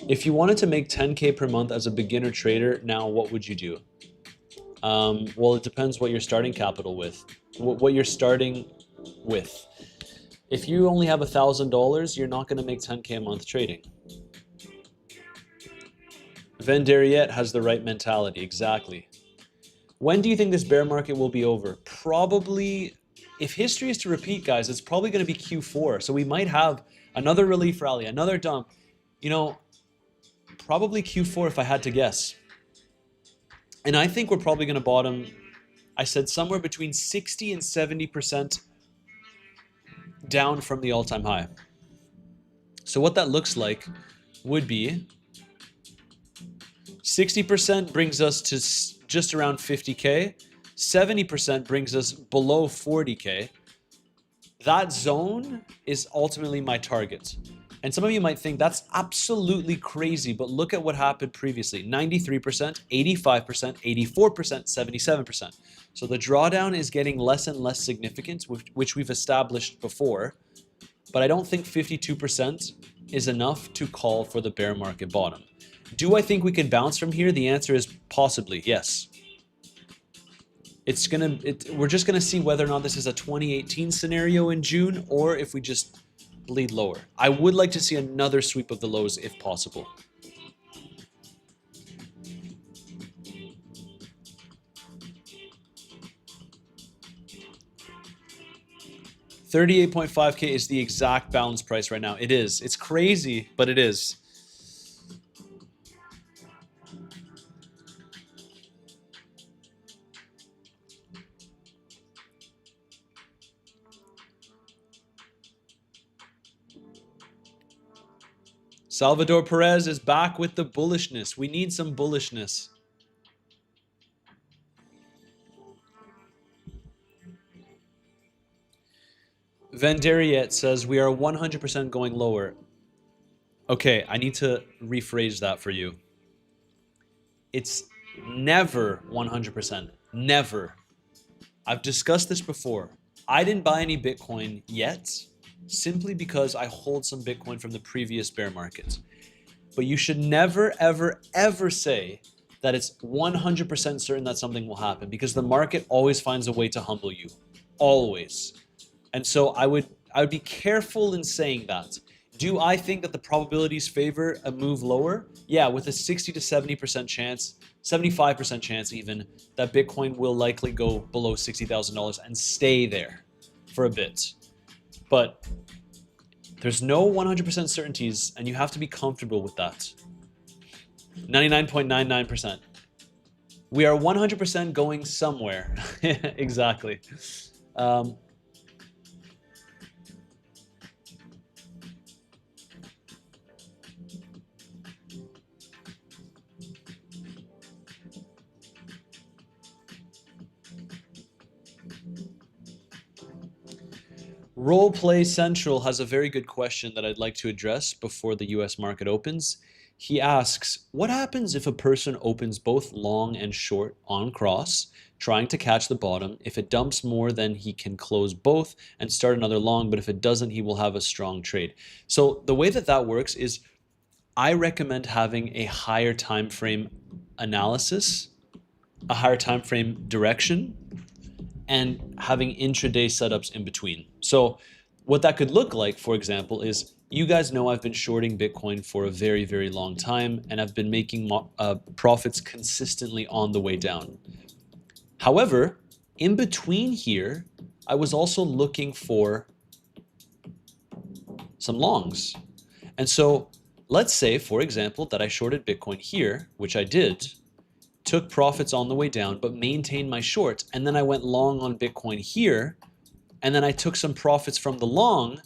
If you wanted to make 10K per month as a beginner trader, now what would you do? Well, it depends what you're starting capital with, what you're starting with. If you only have $1,000, you're not going to make 10K a month trading. Vendariette has the right mentality, exactly. When do you think this bear market will be over? Probably, if history is to repeat, guys, it's probably going to be Q4. So we might have another relief rally, another dump. You know, probably Q4 if I had to guess. And I think we're probably going to bottom, I said somewhere between 60 and 70% down from the all-time high. So what that looks like would be 60% brings us to just around 50K. 70% brings us below 40K. That zone is ultimately my target. And some of you might think that's absolutely crazy, but look at what happened previously. 93%, 85%, 84%, 77%. So the drawdown is getting less and less significant, which we've established before. But I don't think 52% is enough to call for the bear market bottom. Do I think we can bounce from here? The answer is possibly, yes. We're just gonna see whether or not this is a 2018 scenario in June or if we just bleed lower. I would like to see another sweep of the lows if possible. $38.5K is the exact balance price right now. It is. It's crazy, but it is. Salvador Perez is back with the bullishness. We need some bullishness. Vanderiet says we are 100% going lower. Okay, I need to rephrase that for you. It's never 100%. Never. I've discussed this before. I didn't buy any Bitcoin yet, simply because I hold some Bitcoin from the previous bear market. But you should never, ever, ever say that it's 100% certain that something will happen, because the market always finds a way to humble you. Always. And so I would be careful in saying that. Do I think that the probabilities favor a move lower? Yeah, with a 60 to 70% chance, 75% chance even, that Bitcoin will likely go below $60,000 and stay there for a bit. But there's no 100% certainties, and you have to be comfortable with that. 99.99%. We are 100% going somewhere. Exactly. Roleplay Central has a very good question that I'd like to address before the US market opens. He asks, what happens if a person opens both long and short on cross, trying to catch the bottom? If it dumps more, then he can close both and start another long, but if it doesn't, he will have a strong trade. So the way that that works is I recommend having a higher time frame analysis, a higher time frame direction, and having intraday setups in between. So what that could look like, for example, is you guys know I've been shorting Bitcoin for a very, very long time, and I've been making profits consistently on the way down. However, in between here, I was also looking for some longs. And so let's say, for example, that I shorted Bitcoin here, which I did, took profits on the way down, but maintained my short. And then I went long on Bitcoin here, and then I took some profits from the long.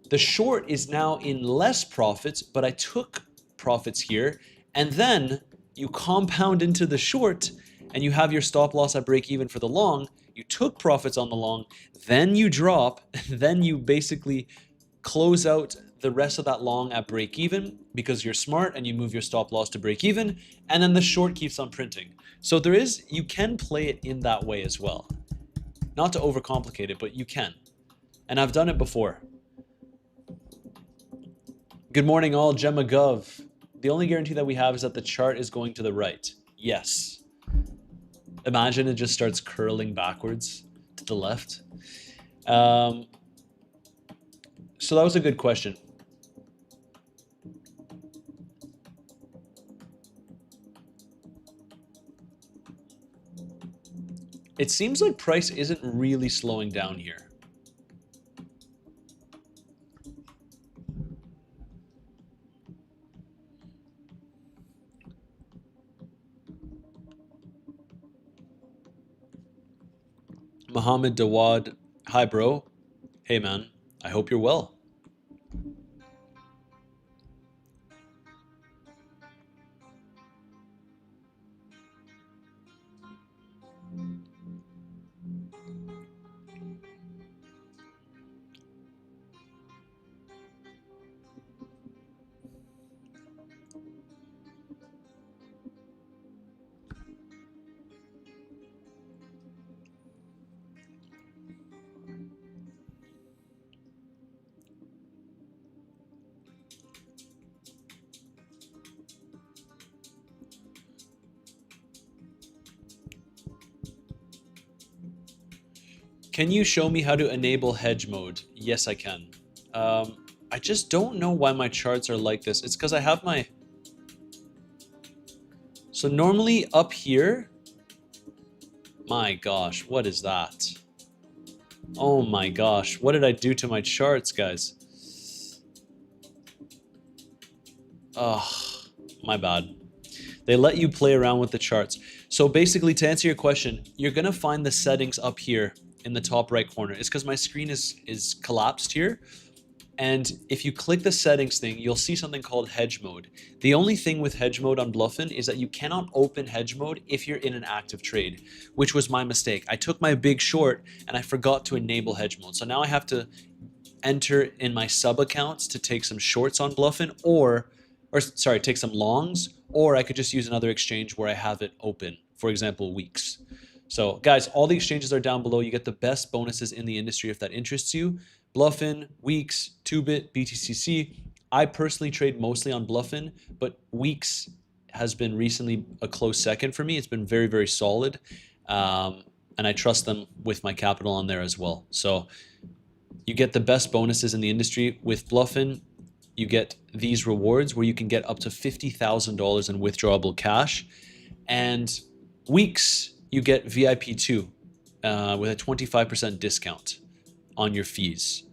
The short is now in less profits, but I took profits here. And then you compound into the short, and you have your stop loss at break even for the long. You took profits on the long, then you drop, then you basically close out the rest of that long at break even because you're smart and you move your stop loss to break even, and then the short keeps on printing. So you can play it in that way as well. Not to overcomplicate it, but you can. And I've done it before. Good morning all, Gemma Gov. The only guarantee that we have is that the chart is going to the right. Yes. Imagine it just starts curling backwards to the left. So that was a good question. It seems like price isn't really slowing down here. Mohammed Dawad, hi bro. Hey man, I hope you're well. Can you show me how to enable hedge mode? Yes, I can. I just don't know why my charts are like this. It's because I have my... So normally up here... My gosh, what is that? Oh my gosh, what did I do to my charts, guys? Oh, my bad. They let you play around with the charts. So basically, to answer your question, you're gonna find the settings up here in the top right corner. It's because my screen is collapsed here. And if you click the settings thing, you'll see something called hedge mode. The only thing with hedge mode on Bluffin is that you cannot open hedge mode if you're in an active trade, which was my mistake. I took my big short and I forgot to enable hedge mode. So now I have to enter in my sub accounts to take some shorts on Bluffin, or sorry, take some longs, or I could just use another exchange where I have it open, for example, weeks. So guys, all the exchanges are down below. You get the best bonuses in the industry if that interests you. Bluffin, Weeks, 2bit, BTCC. I personally trade mostly on Bluffin, but Weeks has been recently a close second for me. It's been very, very solid. And I trust them with my capital on there as well. So you get the best bonuses in the industry. With Bluffin, you get these rewards where you can get up to $50,000 in withdrawable cash. And Weeks, you get VIP2 with a 25% discount on your fees.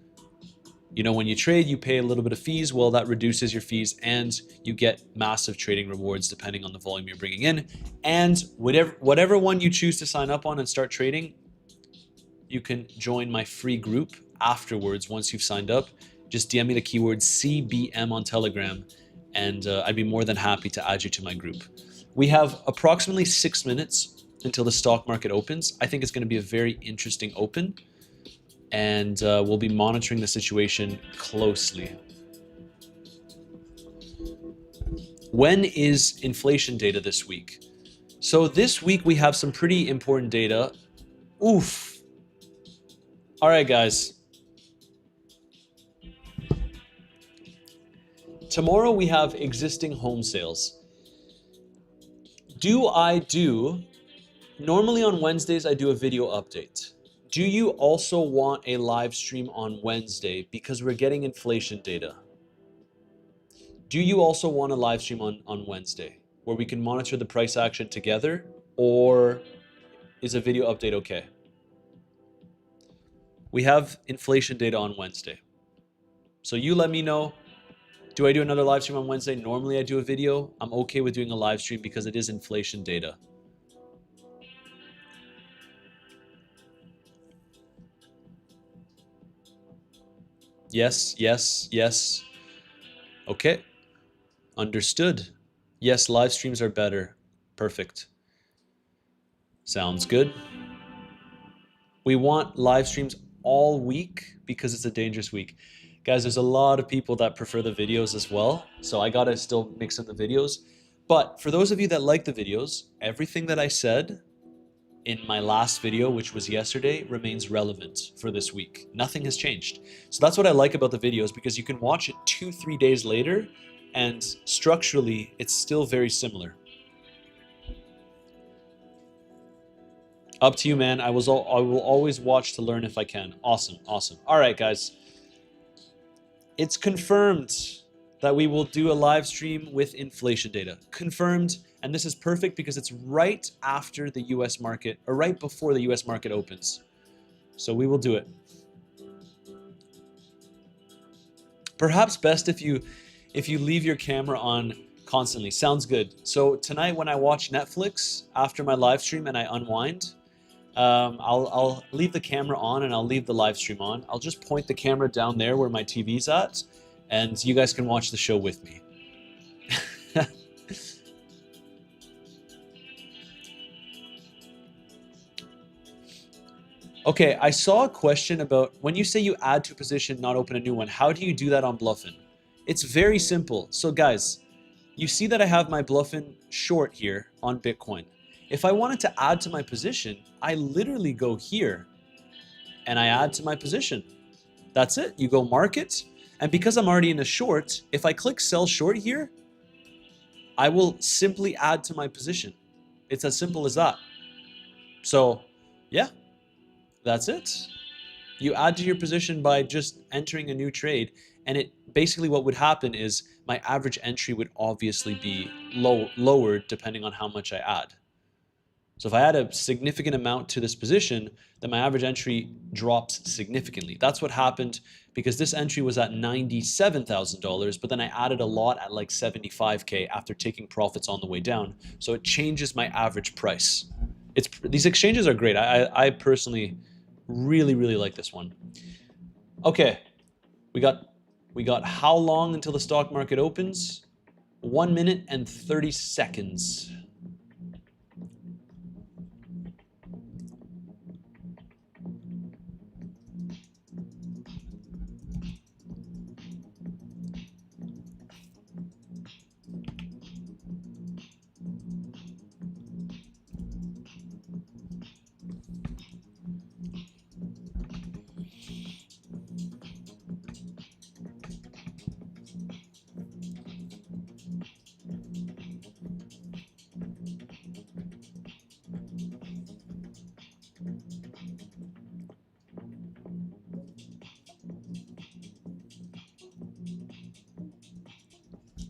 You know, when you trade, you pay a little bit of fees. Well, that reduces your fees and you get massive trading rewards depending on the volume you're bringing in. And whatever one you choose to sign up on and start trading, you can join my free group afterwards once you've signed up. Just DM me the keyword CBM on Telegram and I'd be more than happy to add you to my group. We have approximately 6 minutes until the stock market opens. I think it's going to be a very interesting open. And we'll be monitoring the situation closely. When is inflation data this week? So this week we have some pretty important data. Oof. All right, guys. Tomorrow we have existing home sales. Normally on Wednesdays I do a video update. Do you also want a live stream on Wednesday because we're getting inflation data? Do you also want a live stream on Wednesday where we can monitor the price action together, or is a video update okay? We have inflation data on Wednesday. So you let me know. Do I do another live stream on Wednesday? Normally I do a video. I'm okay with doing a live stream because it is inflation data. Yes, yes, yes. Okay. Understood. Yes, live streams are better. Perfect. Sounds good. We want live streams all week because it's a dangerous week. Guys, there's a lot of people that prefer the videos as well, so I gotta still mix in the videos. But for those of you that like the videos, everything that I said in my last video, which was yesterday, remains relevant for this week. Nothing has changed. So that's what I like about the videos, because you can watch it 2-3 days later and structurally it's still very similar. Up to you, man. I will always watch to learn if I can. Awesome, awesome. All right, guys. It's confirmed that we will do a live stream with inflation data. Confirmed. And this is perfect because it's right after the US market, or right before the US market opens. So we will do it. Perhaps best if you leave your camera on constantly. Sounds good. So tonight when I watch Netflix after my live stream and I unwind, I'll leave the camera on and I'll leave the live stream on. I'll just point the camera down there where my TV's at, and you guys can watch the show with me. Okay, I saw a question about when you say you add to a position, not open a new one, how do you do that on Bluffin? It's very simple. So guys, you see that I have my Bluffin short here on Bitcoin. If I wanted to add to my position, I literally go here and I add to my position. That's it. You go market. And because I'm already in a short, if I click sell short here, I will simply add to my position. It's as simple as that. So yeah, that's it. You add to your position by just entering a new trade, and it basically what would happen is my average entry would obviously be lowered depending on how much I add. So if I add a significant amount to this position, then my average entry drops significantly. That's what happened because this entry was at $97,000, but then I added a lot at like 75K after taking profits on the way down. So it changes my average price. These exchanges are great. I personally really like this one. Okay, we got how long until the stock market opens? 1 minute and 30 seconds.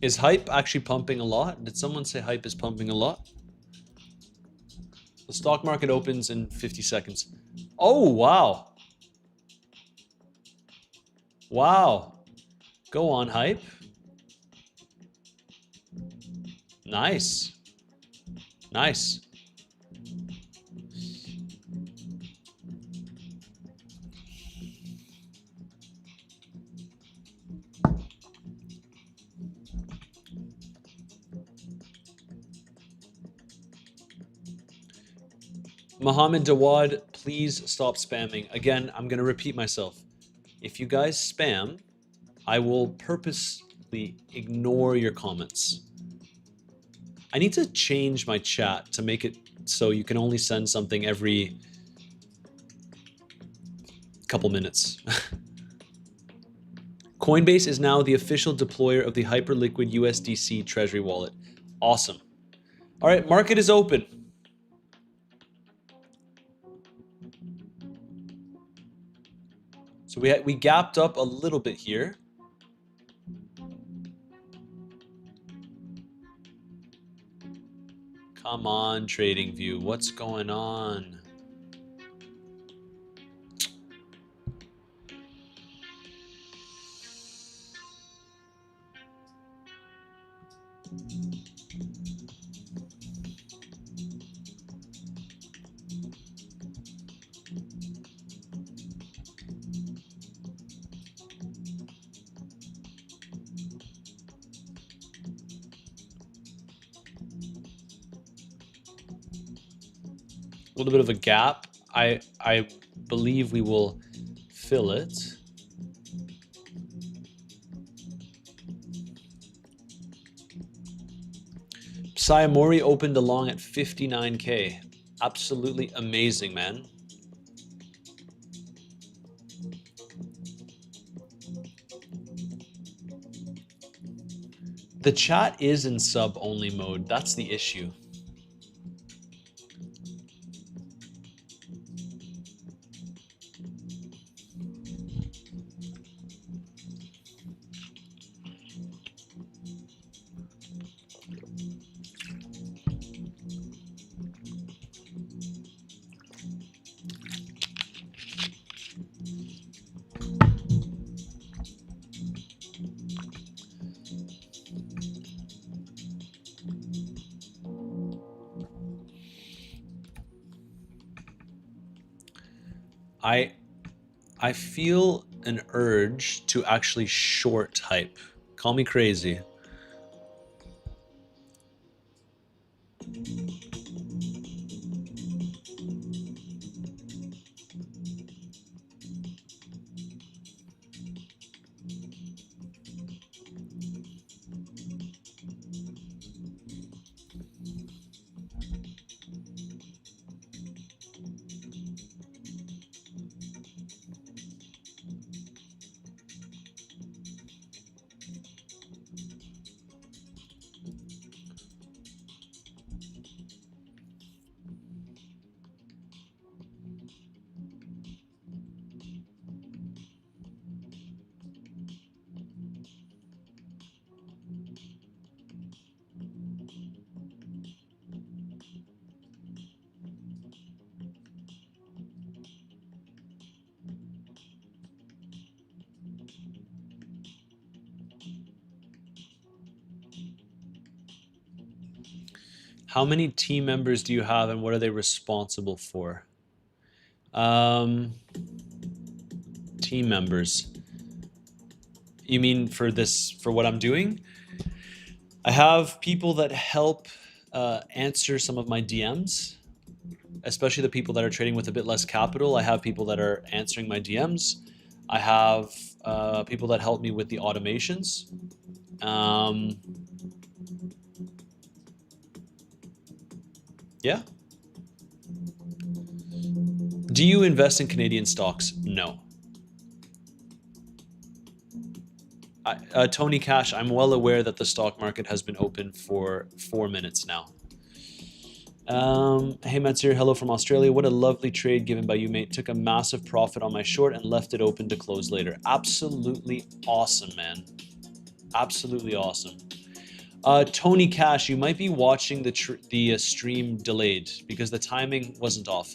Is hype actually pumping a lot? Did someone say hype is pumping a lot? The stock market opens in 50 seconds. Oh, wow. Wow. Go on, hype. Nice. Nice. Mohammed Dawad, please stop spamming. Again, I'm going to repeat myself. If you guys spam, I will purposely ignore your comments. I need to change my chat to make it so you can only send something every couple minutes. Coinbase is now the official deployer of the Hyperliquid USDC Treasury wallet. Awesome. All right, market is open. So we gapped up a little bit here. Come on, TradingView. What's going on? A little bit of a gap. I believe we will fill it. Sayamori opened along at 59K. Absolutely amazing, man. The chat is in sub-only mode. That's the issue. I feel an urge to actually short hype. Call me crazy. How many team members do you have and what are they responsible for? Team members. You mean for what I'm doing? I have people that help answer some of my DMs, especially the people that are trading with a bit less capital. I have people that are answering my DMs. I have people that help me with the automations. Yeah. Do you invest in Canadian stocks? No. Tony Cash, I'm well aware that the stock market has been open for 4 minutes now. Hey Matsir, hello from Australia. What a lovely trade given by you, mate. Took a massive profit on my short and left it open to close later. Absolutely awesome, man. Absolutely awesome. Tony Cash, you might be watching the stream delayed because the timing wasn't off.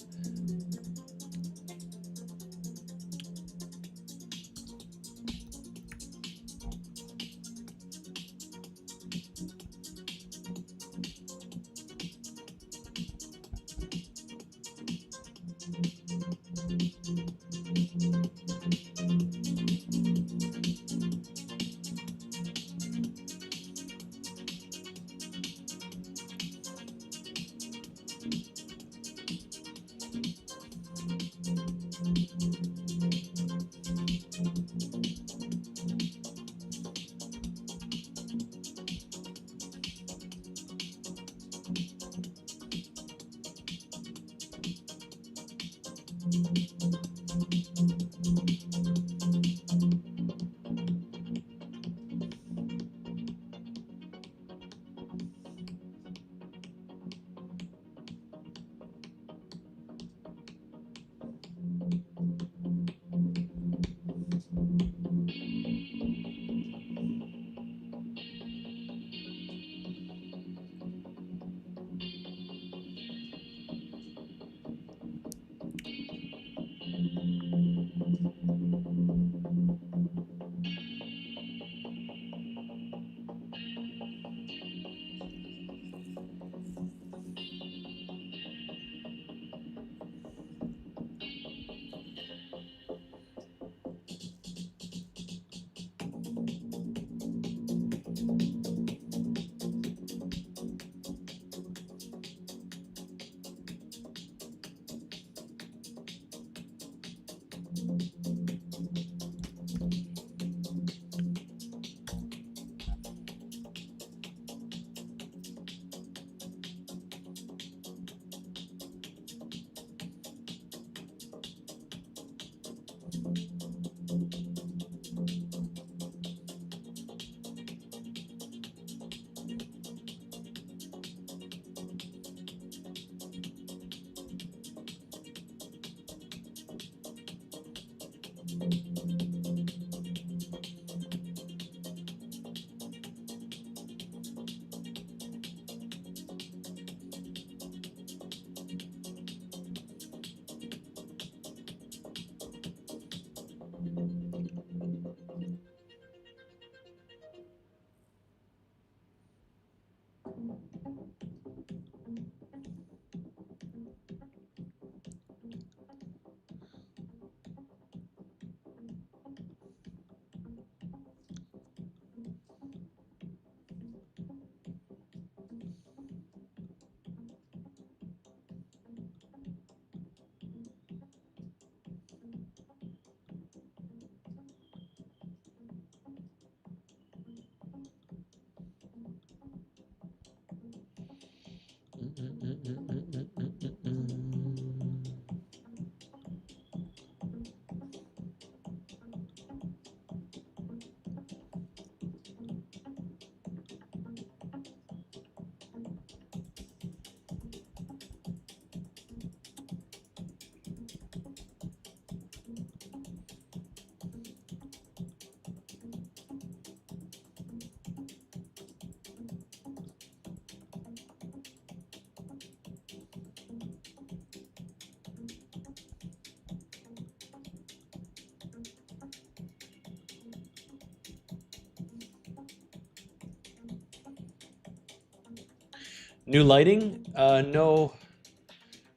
New lighting? No,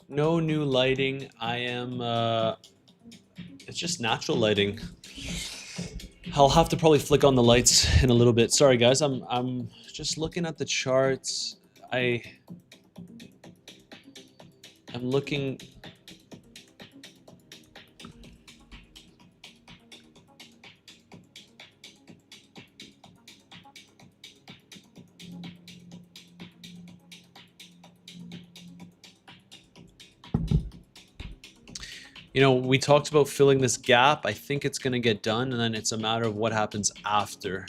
no new lighting. I am. It's just natural lighting. I'll have to probably flick on the lights in a little bit. Sorry, guys. I'm just looking at the charts. I'm looking. You know, we talked about filling this gap. I think it's going to get done, and then it's a matter of what happens after.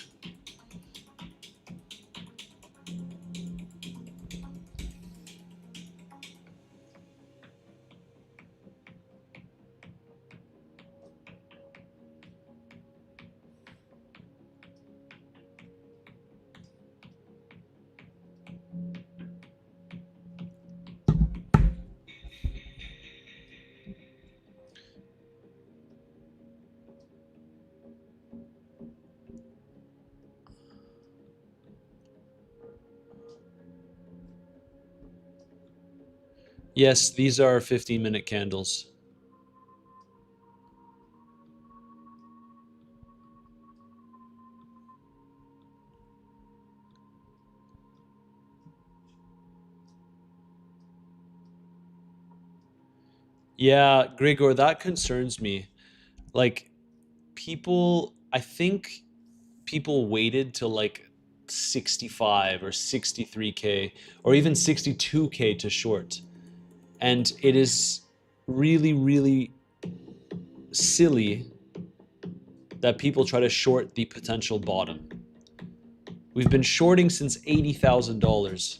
Yes, these are 15-minute candles. Yeah, Gregor, that concerns me. Like, I think people waited till like 65 or 63K or even 62K to short. And it is really, really silly that people try to short the potential bottom. We've been shorting since $80,000,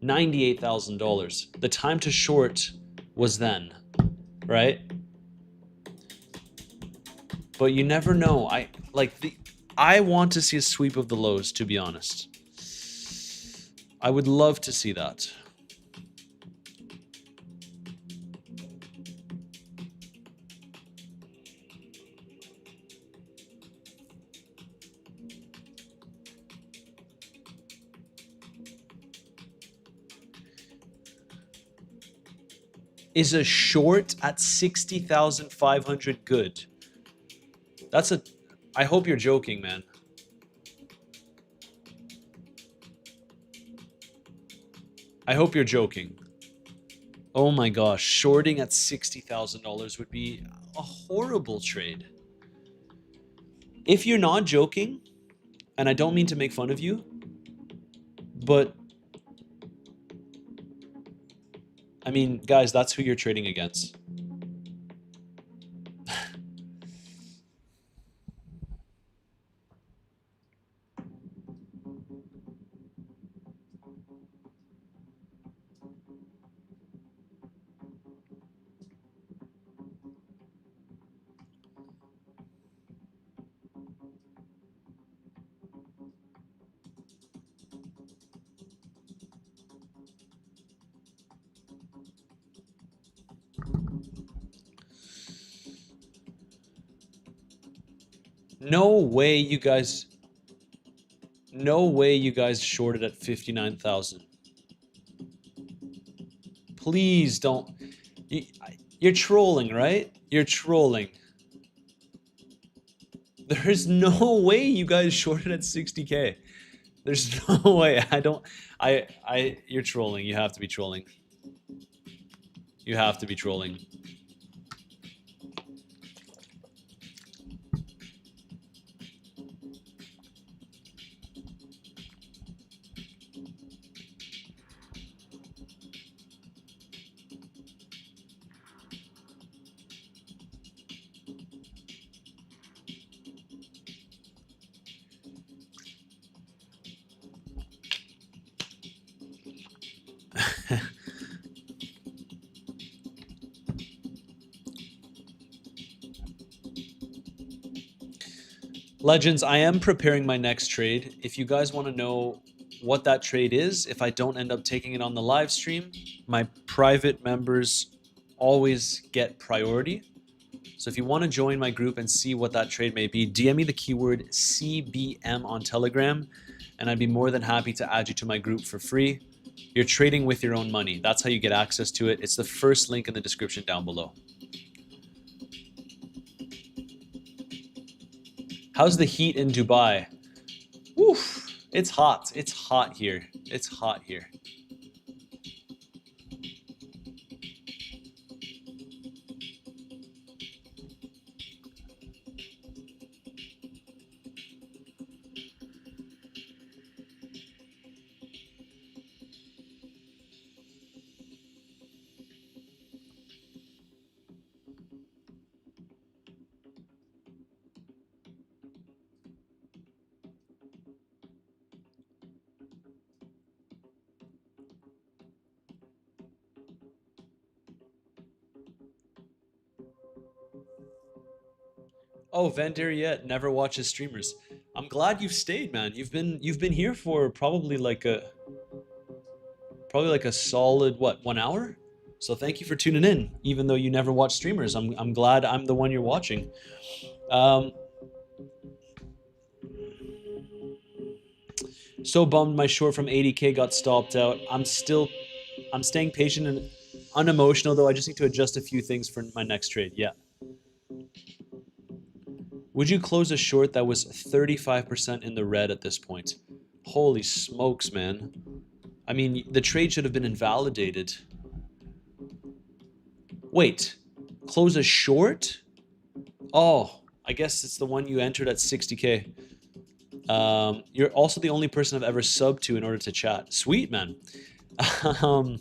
$98,000. The time to short was then, right? But you never know. I want to see a sweep of the lows, to be honest. I would love to see that. Is a short at 60,500 good? I hope you're joking, man. I hope you're joking. Oh my gosh, shorting at $60,000 would be a horrible trade. If you're not joking, and I don't mean to make fun of you, but I mean, guys, that's who you're trading against. No way you guys shorted at 59,000. Please don't. You're trolling, right? You're trolling. There's no way you guys shorted at 60K. There's no way. You're trolling. You have to be trolling. You have to be trolling. Legends, I am preparing my next trade. If you guys want to know what that trade is, if I don't end up taking it on the live stream, my private members always get priority. So if you want to join my group and see what that trade may be, DM me the keyword CBM on Telegram, and I'd be more than happy to add you to my group for free. You're trading with your own money. That's how you get access to it. It's the first link in the description down below. How's the heat in Dubai? Oof, it's hot. It's hot here. It's hot here. Oh, Vander yet never watches streamers. I'm glad you've stayed, man. You've been here for probably like a solid what, 1 hour? So thank you for tuning in, even though you never watch streamers. I'm glad I'm the one you're watching. Um, so bummed my short from 80K got stopped out. I'm staying patient and unemotional though. I just need to adjust a few things for my next trade. Yeah. Would you close a short that was 35% in the red at this point? Holy smokes, man. I mean, the trade should have been invalidated. Wait, close a short? Oh, I guess it's the one you entered at 60K. You're also the only person I've ever subbed to in order to chat. Sweet, man. um,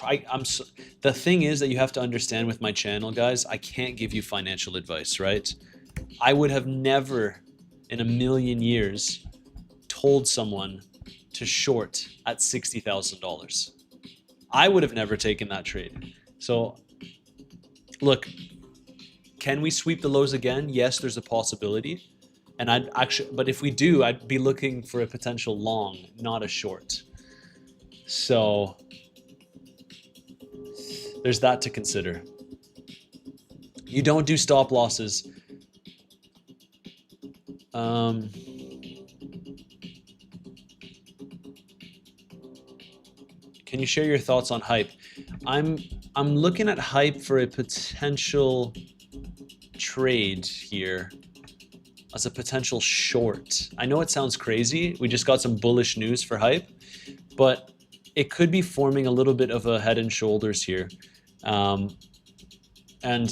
I'm so, the thing is that you have to understand with my channel, guys, I can't give you financial advice, right? I would have never in a million years told someone to short at $60,000. I would have never taken that trade. So, look, can we sweep the lows again? Yes, there's a possibility. And I'd actually, but if we do, I'd be looking for a potential long, not a short. So there's that to consider. You don't do stop losses. Can you share your thoughts on hype? I'm looking at hype for a potential trade here as a potential short. I know it sounds crazy. We just got some bullish news for hype, but it could be forming a little bit of a head and shoulders here. And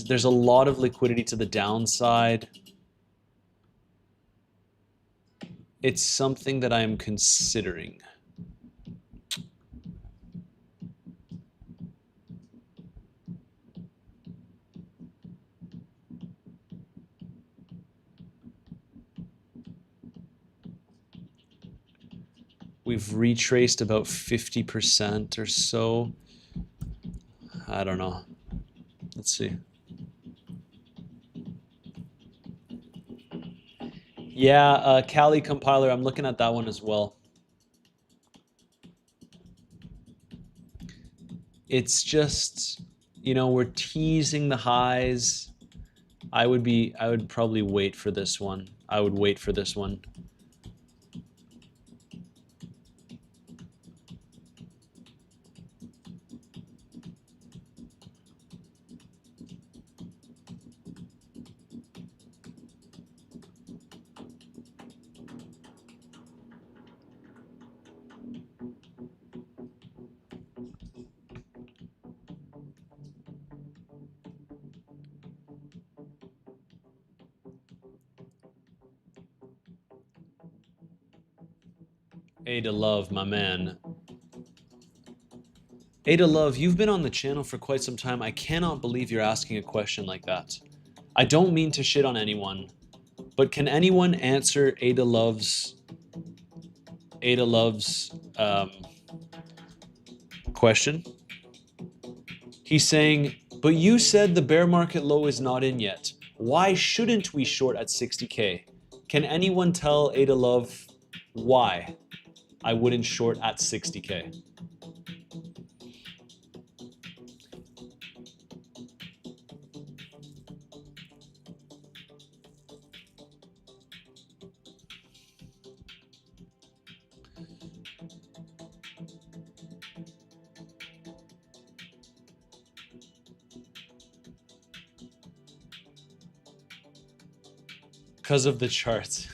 there's a lot of liquidity to the downside. It's something that I am considering. We've retraced about 50% or so. I don't know. Let's see. Yeah, Kali compiler, I'm looking at that one as well. It's just, we're teasing the highs. I would probably wait for this one. I would wait for this one. Ada Love, my man. Ada Love, you've been on the channel for quite some time. I cannot believe you're asking a question like that. I don't mean to shit on anyone, but can anyone answer Ada Love's question? He's saying, but you said the bear market low is not in yet. Why shouldn't we short at 60K? Can anyone tell Ada Love why I wouldn't short at 60K? because of the charts.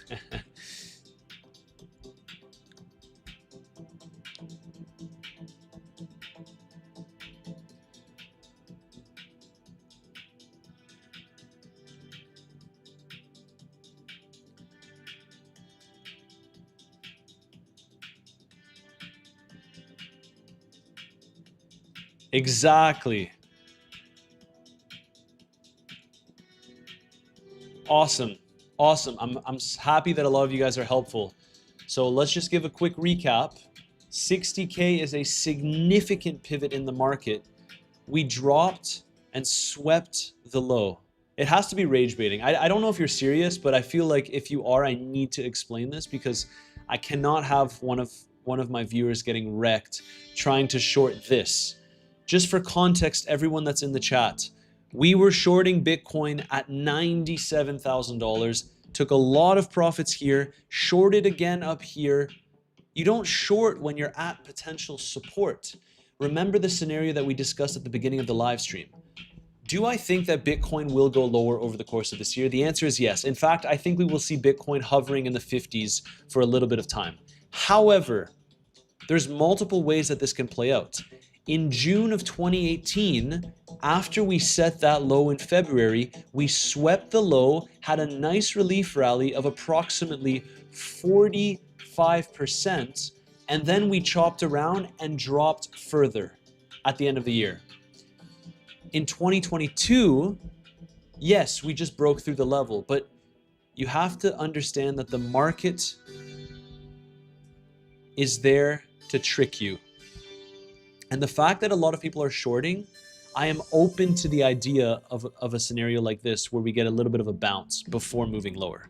Exactly. Awesome. Awesome. I'm happy that a lot of you guys are helpful. So let's just give a quick recap. 60K is a significant pivot in the market. We dropped and swept the low. It has to be rage baiting. I don't know if you're serious, but I feel like if you are, I need to explain this because I cannot have one of my viewers getting wrecked trying to short this. Just for context, everyone that's in the chat, we were shorting Bitcoin at $97,000, took a lot of profits here, shorted again up here. You don't short when you're at potential support. Remember the scenario that we discussed at the beginning of the live stream. Do I think that Bitcoin will go lower over the course of this year? The answer is yes. In fact, I think we will see Bitcoin hovering in the 50s for a little bit of time. However, there's multiple ways that this can play out. In June of 2018, after we set that low in February, we swept the low, had a nice relief rally of approximately 45%, and then we chopped around and dropped further at the end of the year. In 2022, yes, we just broke through the level, but you have to understand that the market is there to trick you. And the fact that a lot of people are shorting, I am open to the idea of a scenario like this where we get a little bit of a bounce before moving lower.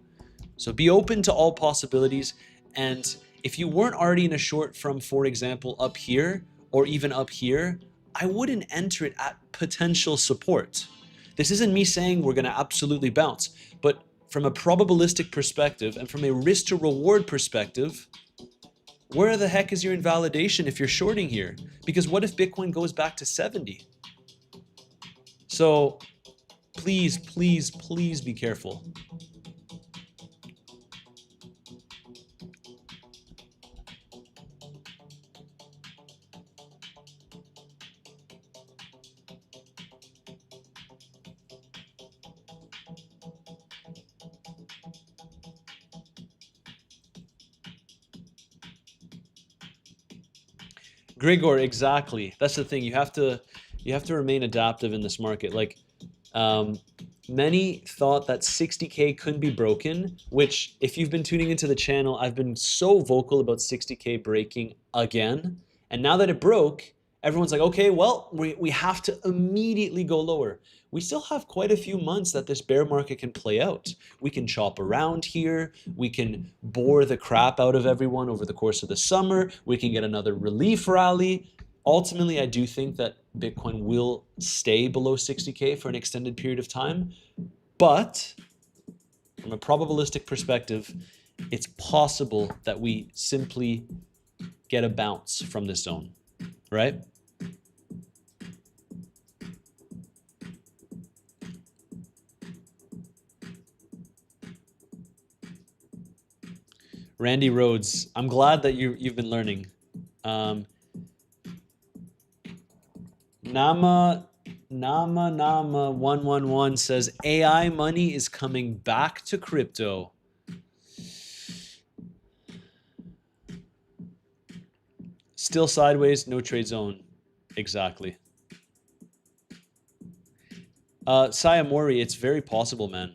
So be open to all possibilities. And if you weren't already in a short from, for example, up here or even up here, I wouldn't enter it at potential support. This isn't me saying we're going to absolutely bounce, but from a probabilistic perspective and from a risk to reward perspective, where the heck is your invalidation if you're shorting here? Because what if Bitcoin goes back to 70? So please, please, please be careful. Grigor, exactly. That's the thing. You have to remain adaptive in this market. Like, many thought that 60K couldn't be broken, which if you've been tuning into the channel, I've been so vocal about 60K breaking again. And now that it broke, everyone's like, okay, well, we have to immediately go lower. We still have quite a few months that this bear market can play out. We can chop around here. We can bore the crap out of everyone over the course of the summer. We can get another relief rally. Ultimately, I do think that Bitcoin will stay below 60K for an extended period of time. But from a probabilistic perspective, it's possible that we simply get a bounce from this zone, right? Randy Rhodes, I'm glad that you've been learning. Nama 111 says AI money is coming back to crypto. Still sideways, no trade zone. Exactly. Sayamori, it's very possible, man.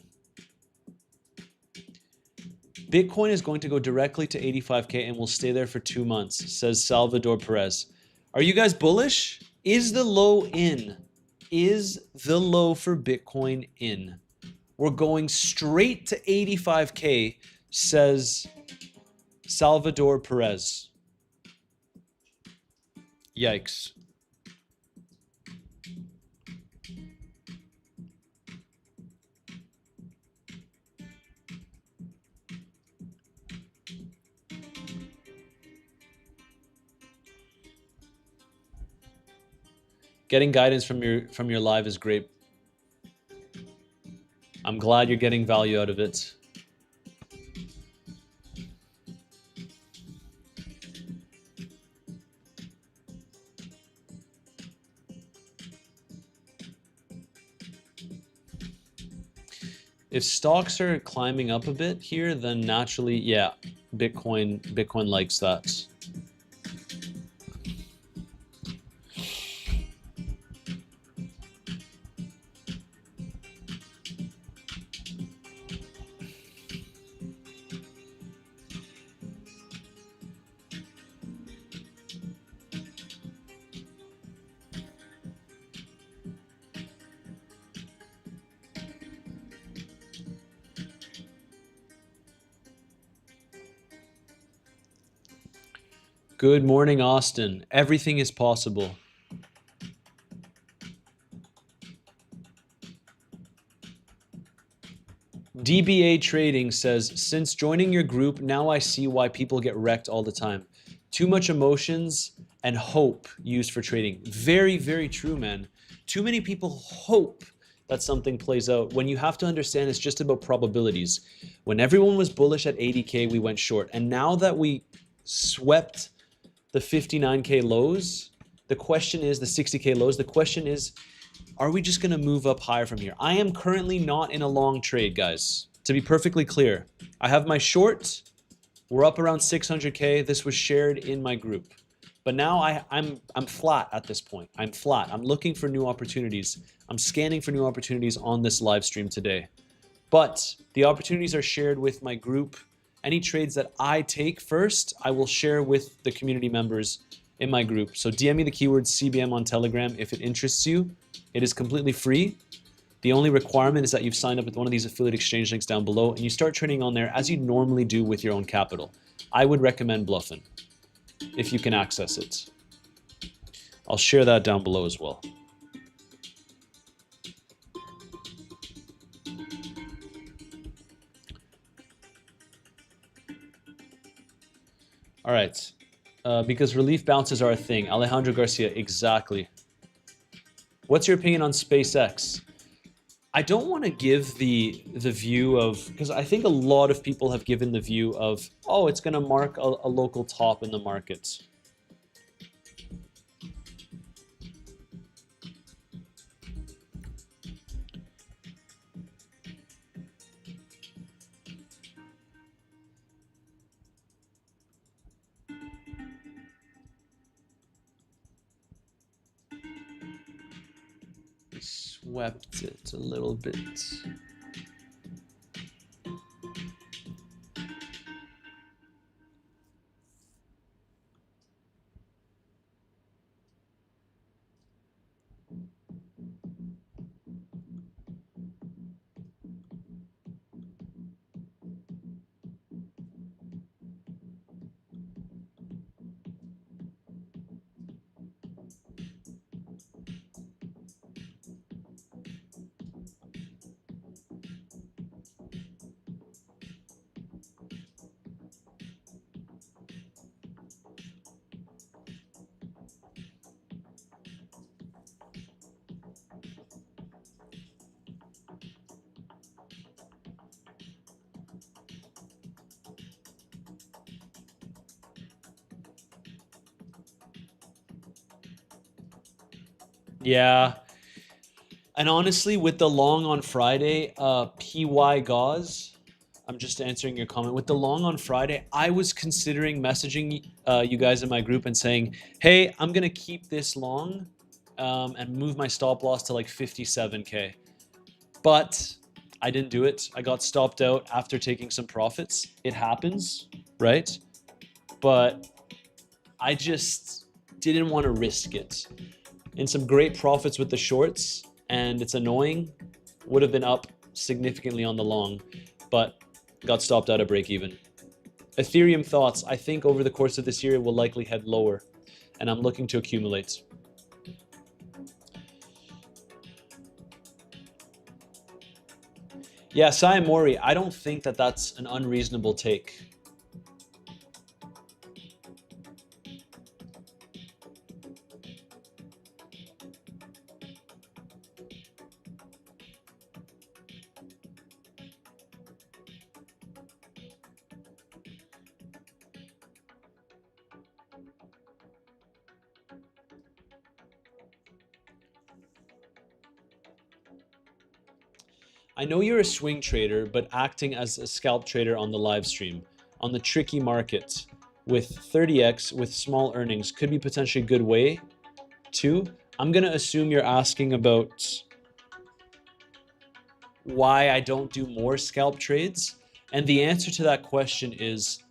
Bitcoin is going to go directly to 85K and will stay there for 2 months, says Salvador Perez. Are you guys bullish? Is the low in? Is the low for Bitcoin in? We're going straight to 85K, says Salvador Perez. Yikes. Getting guidance from your live is great. I'm glad you're getting value out of it. If stocks are climbing up a bit here, then naturally, yeah, Bitcoin likes that. Good morning, Austin. Everything is possible. DBA Trading says, since joining your group, now I see why people get wrecked all the time. Too much emotions and hope used for trading. Very, very true, man. Too many people hope that something plays out when you have to understand it's just about probabilities. When everyone was bullish at 80K, we went short. And now that we swept the 59K lows, the question is, the 60K lows, the question is, are we just going to move up higher from here? I am currently not in a long trade, guys. To be perfectly clear, I have my short. We're up around 600K. This was shared in my group. But now I'm flat at this point. I'm flat. I'm looking for new opportunities. I'm scanning for new opportunities on this live stream today. But the opportunities are shared with my group. Any trades that I take first, I will share with the community members in my group. So DM me the keyword CBM on Telegram if it interests you. It is completely free. The only requirement is that you've signed up with one of these affiliate exchange links down below and you start trading on there as you normally do with your own capital. I would recommend Bluffin if you can access it. I'll share that down below as well. All right. Because relief bounces are a thing. Alejandro Garcia, exactly. What's your opinion on SpaceX? I don't want to give the view of, because I think a lot of people have given the view of, oh, it's going to mark a local top in the markets. We swept it a little bit. Yeah. And honestly, with the long on Friday, PY Gauze, I'm just answering your comment. With the long on Friday, I was considering messaging you guys in my group and saying, hey, I'm going to keep this long and move my stop loss to like 57K. But I didn't do it. I got stopped out after taking some profits. It happens, right? But I just didn't want to risk it. In some great profits with the shorts, and it's annoying. Would have been up significantly on the long, but got stopped out at break even. Ethereum thoughts. I think over the course of this year it will likely head lower, and I'm looking to accumulate. Yeah, Sai Mori, I don't think that that's an unreasonable take. I know you're a swing trader, but acting as a scalp trader on the live stream, on the tricky market, with 30x with small earnings could be potentially a good way to. I'm going to assume you're asking about why I don't do more scalp trades. And the answer to that question is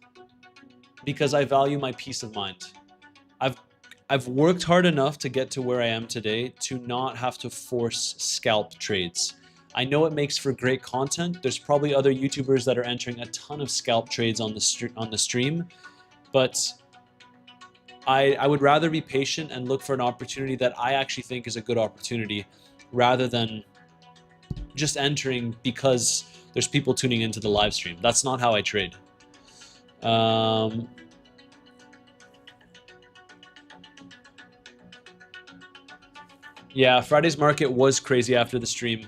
because I value my peace of mind. I've I've worked hard enough to get to where I am today to not have to force scalp trades. I know it makes for great content. There's probably other YouTubers that are entering a ton of scalp trades on the stream, but I would rather be patient and look for an opportunity that I actually think is a good opportunity rather than just entering because there's people tuning into the live stream. That's not how I trade. Yeah, Friday's market was crazy after the stream.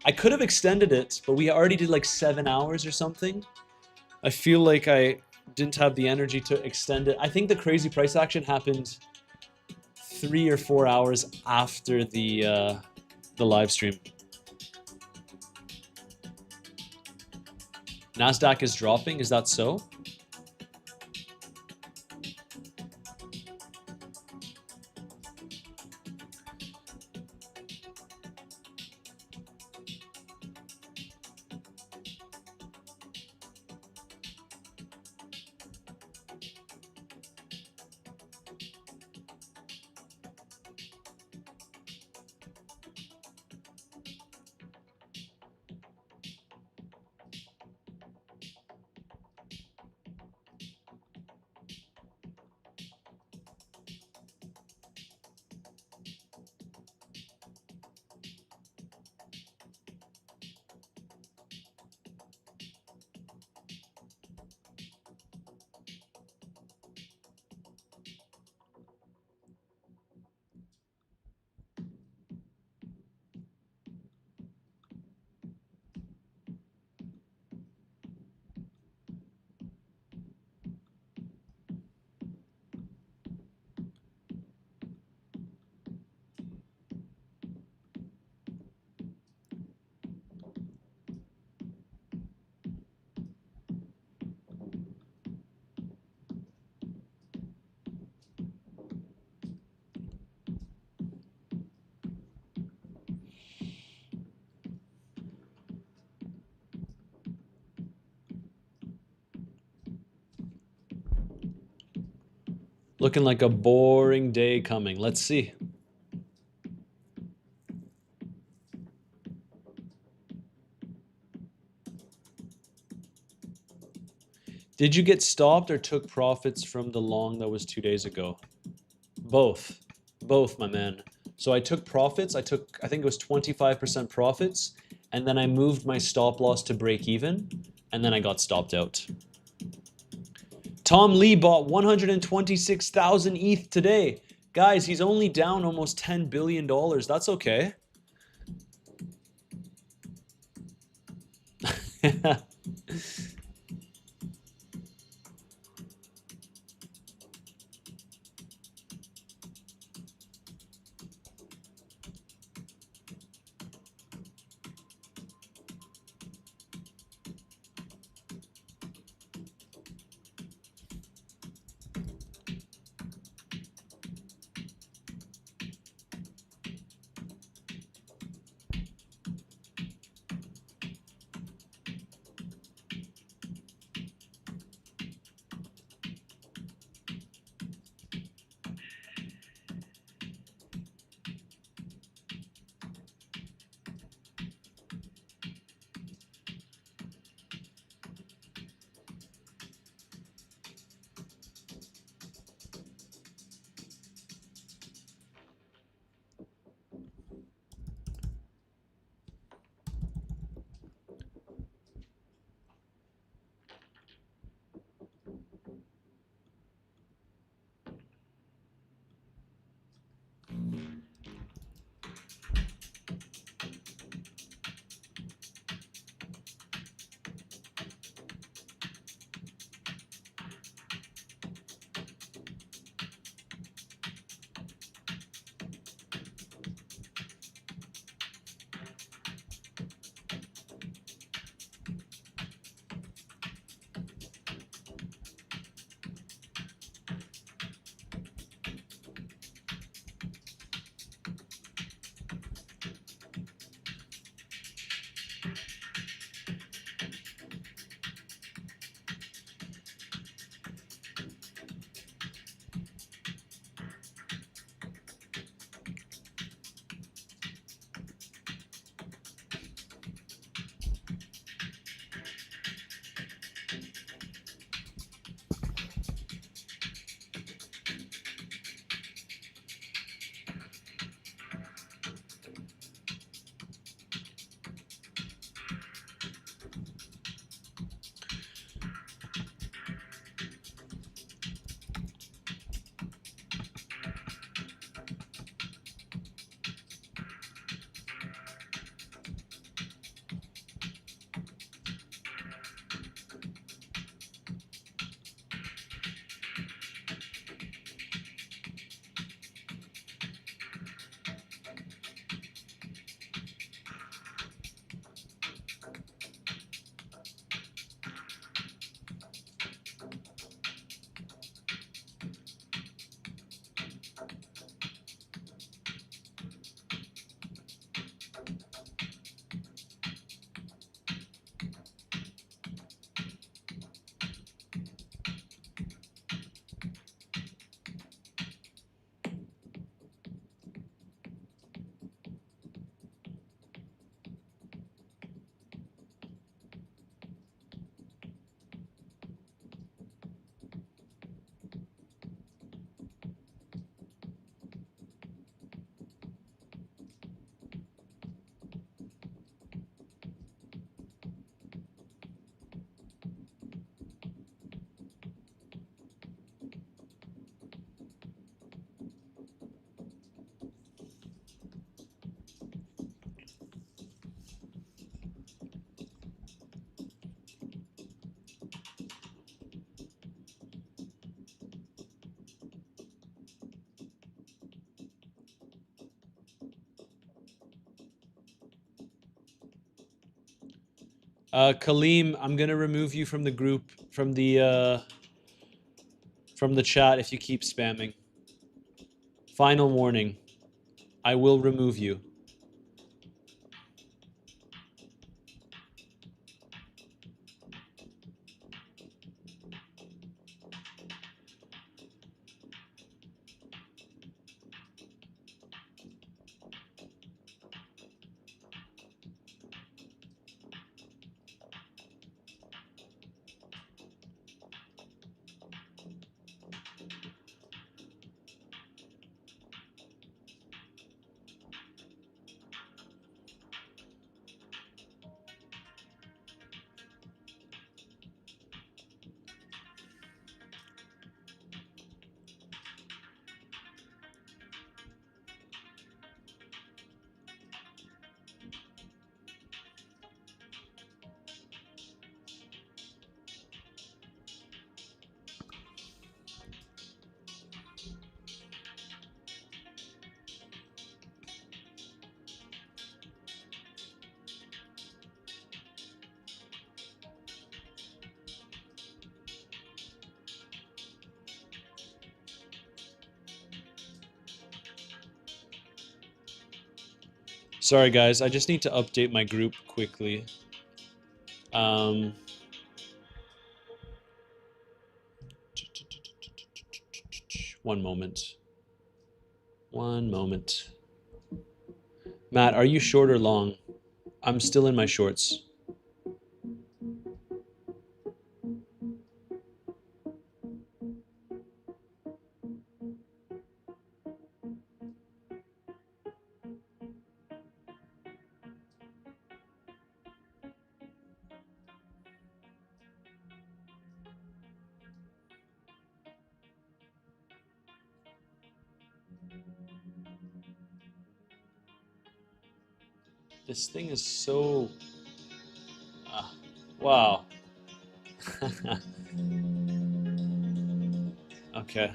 I could have extended it, but we already did like 7 hours or something. I feel like I didn't have the energy to extend it. I think the crazy price action happened 3 or 4 hours after the live stream. Nasdaq is dropping. Is that so? Looking like a boring day coming. Let's see. Did you get stopped or took profits from the long that was 2 days ago? Both. Both, my man. So I took profits. I think it was 25% profits, and then I moved my stop loss to break even, and then I got stopped out. Tom Lee bought 126,000 ETH today. Guys, he's only down almost $10 billion. That's okay. Kaleem, I'm gonna remove you from the group, from the chat if you keep spamming. Final warning. I will remove you. Sorry, guys. I just need to update my group quickly. Um, one moment. One moment. Matt, are you short or long? I'm still in my shorts. This thing is so... wow. Okay.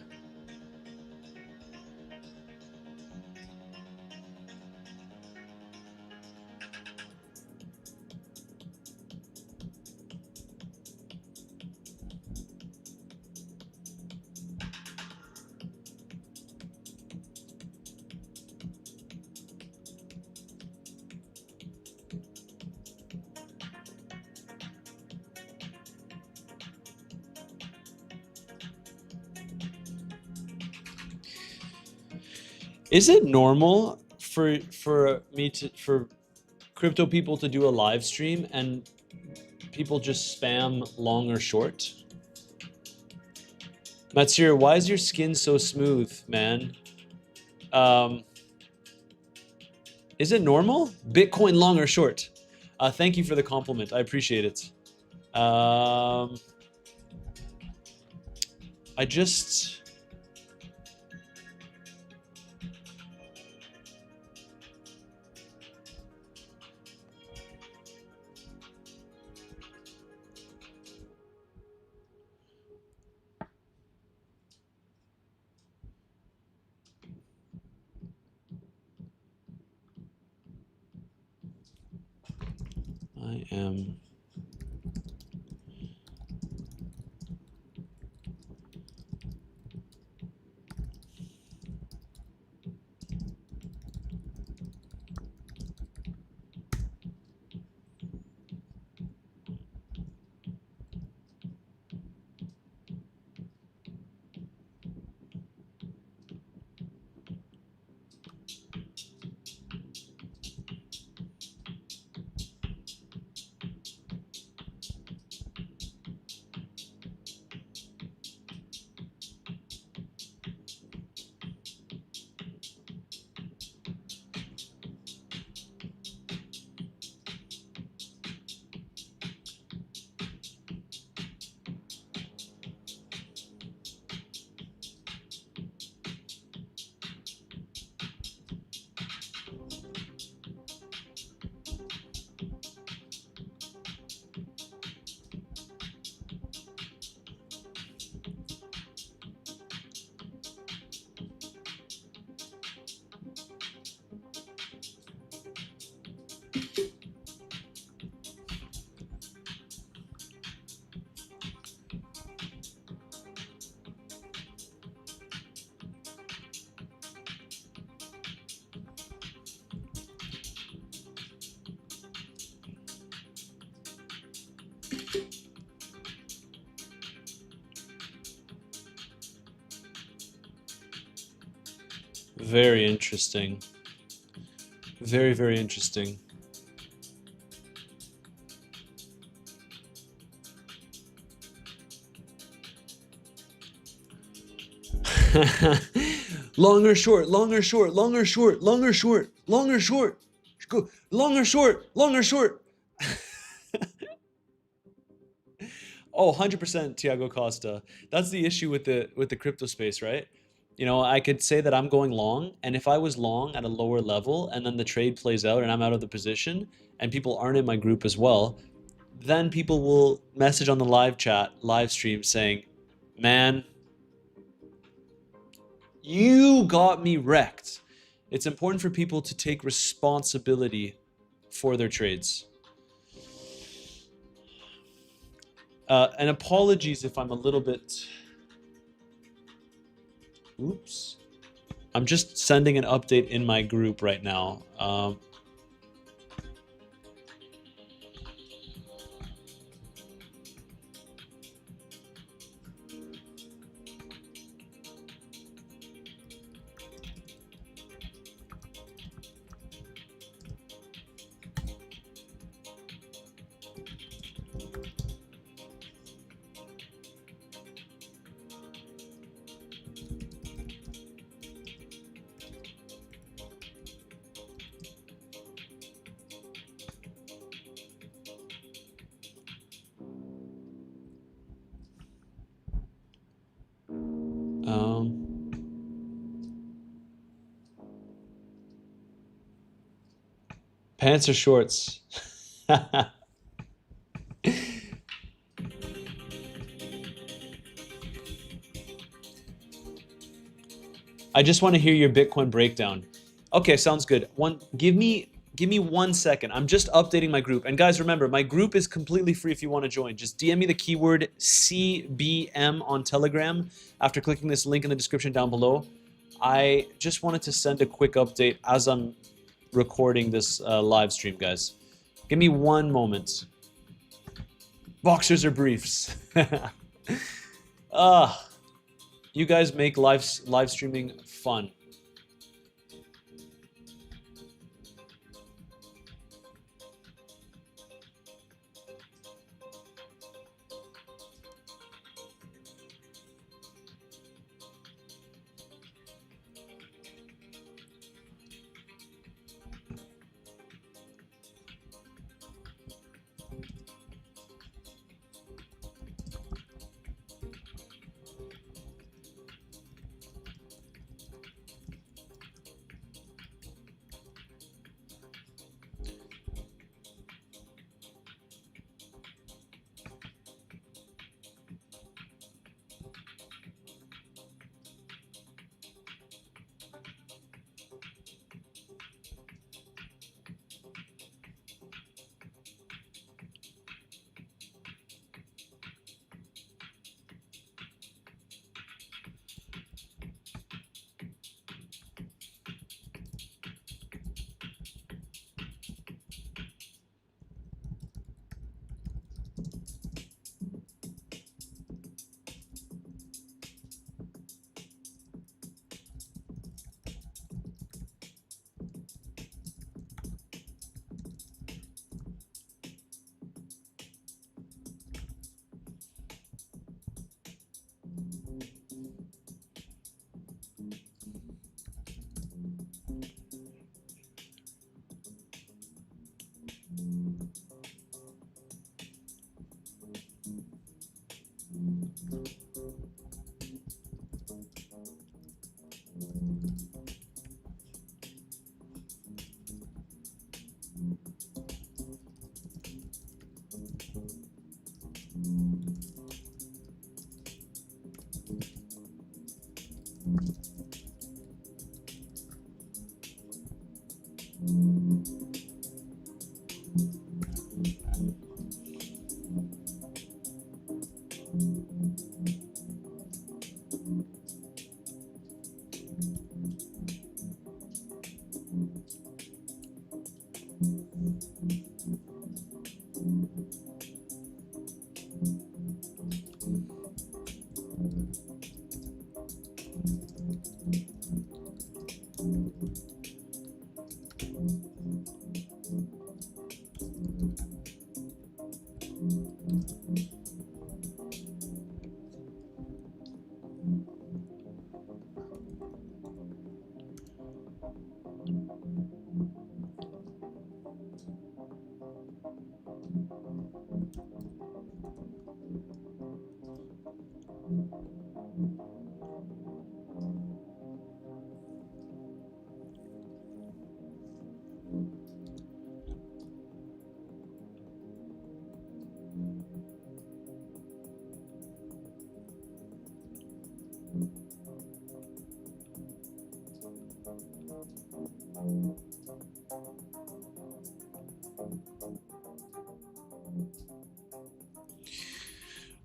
Is it normal for crypto people to do a live stream and people just spam long or short? Matsir, why is your skin so smooth, man? Is it normal? Bitcoin long or short? Thank you for the compliment. I appreciate it. I just... I am... Very interesting. Very, very interesting. Long or short, long or short, long or short, long or short, long or short. Go long or short, long or short. Oh, 100% Tiago Costa. That's the issue with the crypto space, right? You know, I could say that I'm going long, and if I was long at a lower level and then the trade plays out and I'm out of the position and people aren't in my group as well, then people will message on the live chat, live stream saying, "Man, you got me wrecked." It's important for people to take responsibility for their trades. And apologies if I'm a little bit... Oops. I'm just sending an update in my group right now. Pants or shorts? I just want to hear your Bitcoin breakdown. Okay, sounds good. Give me 1 second. I'm just updating my group. And guys, remember, my group is completely free if you want to join. Just DM me the keyword CBM on Telegram after clicking this link in the description down below. I just wanted to send a quick update as I'm recording this live stream, guys. Give me one moment. Boxers or briefs? You guys make live streaming fun.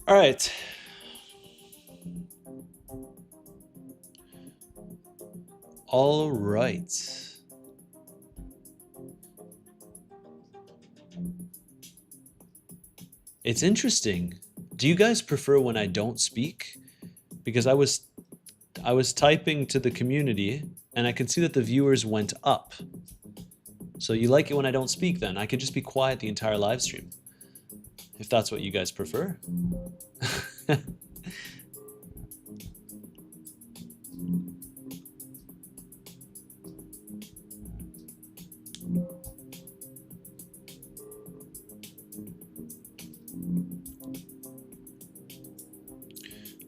All right. All right. It's interesting. Do you guys prefer when I don't speak? Because I was typing to the community and I can see that the viewers went up. So you like it when I don't speak then? I could just be quiet the entire live stream. If that's what you guys prefer.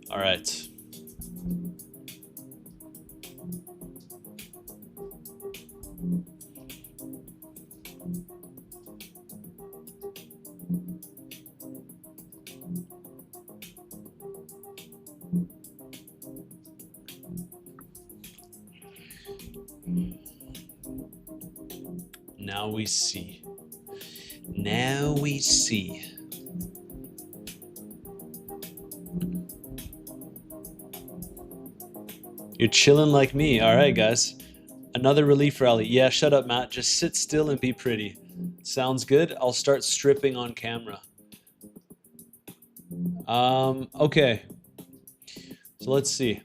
All right. Now we see. Now we see. You're chilling like me. All right, guys. Another relief rally. Yeah, shut up, Matt. Just sit still and be pretty. Sounds good. I'll start stripping on camera. Okay. So let's see.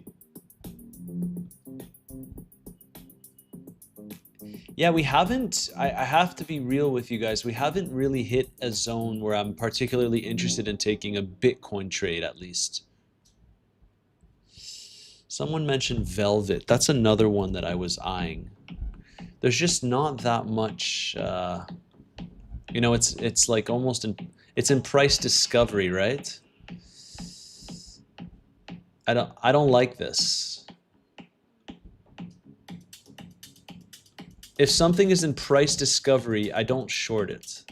Yeah, we haven't, I have to be real with you guys. We haven't really hit a zone where I'm particularly interested in taking a Bitcoin trade, at least. Someone mentioned Velvet. That's another one that I was eyeing. There's just not that much, you know, it's like almost it's in price discovery, right? I don't like this. If something is in price discovery, I don't short it.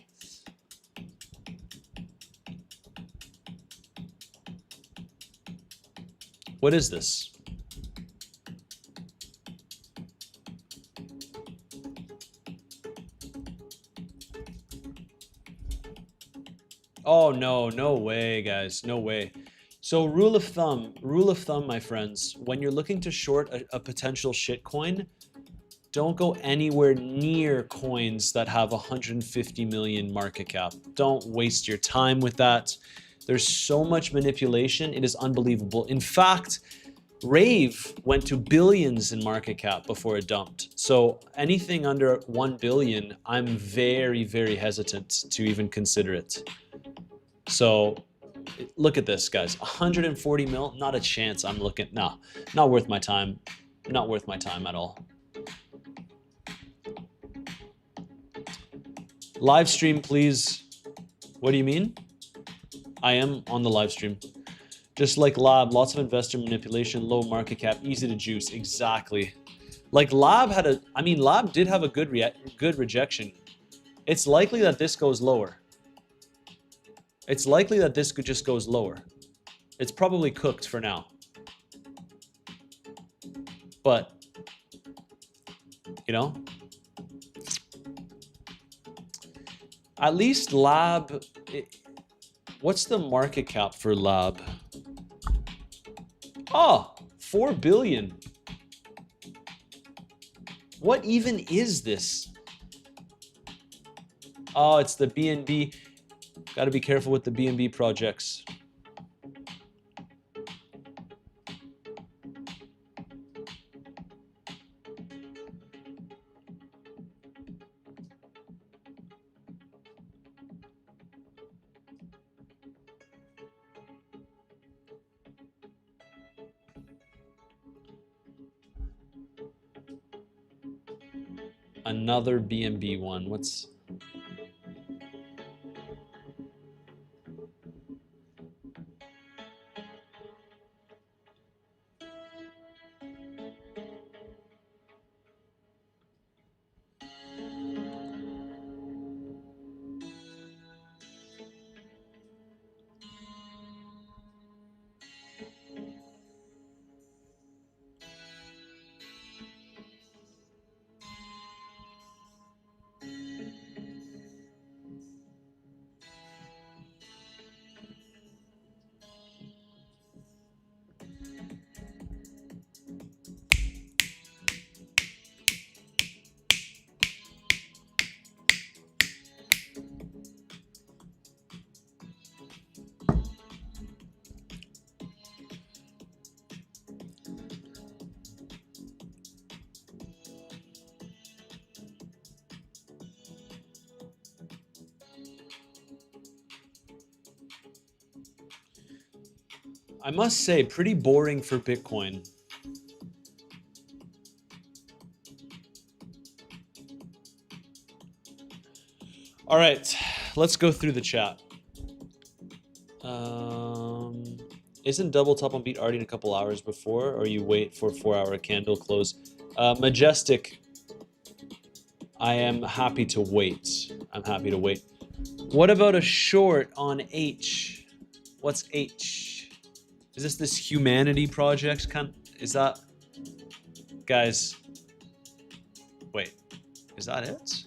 What is this? Oh no, no way, guys, no way. So rule of thumb, my friends, when you're looking to short a potential shitcoin, don't go anywhere near coins that have 150 million market cap. Don't waste your time with that. There's so much manipulation, it is unbelievable. In fact, Rave went to billions in market cap before it dumped. So anything under 1 billion, I'm very, very hesitant to even consider it. So look at this, guys. 140 mil, not a chance. I'm looking, nah, not worth my time. Not worth my time at all. Live stream, please. What do you mean? I am on the live stream. Just like Lab, lots of investor manipulation, low market cap, easy to juice. Exactly. Like Lab had a, I mean, Lab did have a good rejection. It's likely that this goes lower. It's likely that this just goes lower. It's probably cooked for now. But, you know, at least Lab, what's the market cap for Lab? Oh, 4 billion. What even is this? Oh, it's the BNB. Got to be careful with the BNB projects. Another BNB one. What's... I must say, pretty boring for Bitcoin. All right, let's go through the chat. Isn't double top on beat already in a couple hours before, or you wait for 4-hour candle close? Majestic, I am happy to wait. I'm happy to wait. What about a short on H? What's H? Is this humanity project? Is that, guys? Wait, is that it?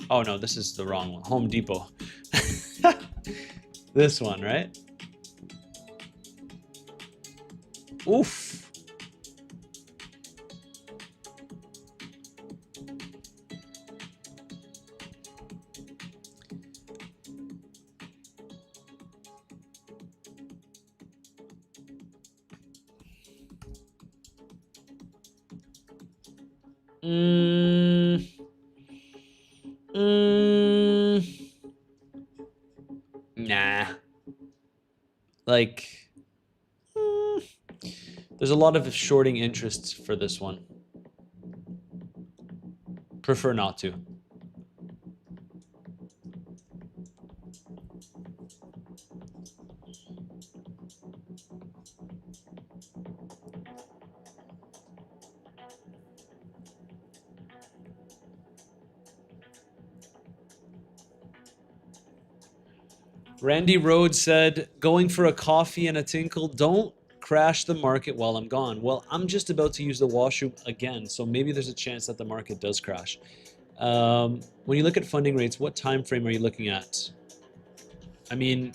Oh no, this is the wrong one. Home Depot. This one, right? Oof. Nah. Like, there's a lot of shorting interests for this one. Prefer not to. Randy Rhodes said, going for a coffee and a tinkle, don't crash the market while I'm gone. Well, I'm just about to use the washroom again, so maybe there's a chance that the market does crash. When you look at funding rates, what time frame are you looking at? I mean,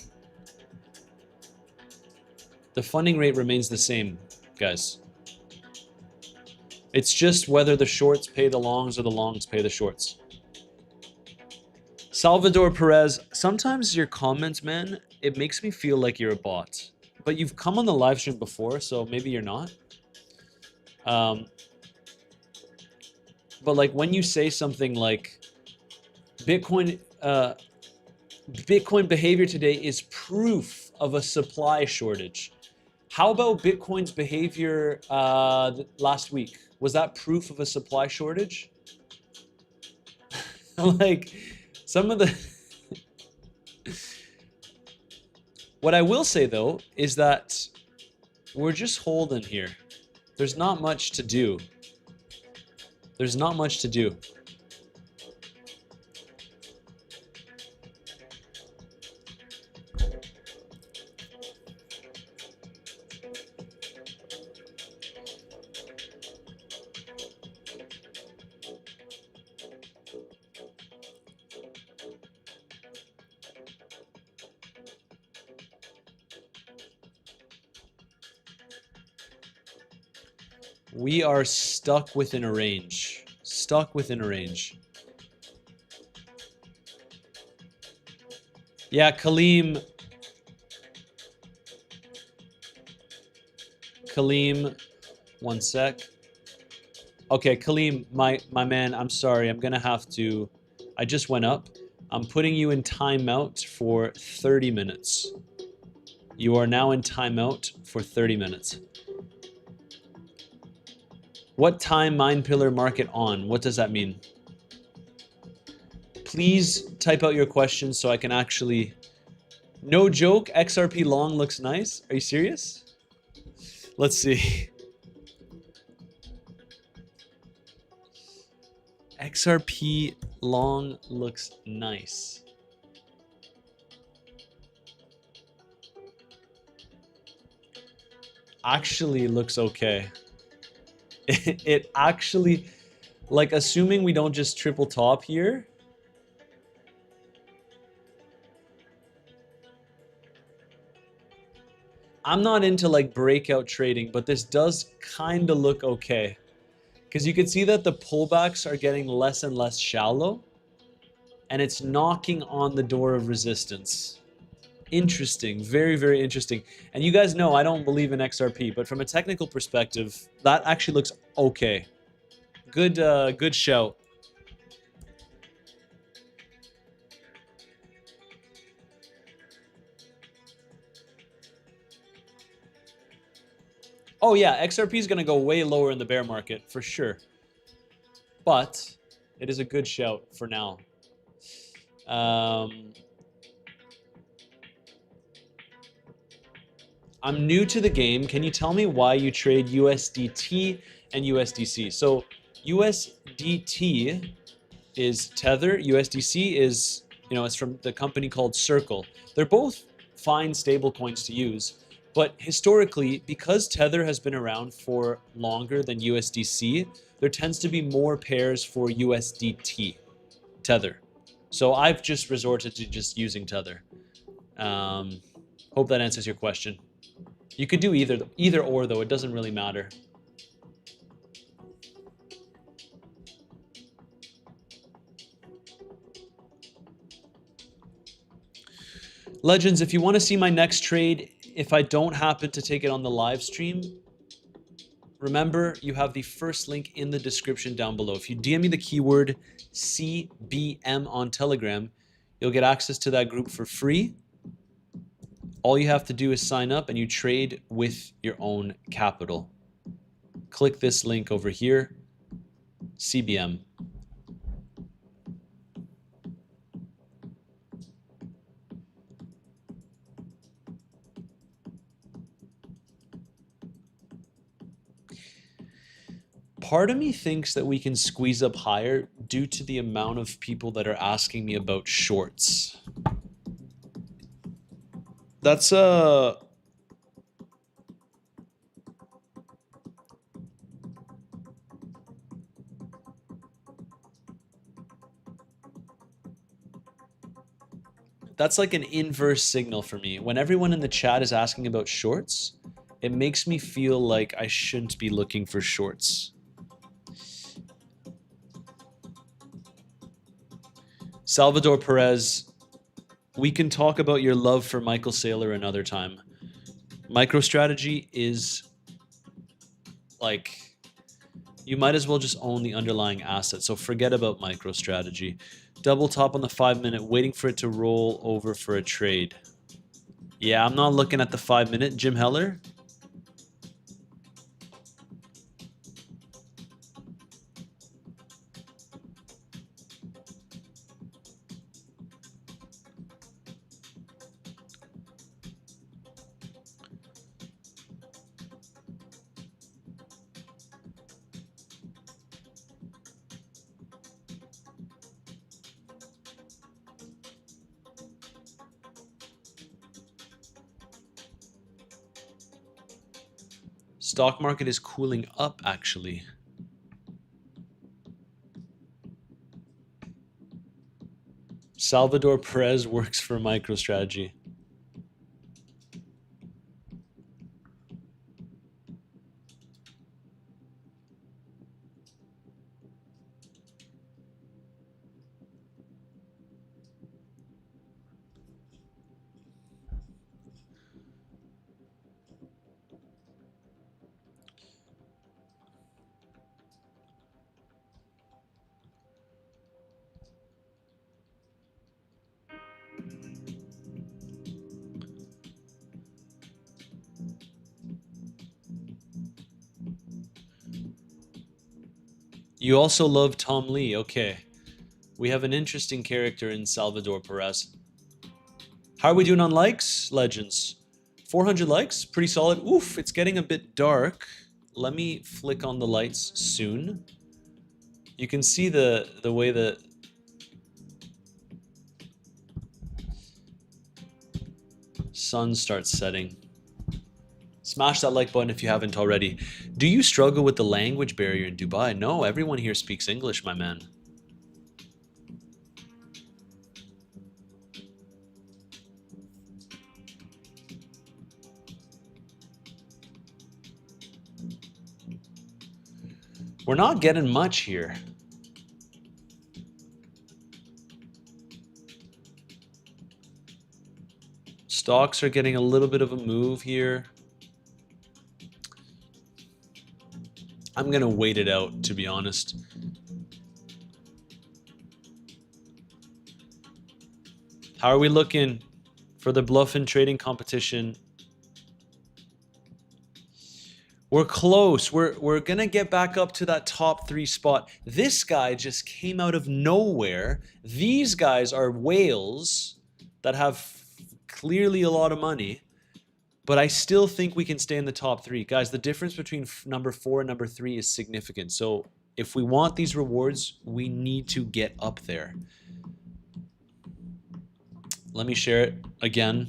the funding rate remains the same, guys. It's just whether the shorts pay the longs or the longs pay the shorts. Salvador Perez, sometimes your comments, man, it makes me feel like you're a bot. But you've come on the live stream before, so maybe you're not. But like when you say something like Bitcoin behavior today is proof of a supply shortage. How about Bitcoin's behavior last week? Was that proof of a supply shortage? Like some of the what I will say though is that we're just holding here. There's not much to do. There's not much to do. We are stuck within a range. Stuck within a range. Yeah, Kaleem, one sec. Okay, Kaleem, my man, I'm sorry. I'm gonna have to. I just went up. I'm putting you in timeout for 30 minutes. You are now in timeout for 30 minutes. What time Mind Pillar market on? What does that mean? Please type out your questions so I can actually... No joke, XRP long looks nice. Are you serious? Let's see. XRP long looks nice. Actually looks okay. It actually, like, assuming we don't just triple top here. I'm not into like breakout trading, but this does kind of look okay. Because you can see that the pullbacks are getting less and less shallow. And it's knocking on the door of resistance. Interesting, very, very interesting. And you guys know I don't believe in XRP, but from a technical perspective, that actually looks okay. Good, good shout. Oh yeah, XRP is going to go way lower in the bear market for sure. But it is a good shout for now. I'm new to the game. Can you tell me why you trade USDT and USDC? So USDT is Tether. USDC is, it's from the company called Circle. They're both fine stable coins to use. But historically, because Tether has been around for longer than USDC, there tends to be more pairs for USDT, Tether. So I've just resorted to just using Tether. Hope that answers your question. You could do either or, though. It doesn't really matter. Legends, if you want to see my next trade, if I don't happen to take it on the live stream, remember you have the first link in the description down below. If you DM me the keyword CBM on Telegram, you'll get access to that group for free. All you have to do is sign up and you trade with your own capital. Click this link over here, CBM. Part of me thinks that we can squeeze up higher due to the amount of people that are asking me about shorts. That's like an inverse signal for me. When everyone in the chat is asking about shorts, it makes me feel like I shouldn't be looking for shorts. Salvador Perez, we can talk about your love for Michael Saylor another time. MicroStrategy is like, you might as well just own the underlying asset. So forget about MicroStrategy. Double top on the 5-minute, waiting for it to roll over for a trade. Yeah, I'm not looking at the 5-minute. Jim Heller. Stock market is cooling up, actually. Salvador Perez works for MicroStrategy. You also love Tom Lee. Okay. We have an interesting character in Salvador Perez. How are we doing on likes, Legends? 400 likes? Pretty solid. Oof, it's getting a bit dark. Let me flick on the lights soon. You can see the way the sun starts setting. Smash that like button if you haven't already. Do you struggle with the language barrier in Dubai? No, everyone here speaks English, my man. We're not getting much here. Stocks are getting a little bit of a move here. I'm gonna wait it out, to be honest. How are we looking for the bluff and trading competition? We're close. We're gonna get back up to that top 3 spot. This guy just came out of nowhere. These guys are whales that have clearly a lot of money, but I still think we can stay in the top 3. Guys, the difference between number 4 and number 3 is significant. So if we want these rewards, we need to get up there. Let me share it again.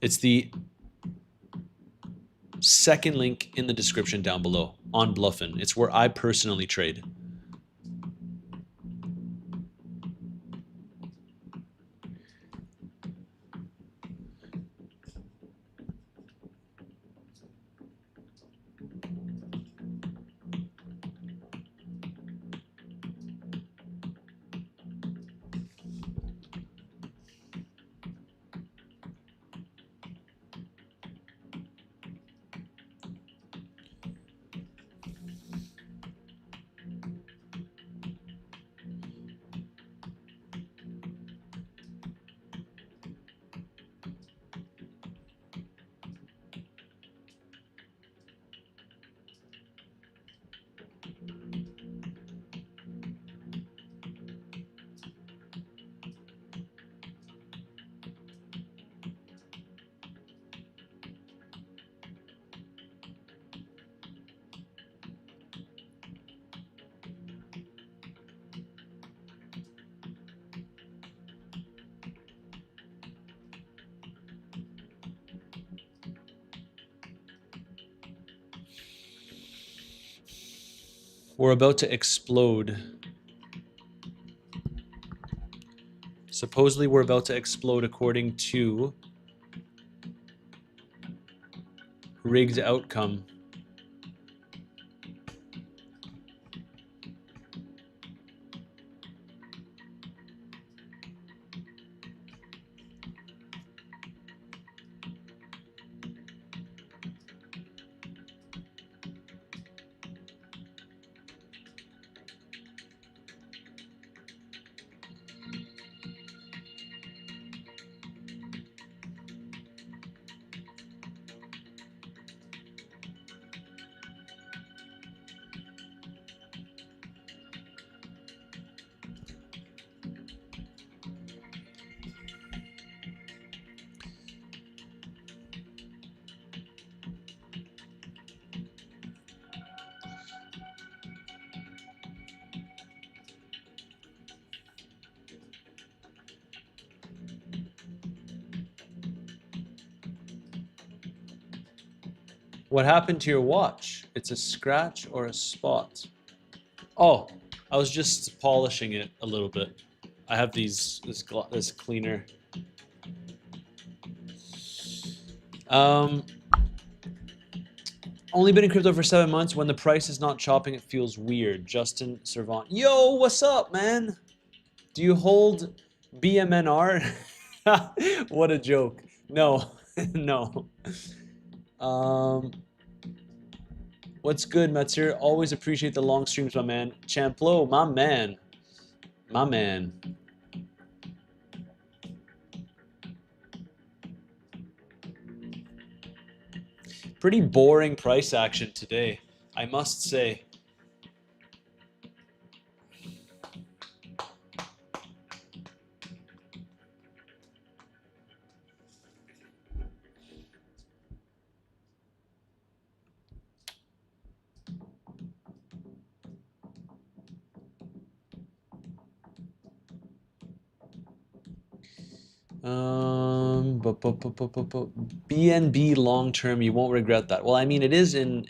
It's the second link in the description down below on Bluffin. It's where I personally trade. We're about to explode. Supposedly we're about to explode according to rigged outcome. What happened to your watch? It's a scratch or a spot? Oh, I was just polishing it a little bit. I have this cleaner. Only been in crypto for 7 months. When the price is not chopping, it feels weird. Justin Servant. Yo, what's up, man? Do you hold BMNR? What a joke. No, no. What's good, Matsur? Always appreciate the long streams, my man. Champlo, my man. My man. Pretty boring price action today, I must say. BNB long term, you won't regret that. Well, I mean, it is in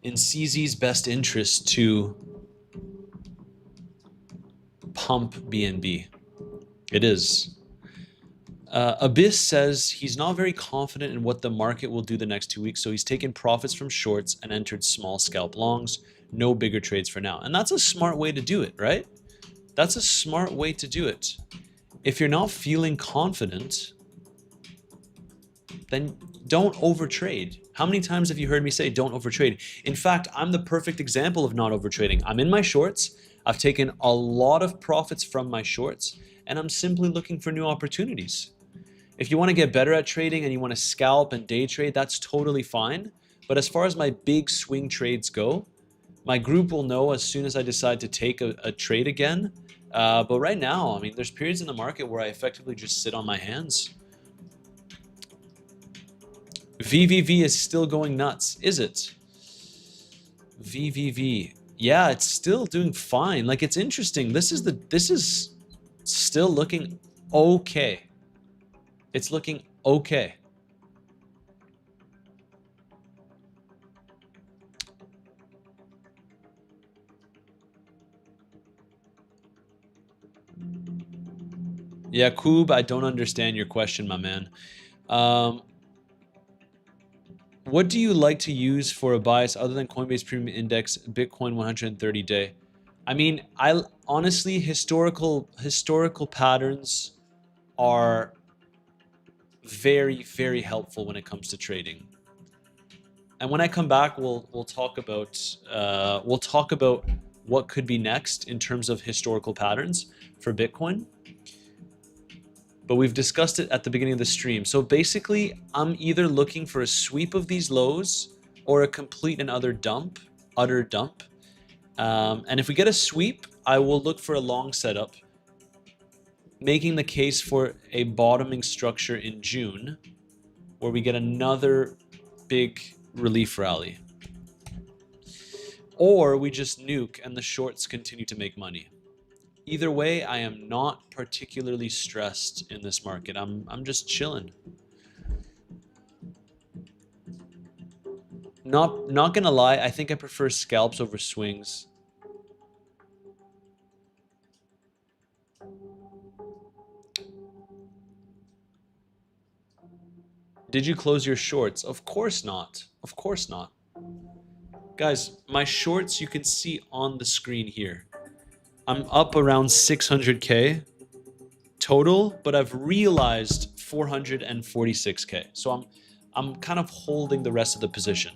CZ's best interest to pump BNB. It is. Abyss says he's not very confident in what the market will do the next 2 weeks, so he's taken profits from shorts and entered small scalp longs. No bigger trades for now. And that's a smart way to do it, right? That's a smart way to do it. If you're not feeling confident, then don't overtrade. How many times have you heard me say don't overtrade? In fact, I'm the perfect example of not overtrading. I'm in my shorts. I've taken a lot of profits from my shorts, and I'm simply looking for new opportunities. If you want to get better at trading and you want to scalp and day trade, that's totally fine. But as far as my big swing trades go, my group will know as soon as I decide to take a trade again. But right now, I mean, there's periods in the market where I effectively just sit on my hands. VVV is still going nuts, is it? VVV. Yeah, it's still doing fine. Like, it's interesting. This is still looking okay. It's looking okay. Yeah, Koob, I don't understand your question, my man. Um, what do you like to use for a bias other than Coinbase Premium Index, Bitcoin 130 day? I mean, I honestly, historical patterns are very, very helpful when it comes to trading. And when I come back, we'll talk about what could be next in terms of historical patterns for Bitcoin. But we've discussed it at the beginning of the stream. So basically, I'm either looking for a sweep of these lows or a complete and utter dump. And if we get a sweep, I will look for a long setup, making the case for a bottoming structure in June, where we get another big relief rally. Or we just nuke and the shorts continue to make money. Either way, I am not particularly stressed in this market. I'm just chilling. Not gonna lie, I think I prefer scalps over swings. Did you close your shorts? Of course not. Of course not. Guys, my shorts you can see on the screen here. I'm up around 600K total, but I've realized 446K. So I'm kind of holding the rest of the position.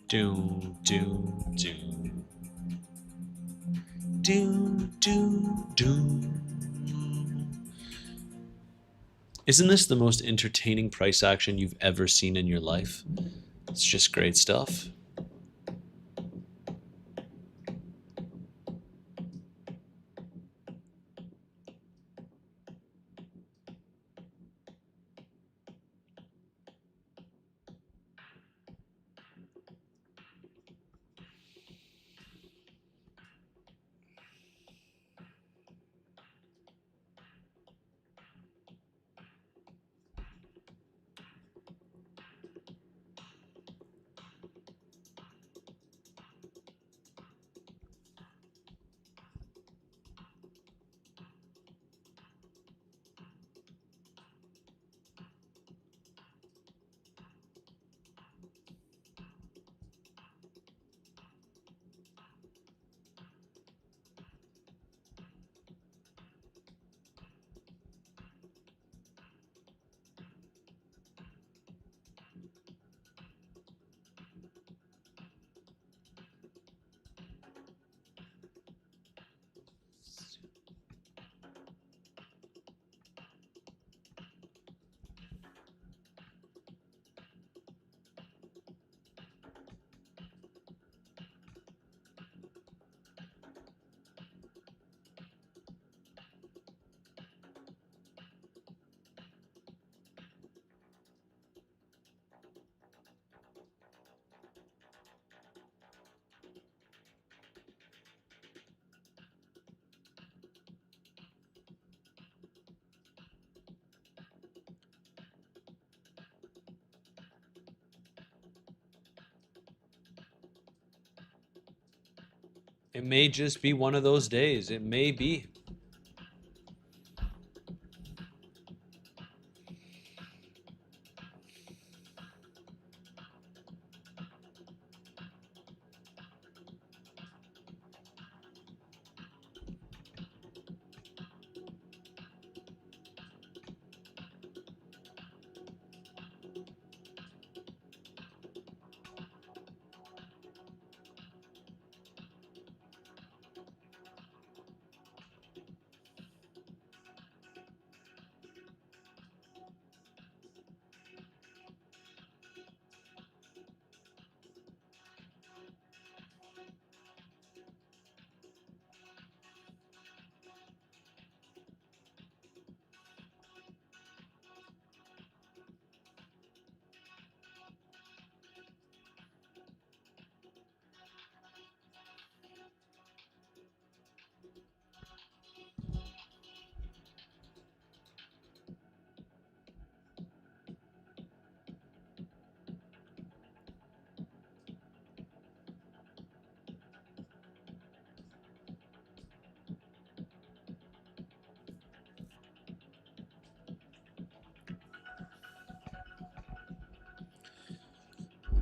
Do do do do do do. Isn't this the most entertaining price action you've ever seen in your life? It's just great stuff. It may just be one of those days. It may be.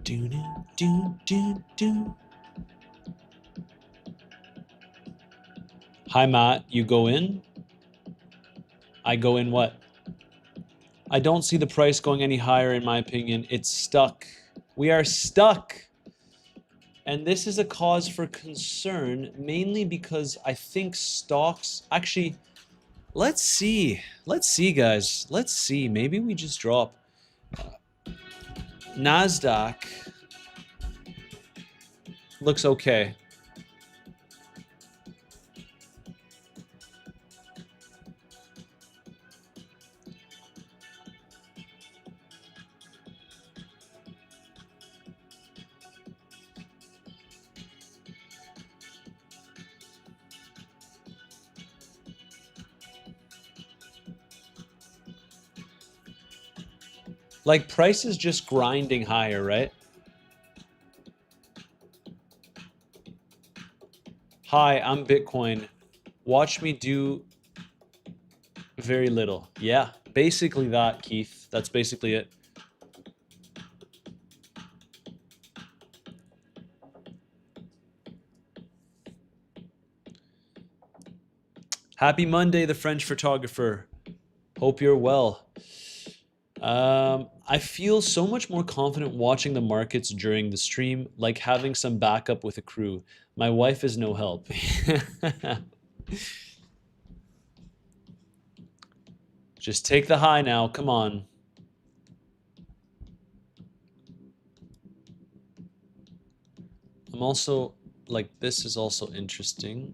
Do, do, do, do. Hi, Matt. You go in? I go in what? I don't see the price going any higher, in my opinion. It's stuck. We are stuck. And this is a cause for concern, mainly because I think stocks... Actually, let's see. Let's see, guys. Let's see. Maybe we just drop. NASDAQ looks okay. Like, price is just grinding higher, right? Hi, I'm Bitcoin. Watch me do very little. Yeah, basically that, Keith. That's basically it. Happy Monday, the French photographer. Hope you're well. I feel so much more confident watching the markets during the stream, like having some backup with a crew. My wife is no help. Just take the high now, come on. I'm also, like, this is also interesting.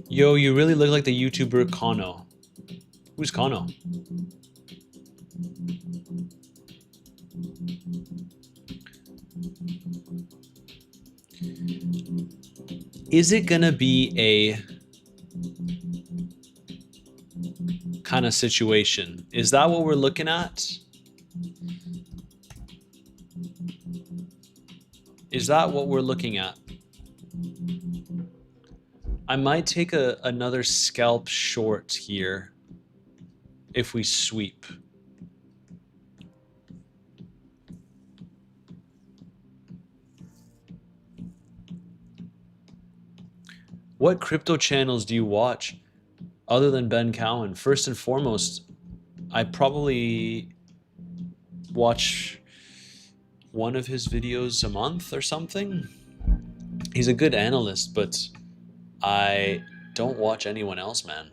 Yo, you really look like the YouTuber Kano. Who's Kano? Is it gonna be a kind of situation? Is that what we're looking at? Is that what we're looking at? I might take another scalp short here if we sweep. What crypto channels do you watch other than Ben Cowan? First and foremost, I probably watch one of his videos a month or something. He's a good analyst, but I don't watch anyone else, man.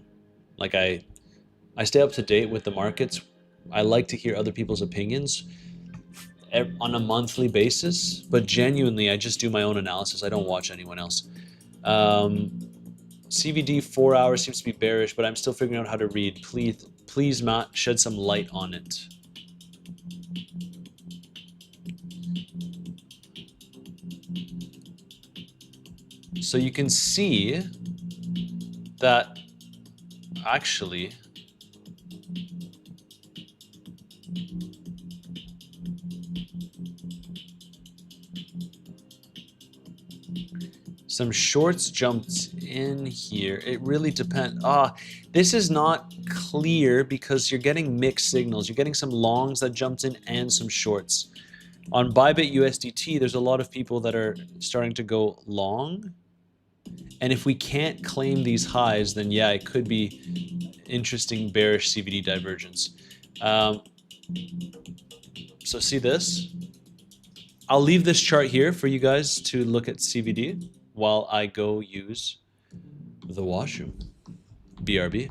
Like I stay up to date with the markets. I like to hear other people's opinions on a monthly basis, but genuinely, I just do my own analysis. I don't watch anyone else. CVD 4 hours seems to be bearish, but I'm still figuring out how to read. Please, Matt, shed some light on it. So you can see that actually some shorts jumped in here. It really depends. This is not clear because you're getting mixed signals. You're getting some longs that jumped in and some shorts. On Bybit USDT, there's a lot of people that are starting to go long. And if we can't claim these highs, then yeah, it could be interesting bearish CVD divergence. So see this? I'll leave this chart here for you guys to look at CVD while I go use the washroom. BRB.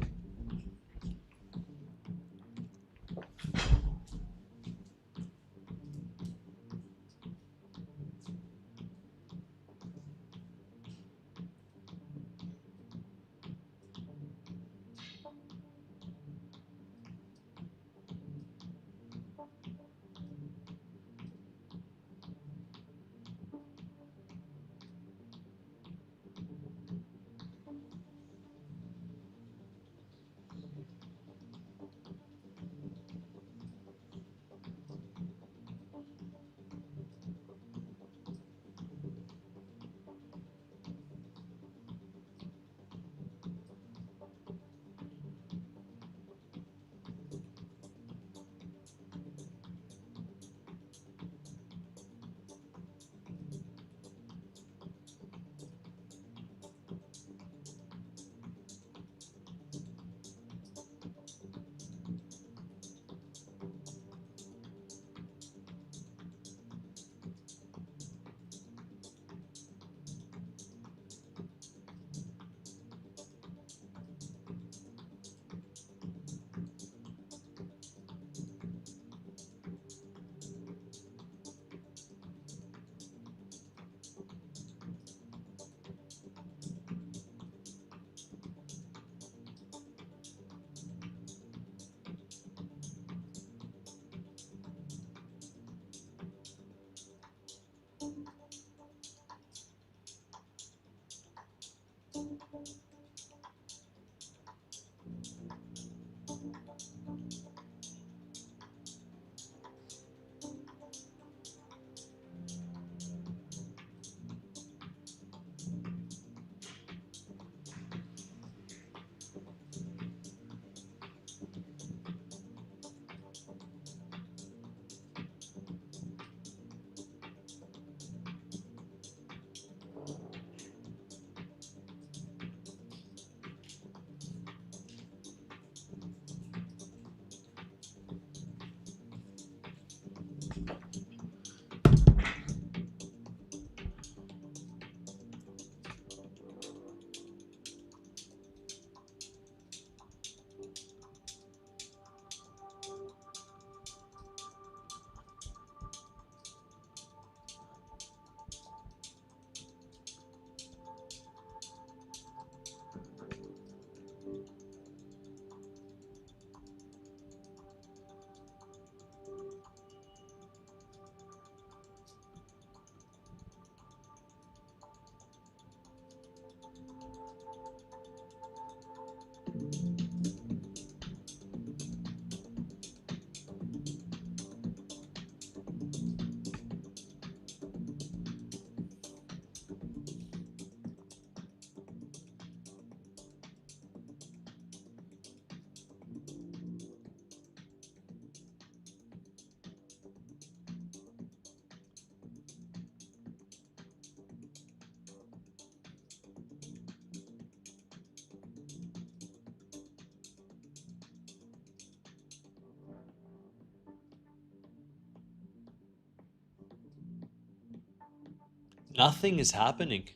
Nothing is happening.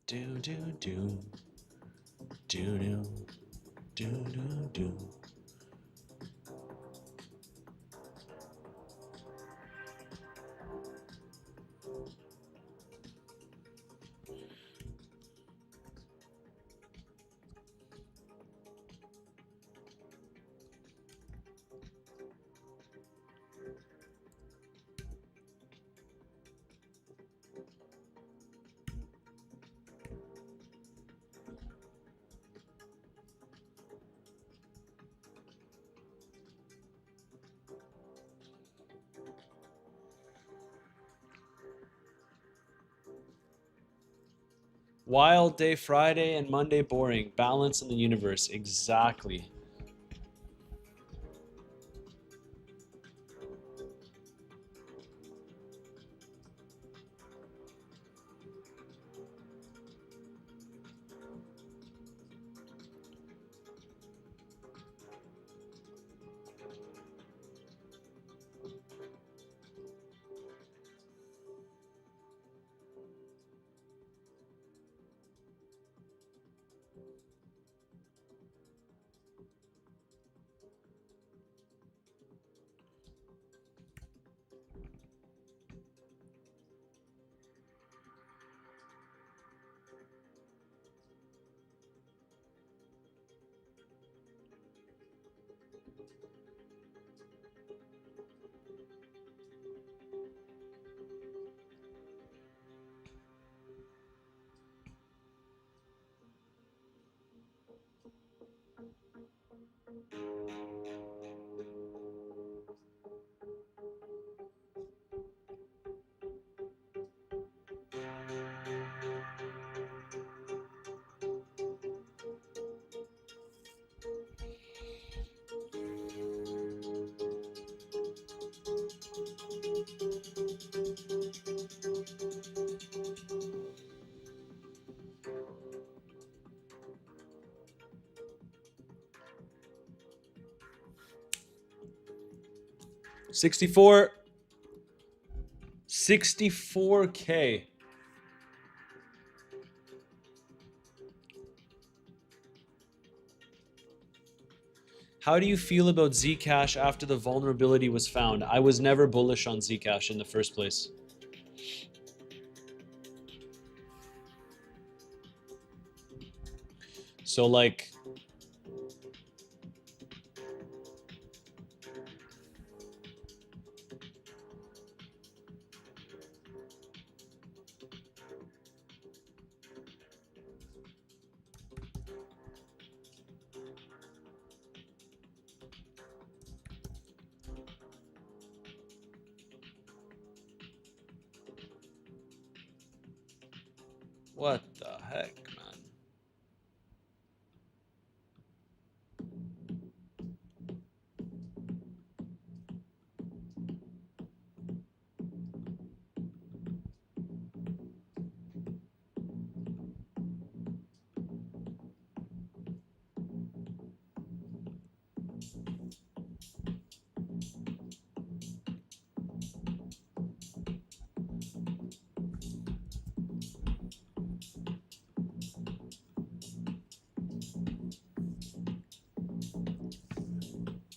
Do do do do do do do do. 'Wild day Friday and Monday boring. Balance in the universe.' Exactly. $64. 64K. How do you feel about Zcash after the vulnerability was found? I was never bullish on Zcash in the first place. So like, what the heck, man?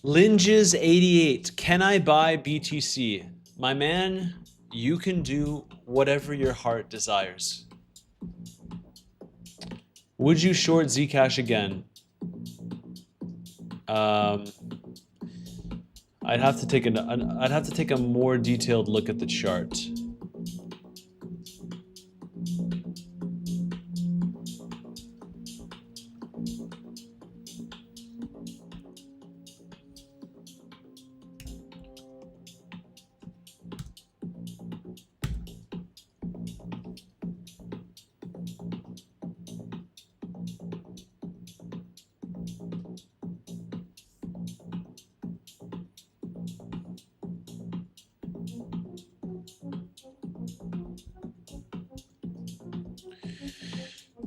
Linges88, can I buy BTC? My man, you can do whatever your heart desires. Would you short Zcash again? I'd have to take a more detailed look at the chart.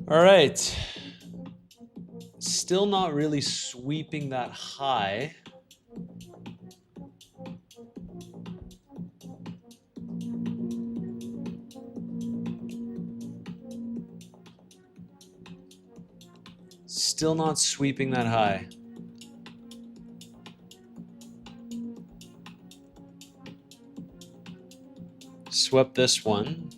All right. Still not really sweeping that high. Still not sweeping that high. Swept this one.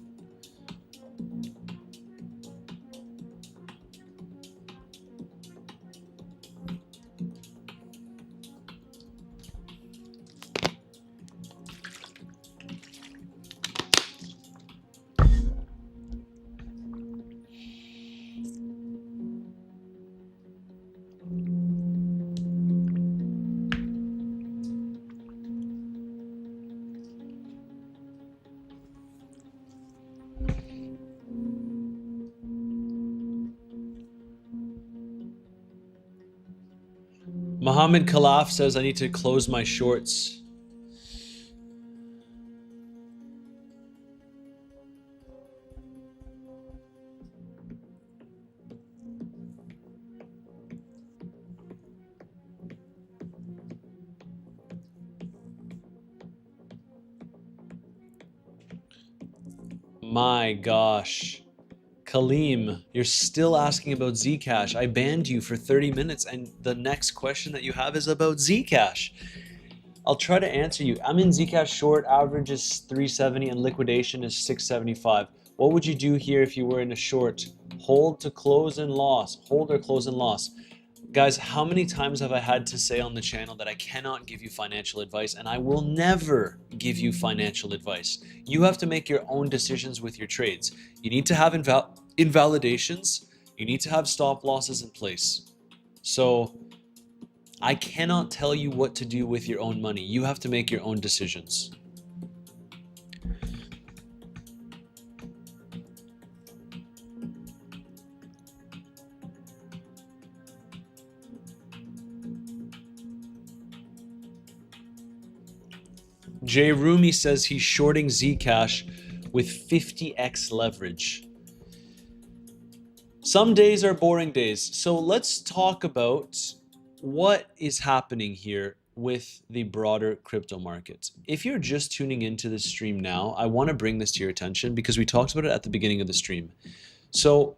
Mohammed Khalaf says I need to close my shorts. My gosh. Kaleem, you're still asking about Zcash. I banned you for 30 minutes and the next question that you have is about Zcash. I'll try to answer you. I'm in Zcash short, average is 370 and liquidation is 675. What would you do here if you were in a short? Hold to close and loss. Hold or close and loss. Guys, how many times have I had to say on the channel that I cannot give you financial advice, and I will never give you financial advice. You have to make your own decisions with your trades. You need to have invalidations. You need to have stop losses in place. So I cannot tell you what to do with your own money. You have to make your own decisions. Jay Rumi says he's shorting Zcash with 50x leverage. Some days are boring days. So let's talk about what is happening here with the broader crypto market. If you're just tuning into this stream now, I want to bring this to your attention because we talked about it at the beginning of the stream. So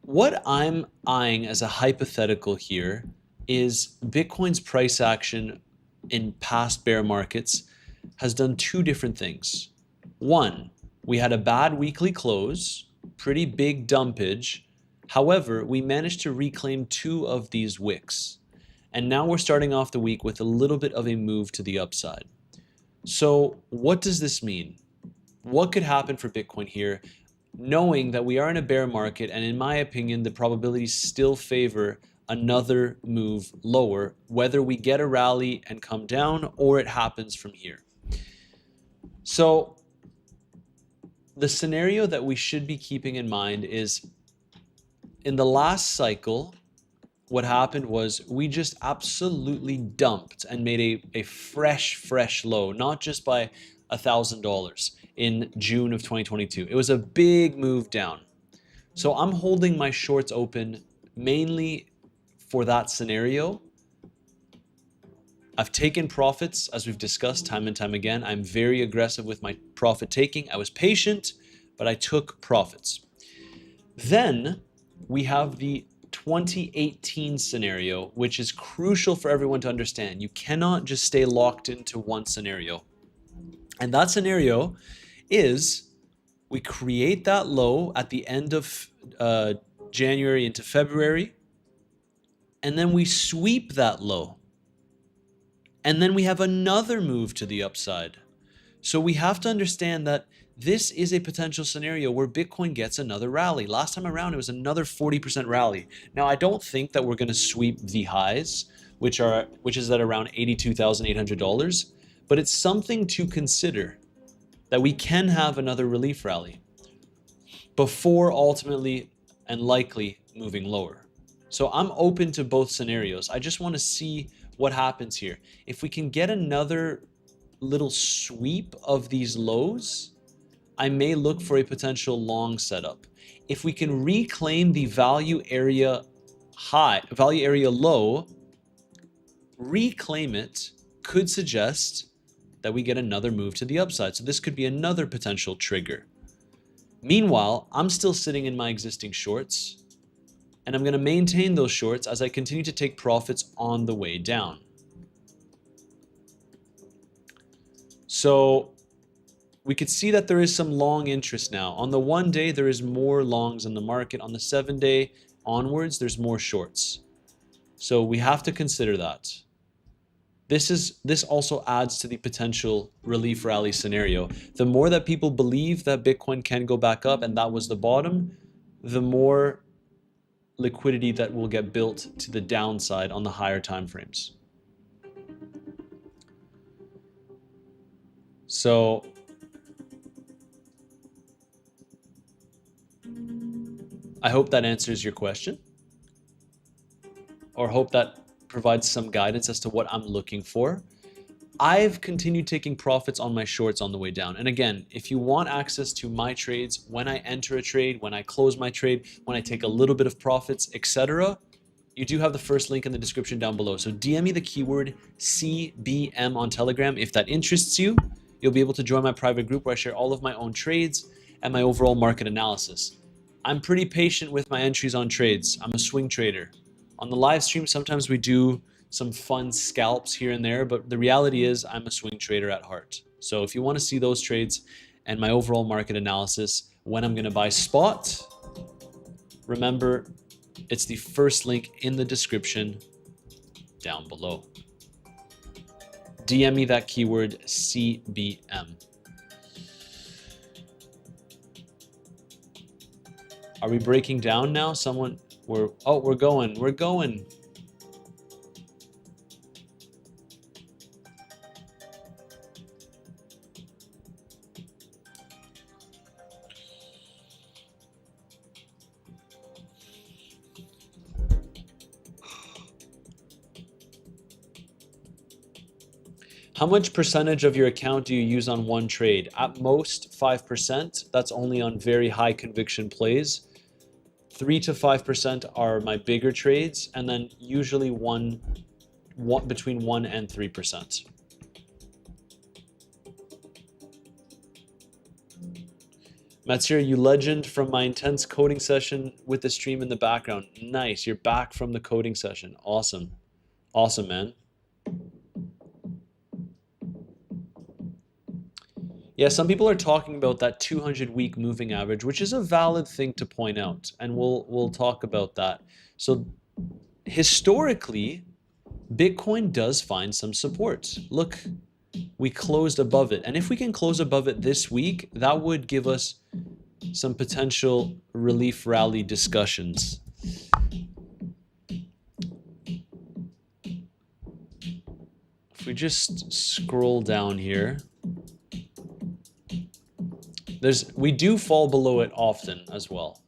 what I'm eyeing as a hypothetical here is Bitcoin's price action in past bear markets has done two different things. One, we had a bad weekly close, pretty big dumpage. However, we managed to reclaim two of these wicks. And now we're starting off the week with a little bit of a move to the upside. So what does this mean? What could happen for Bitcoin here, knowing that we are in a bear market, and in my opinion, the probabilities still favor another move lower, whether we get a rally and come down or it happens from here. So the scenario that we should be keeping in mind is in the last cycle, what happened was we just absolutely dumped and made a fresh low, not just by $1,000 in June of 2022. It was a big move down. So I'm holding my shorts open mainly for that scenario. I've taken profits, as we've discussed time and time again. I'm very aggressive with my profit taking. I was patient, but I took profits. Then we have the 2018 scenario, which is crucial for everyone to understand. You cannot just stay locked into one scenario. And that scenario is we create that low at the end of January into February, and then we sweep that low. And then we have another move to the upside. So we have to understand that this is a potential scenario where Bitcoin gets another rally. Last time around, it was another 40% rally. Now, I don't think that we're going to sweep the highs, which is at around $82,800, but it's something to consider that we can have another relief rally before ultimately and likely moving lower. So I'm open to both scenarios. I just want to see what happens here. If we can get another little sweep of these lows, I may look for a potential long setup. If we can reclaim the value area low, reclaim it could suggest that we get another move to the upside. So this could be another potential trigger. Meanwhile, I'm still sitting in my existing shorts, and I'm going to maintain those shorts as I continue to take profits on the way down. So we could see that there is some long interest now. On the 1 day, there is more longs in the market. On the 7 day onwards, there's more shorts. So we have to consider that. This also adds to the potential relief rally scenario. The more that people believe that Bitcoin can go back up and that was the bottom, the more liquidity that will get built to the downside on the higher time frames. So I hope that answers your question, or hope that provides some guidance as to what I'm looking for. I've continued taking profits on my shorts on the way down. And again, if you want access to my trades, when I enter a trade, when I close my trade, when I take a little bit of profits, etc., you do have the first link in the description down below. So DM me the keyword CBM on Telegram if that interests you. You'll be able to join my private group where I share all of my own trades and my overall market analysis. I'm pretty patient with my entries on trades. I'm a swing trader. On the live stream, sometimes we do some fun scalps here and there, but the reality is I'm a swing trader at heart. So if you want to see those trades and my overall market analysis when I'm going to buy spot, remember, it's the first link in the description down below. DM me that keyword CBM. Are we breaking down now? We're going. How much percentage of your account do you use on one trade? At most 5%. That's only on very high conviction plays. 3 to 5% are my bigger trades, and then usually between 1 and 3%. Matsir, you legend from my intense coding session with the stream in the background. Nice, you're back from the coding session. Awesome. Awesome, man. Yeah, some people are talking about that 200-week moving average, which is a valid thing to point out, and we'll talk about that. So historically, Bitcoin does find some support. Look, we closed above it, and if we can close above it this week, that would give us some potential relief rally discussions. If we just scroll down here, we do fall below it often as well,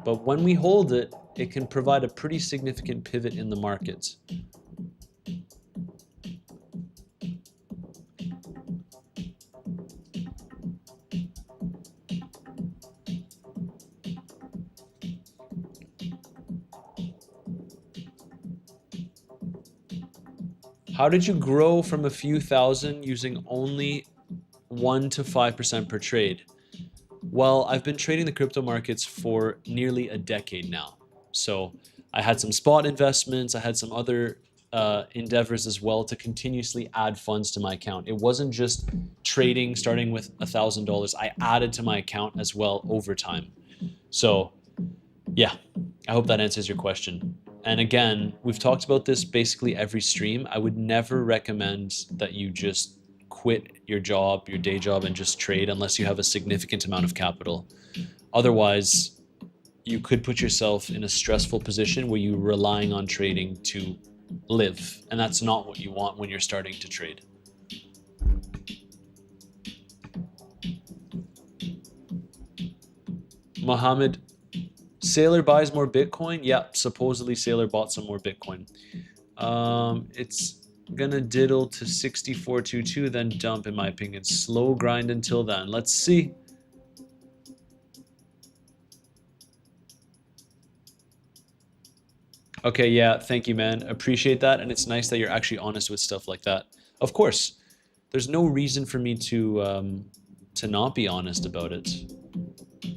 but when we hold it, it can provide a pretty significant pivot in the markets. How did you grow from a few thousand using only 1 to 5% per trade? Well, I've been trading the crypto markets for nearly a decade now. So I had some spot investments. I had some other endeavors as well to continuously add funds to my account. It wasn't just trading starting with $1,000. I added to my account as well over time. So yeah, I hope that answers your question. And again, we've talked about this basically every stream. I would never recommend that you just quit your job, your day job, and just trade unless you have a significant amount of capital. Otherwise, you could put yourself in a stressful position where you're relying on trading to live. And that's not what you want when you're starting to trade. Mohammed, Sailor buys more Bitcoin? Yep, supposedly Sailor bought some more Bitcoin. It's gonna diddle to 6422, then dump, in my opinion. Slow grind until then. Let's see. Okay, yeah, thank you, man. Appreciate that, and it's nice that you're actually honest with stuff like that. Of course, there's no reason for me to not be honest about it.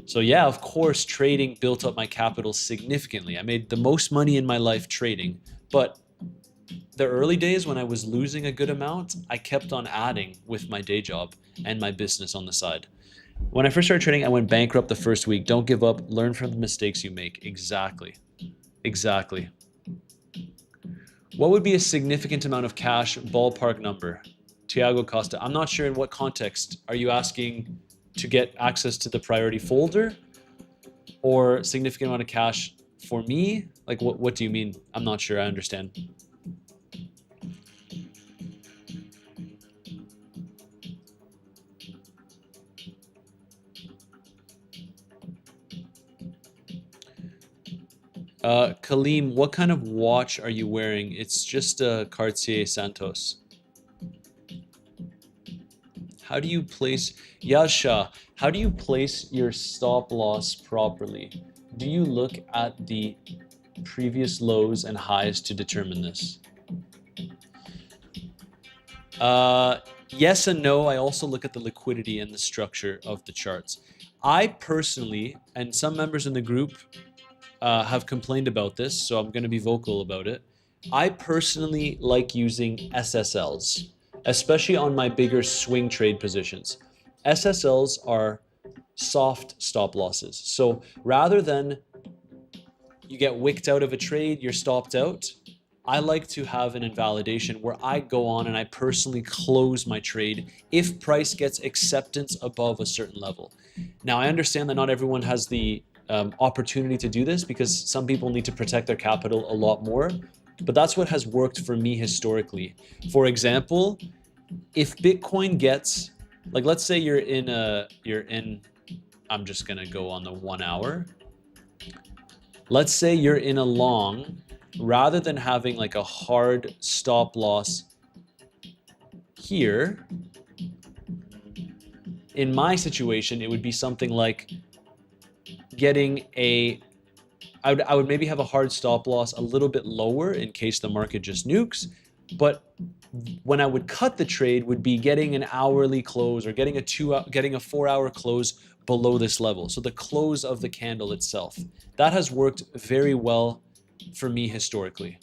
So yeah, of course, trading built up my capital significantly. I made the most money in my life trading, but the early days when I was losing a good amount, I kept on adding with my day job and my business on the side. When I first started trading, I went bankrupt the first week. Don't give up. Learn from the mistakes you make. Exactly. Exactly. What would be a significant amount of cash, ballpark number? Tiago Costa. I'm not sure in what context. Are you asking to get access to the priority folder or significant amount of cash for me? Like what do you mean? I'm not sure I understand. Kaleem, what kind of watch are you wearing? It's just a Cartier Santos. How do you place, Yasha, how do you place your stop loss properly? Do you look at the previous lows and highs to determine this? Yes and no. I also look at the liquidity and the structure of the charts. I personally, and some members in the group have complained about this, so I'm going to be vocal about it. I personally like using SSLs, especially on my bigger swing trade positions. SSLs are soft stop losses. So rather than you get wicked out of a trade, you're stopped out, I like to have an invalidation where I go on and I personally close my trade if price gets acceptance above a certain level. Now, I understand that not everyone has the opportunity to do this because some people need to protect their capital a lot more, but that's what has worked for me historically. For example, if Bitcoin gets, like, let's say I'm just gonna go on the 1 hour. Let's say you're in a long, rather than having like a hard stop loss here, in my situation, it would be something like getting I would maybe have a hard stop loss a little bit lower in case the market just nukes, but when I would cut the trade would be getting an hourly close or getting a 4-hour close below this level. So the close of the candle itself. That has worked very well for me historically.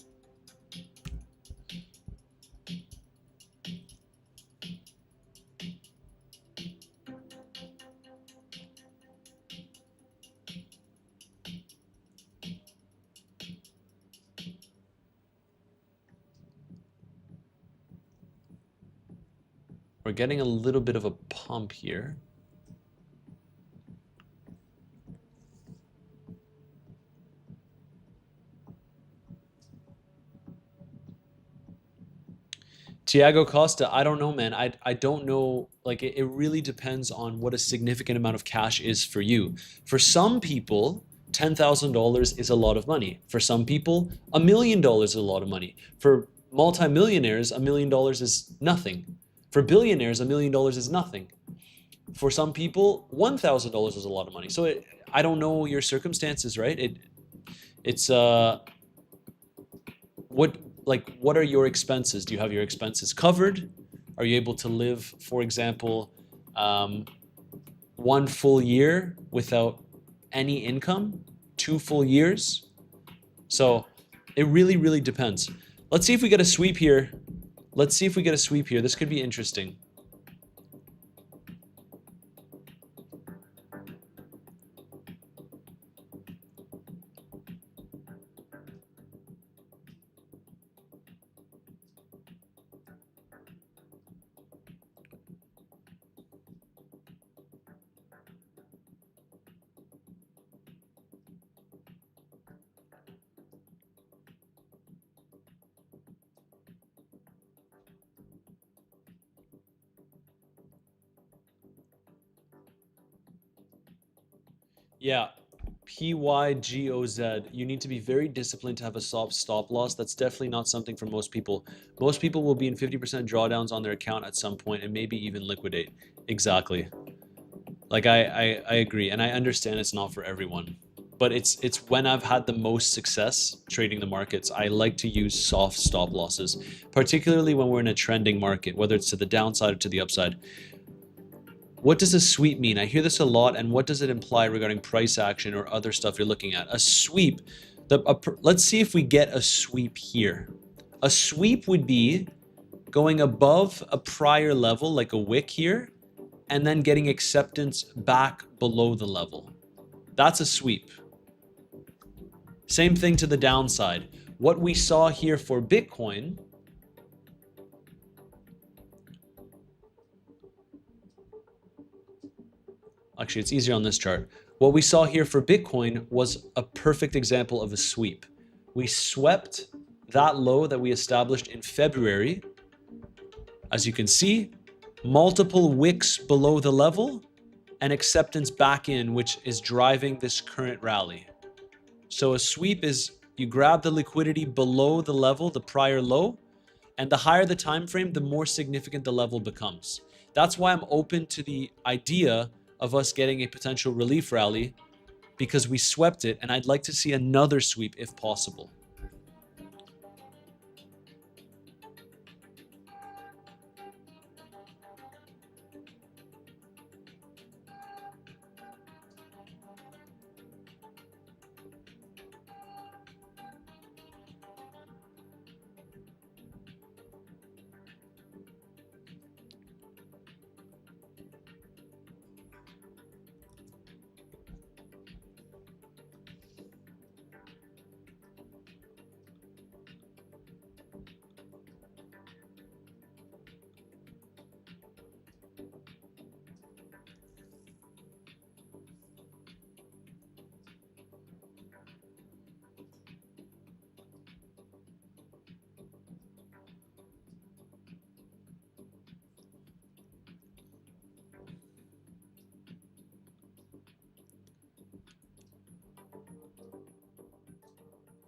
We're getting a little bit of a pump here. Tiago Costa, I don't know, man. I don't know. Like, it really depends on what a significant amount of cash is for you. For some people, $10,000 is a lot of money. For some people, $1 million is a lot of money. For multimillionaires, $1 million is nothing. For billionaires, $1 million is nothing. For some people, $1,000 is a lot of money. So I don't know your circumstances, right? It's what are your expenses? Do you have your expenses covered? Are you able to live, for example, 1 full year without any income? 2 full years? So it really, really depends. Let's see if we get a sweep here. Let's see if we get a sweep here. This could be interesting. Yeah, PYGOZ. You need to be very disciplined to have a stop loss. That's definitely not something for most people. Most people will be in 50% drawdowns on their account at some point and maybe even liquidate. Exactly. Like I agree, and I understand it's not for everyone. But it's when I've had the most success trading the markets, I like to use soft stop losses, particularly when we're in a trending market, whether it's to the downside or to the upside. What does a sweep mean? I hear this a lot, and what does it imply regarding price action or other stuff you're looking at? A sweep, let's see if we get a sweep here. A sweep would be going above a prior level, like a wick here, and then getting acceptance back below the level. That's a sweep. Same thing to the downside. What we saw here for Bitcoin, actually it's easier on this chart. What we saw here for Bitcoin was a perfect example of a sweep. We swept that low that we established in February. As you can see, multiple wicks below the level and acceptance back in, which is driving this current rally. So a sweep is you grab the liquidity below the level, the prior low, and the higher the time frame, the more significant the level becomes. That's why I'm open to the idea of us getting a potential relief rally, because we swept it, and I'd like to see another sweep if possible.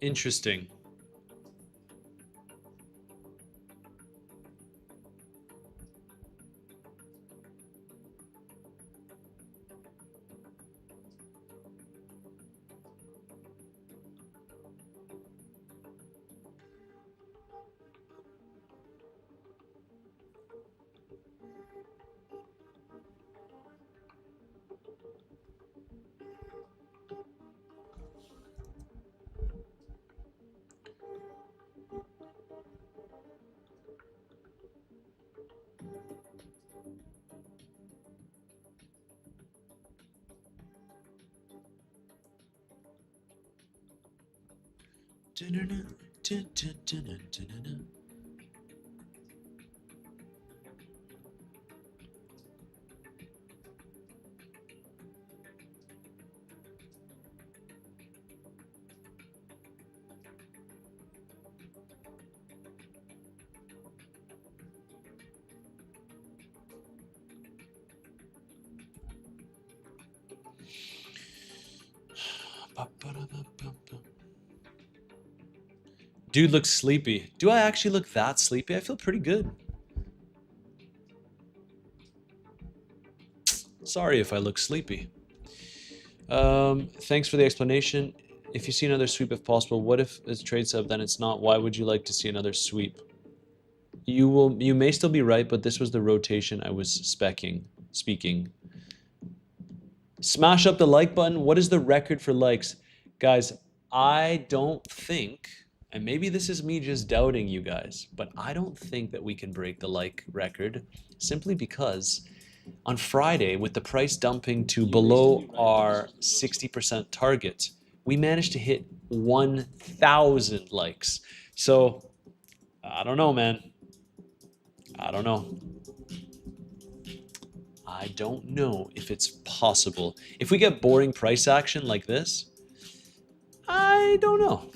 Interesting. Dude looks sleepy. Do I actually look that sleepy? I feel pretty good. Sorry if I look sleepy. Thanks for the explanation. If you see another sweep if possible, what if it's trade sub, then it's not? Why would you like to see another sweep? You may still be right, but this was the rotation I was speaking. Smash up the like button. What is the record for likes? Guys, I don't think, and maybe this is me just doubting you guys, but I don't think that we can break the like record simply because on Friday, with the price dumping to below our 60% target, we managed to hit 1,000 likes. So I don't know, man. I don't know. I don't know if it's possible. If we get boring price action like this, I don't know.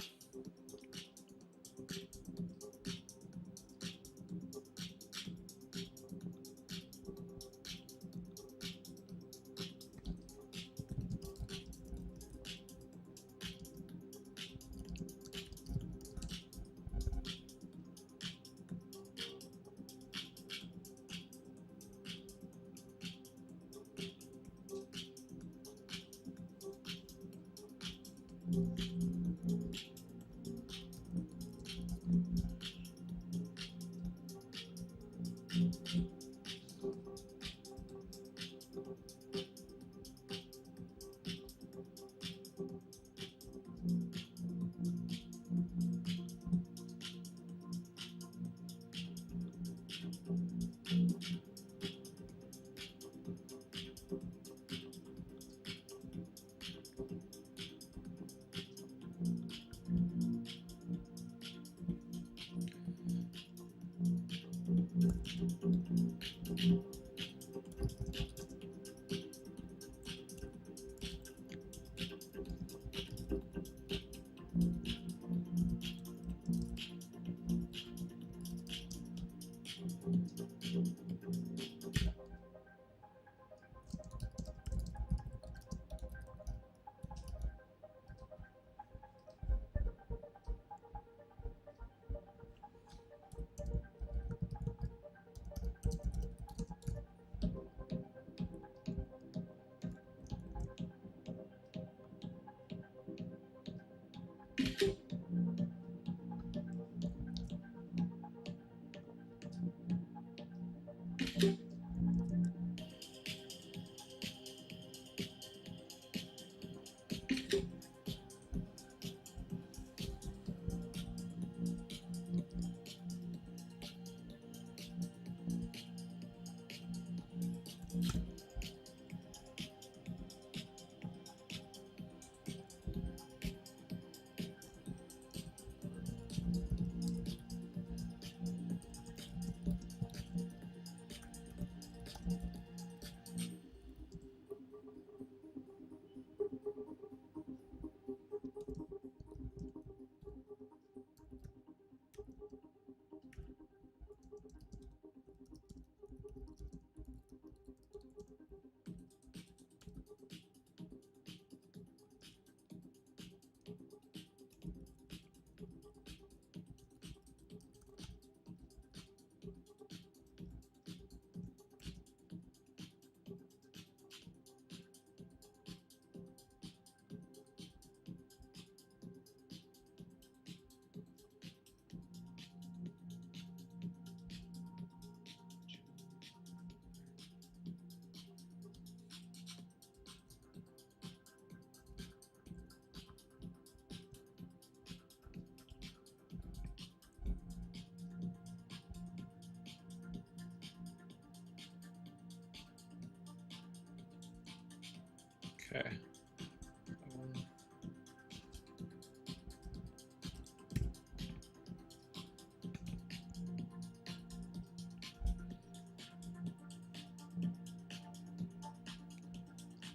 Okay.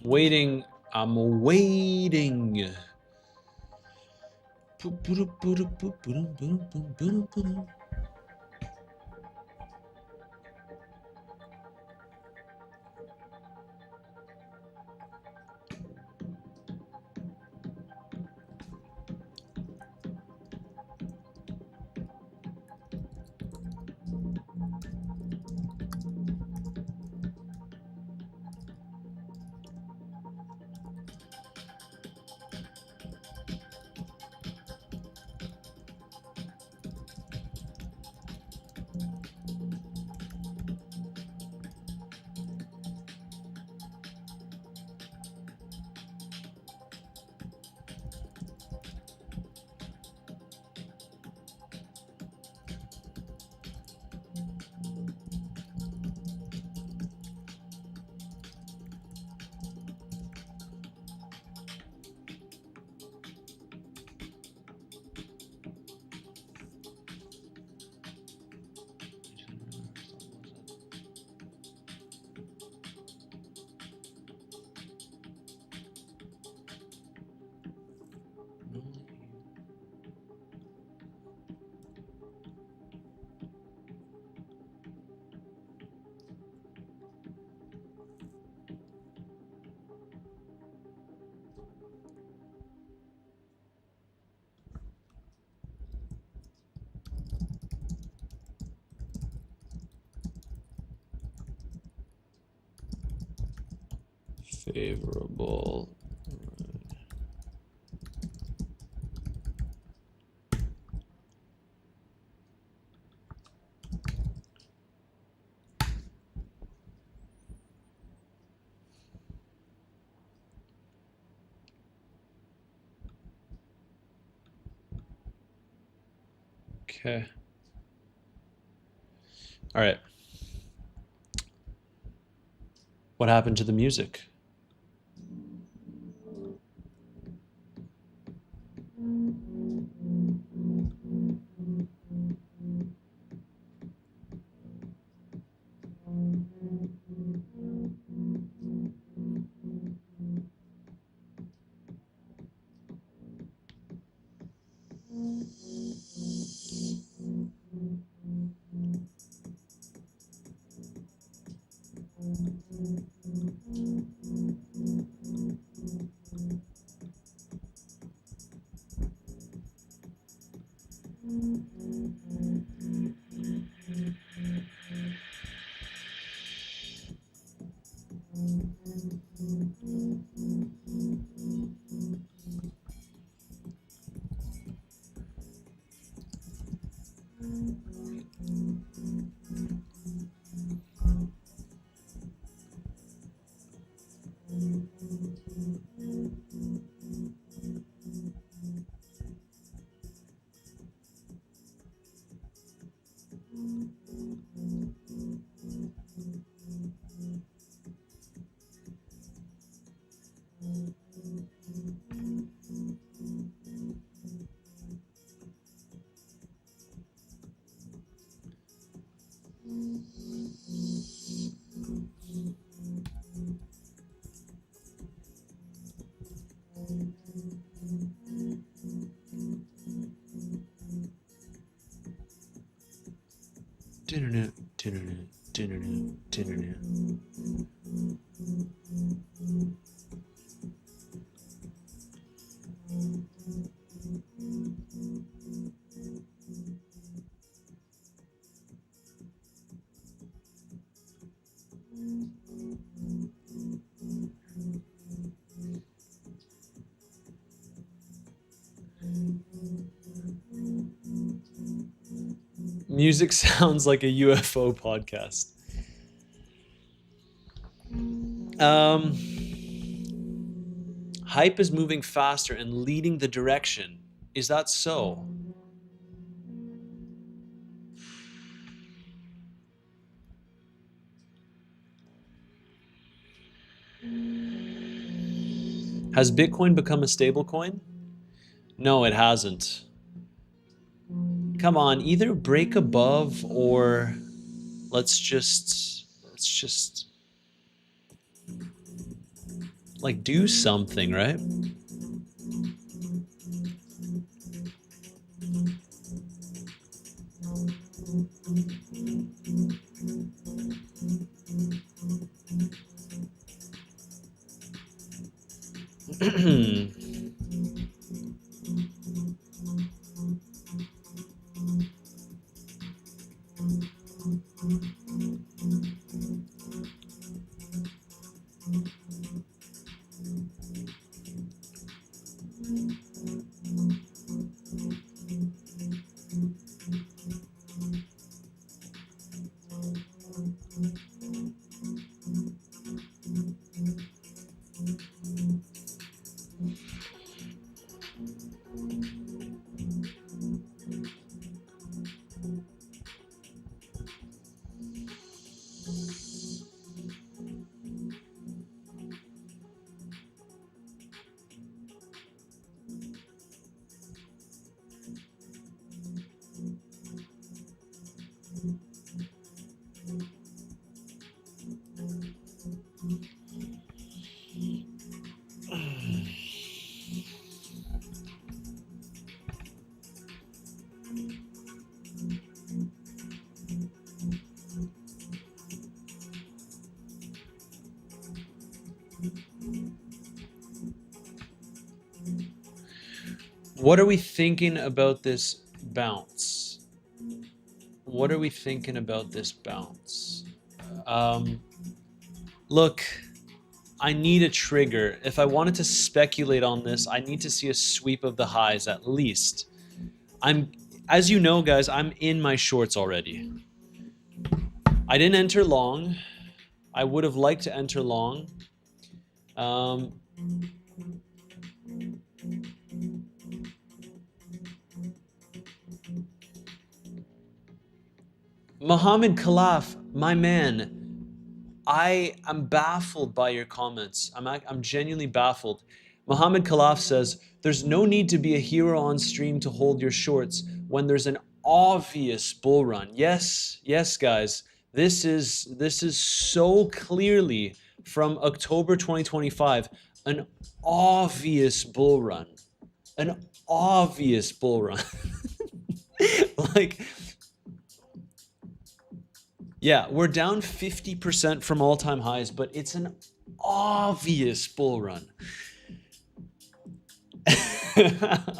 Waiting. I'm waiting. Favorable. Okay. All right. What happened to the music? Music sounds like a UFO podcast. Hype is moving faster and leading the direction. Is that so? Has Bitcoin become a stable coin? No, it hasn't. Come on, either break above or let's just like do something, right? What are we thinking about this bounce? What are we thinking about this bounce? Look, I need a trigger. If I wanted to speculate on this, I need to see a sweep of the highs at least. As you know, guys, I'm in my shorts already. I didn't enter long. I would have liked to enter long. Mohammed Khalaf, my man, I am baffled by your comments. I'm genuinely baffled. Mohammed Khalaf says, there's no need to be a hero on stream to hold your shorts when there's an obvious bull run. Yes, yes, guys. This is so clearly from October 2025, an obvious bull run. An obvious bull run. Like, yeah, we're down 50% from all-time highs, but it's an obvious bull run.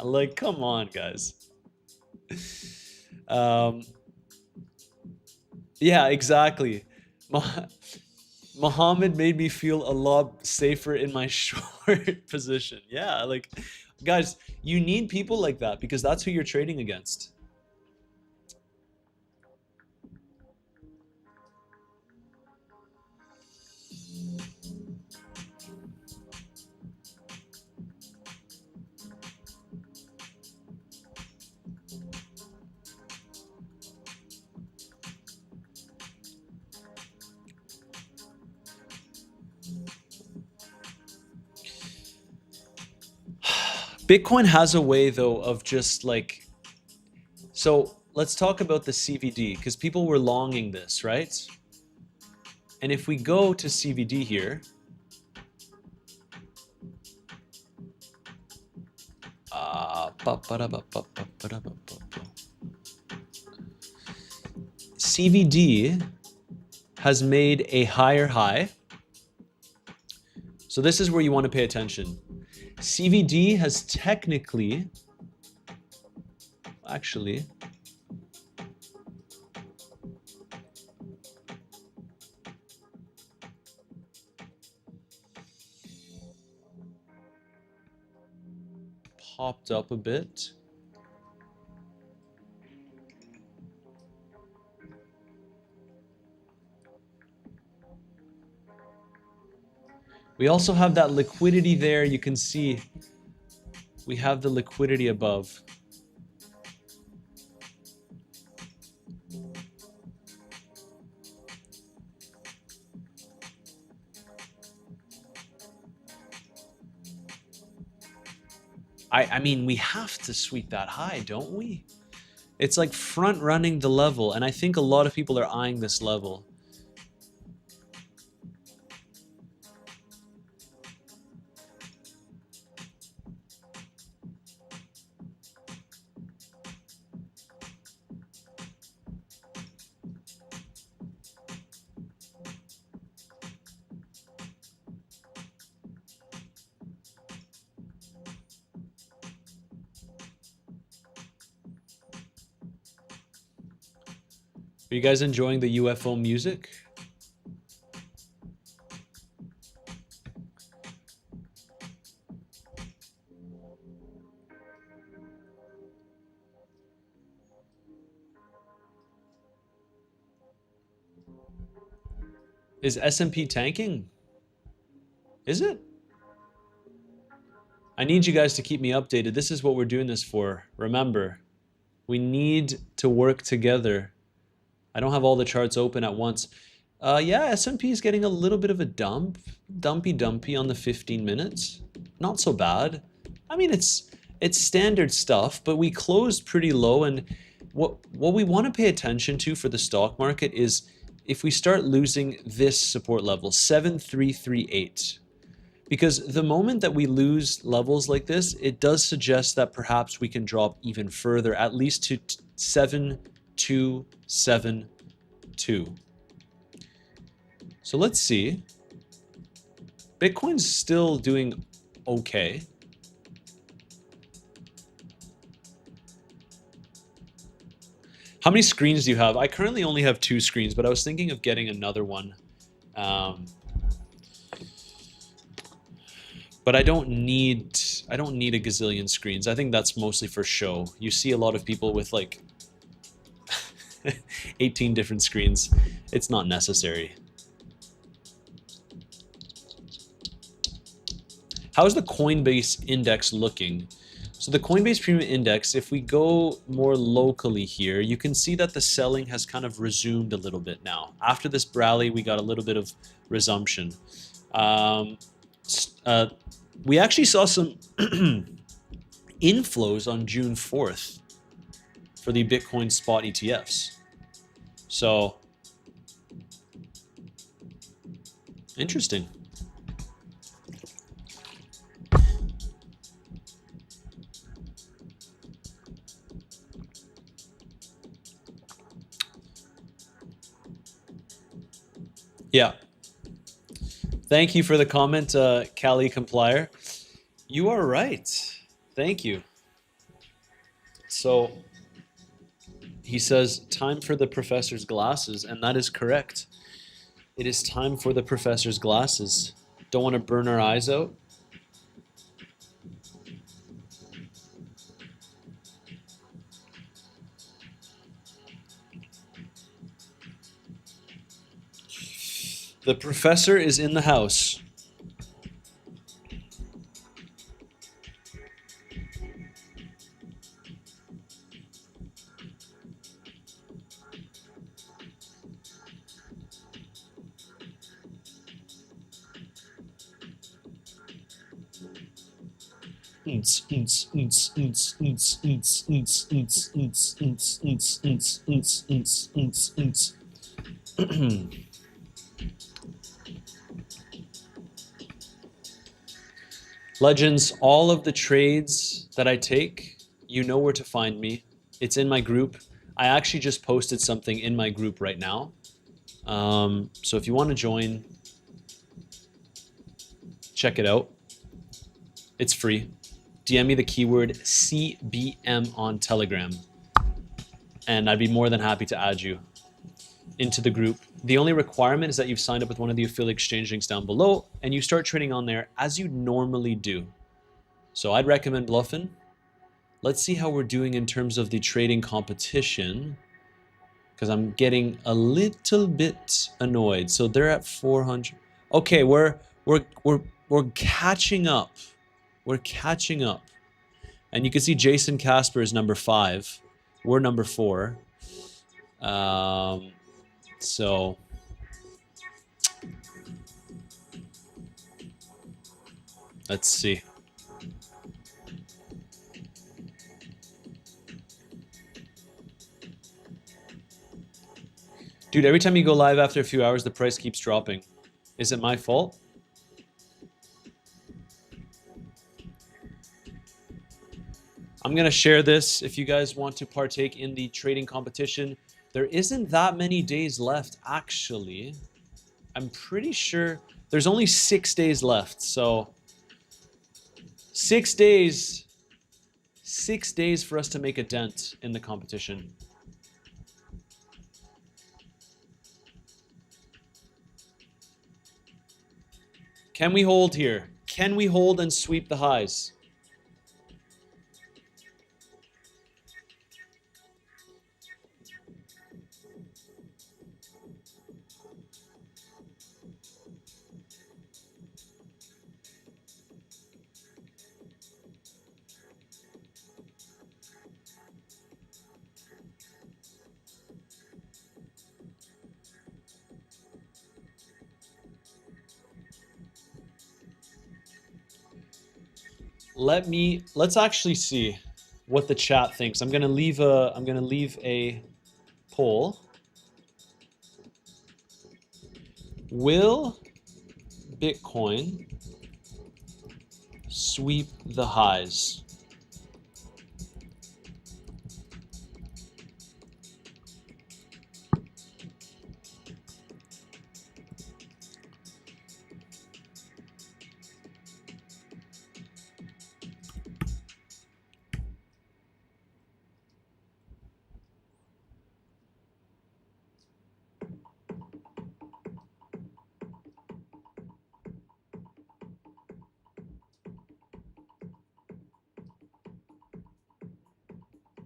Like, come on, guys. Yeah, exactly. Muhammad made me feel a lot safer in my short position. Yeah, like, guys, you need people like that because that's who you're trading against. Bitcoin has a way, though, of just like, so let's talk about the CVD because people were longing this, right? And if we go to CVD here, CVD has made a higher high. So this is where you want to pay attention. CVD has technically, actually, popped up a bit. We also have that liquidity there. You can see we have the liquidity above. I mean, we have to sweep that high, don't we? It's like front running the level, and I think a lot of people are eyeing this level. Are you guys enjoying the UFO music? Is S&P tanking? Is it? I need you guys to keep me updated. This is what we're doing this for. Remember, we need to work together. I don't have all the charts open at once. Yeah, S&P is getting a little bit of a dumpy on the 15 minutes. Not so bad. I mean, it's standard stuff, but we closed pretty low, and what we want to pay attention to for the stock market is if we start losing this support level, 7338. Because the moment that we lose levels like this, it does suggest that perhaps we can drop even further, at least to 7272. So let's see. Bitcoin's still doing okay. How many screens do you have? I currently only have 2 screens, but I was thinking of getting another one. But I don't need a gazillion screens. I think that's mostly for show. You see a lot of people with like 18 different screens. It's not necessary. How's the Coinbase index looking? So the Coinbase Premium Index, if we go more locally here, you can see that the selling has kind of resumed a little bit now. After this rally, we got a little bit of resumption. We actually saw some inflows on June 4th for the Bitcoin spot ETFs. So, interesting. Yeah. Thank you for the comment, Cali Complier. You are right. Thank you. So he says, time for the professor's glasses, and that is correct. It is time for the professor's glasses. Don't want to burn our eyes out. The professor is in the house. Legends, all of the trades that I take, you know where to find me. It's in my group. I actually just posted something in my group right now. So if you want to join, check it out. It's free. DM me the keyword CBM on Telegram, and I'd be more than happy to add you into the group. The only requirement is that you've signed up with one of the affiliate exchange links down below, and you start trading on there as you normally do. So I'd recommend bluffing. Let's see how we're doing in terms of the trading competition, because I'm getting a little bit annoyed. So they're at 400. Okay, we're catching up. We're catching up. And you can see Jason Casper is number 5. We're number 4. So let's see. Dude, every time you go live after a few hours, the price keeps dropping. Is it my fault? I'm going to share this if you guys want to partake in the trading competition. There isn't that many days left, actually. I'm pretty sure there's only 6 days left. So 6 days. 6 days for us to make a dent in the competition. Can we hold here? Can we hold and sweep the highs? Let's actually see what the chat thinks. I'm gonna leave a poll. Will Bitcoin sweep the highs?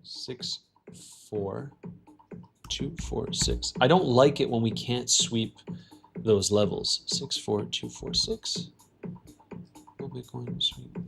64246. I don't like it when we can't sweep those levels. 64246. Will Bitcoin sweep?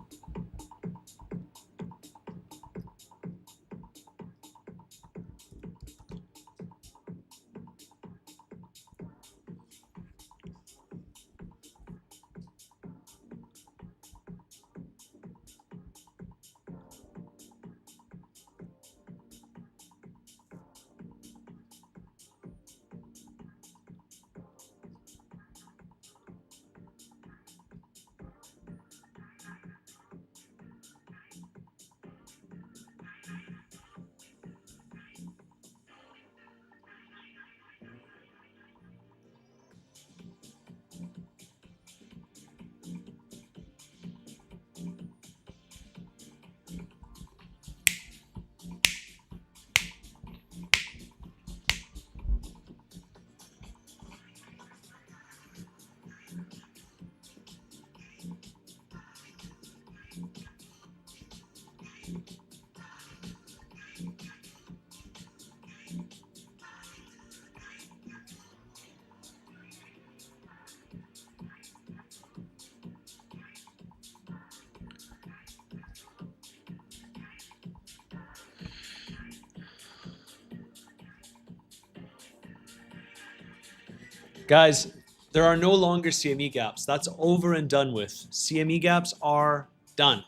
Guys, there are no longer CME gaps. That's over and done with. CME gaps are done.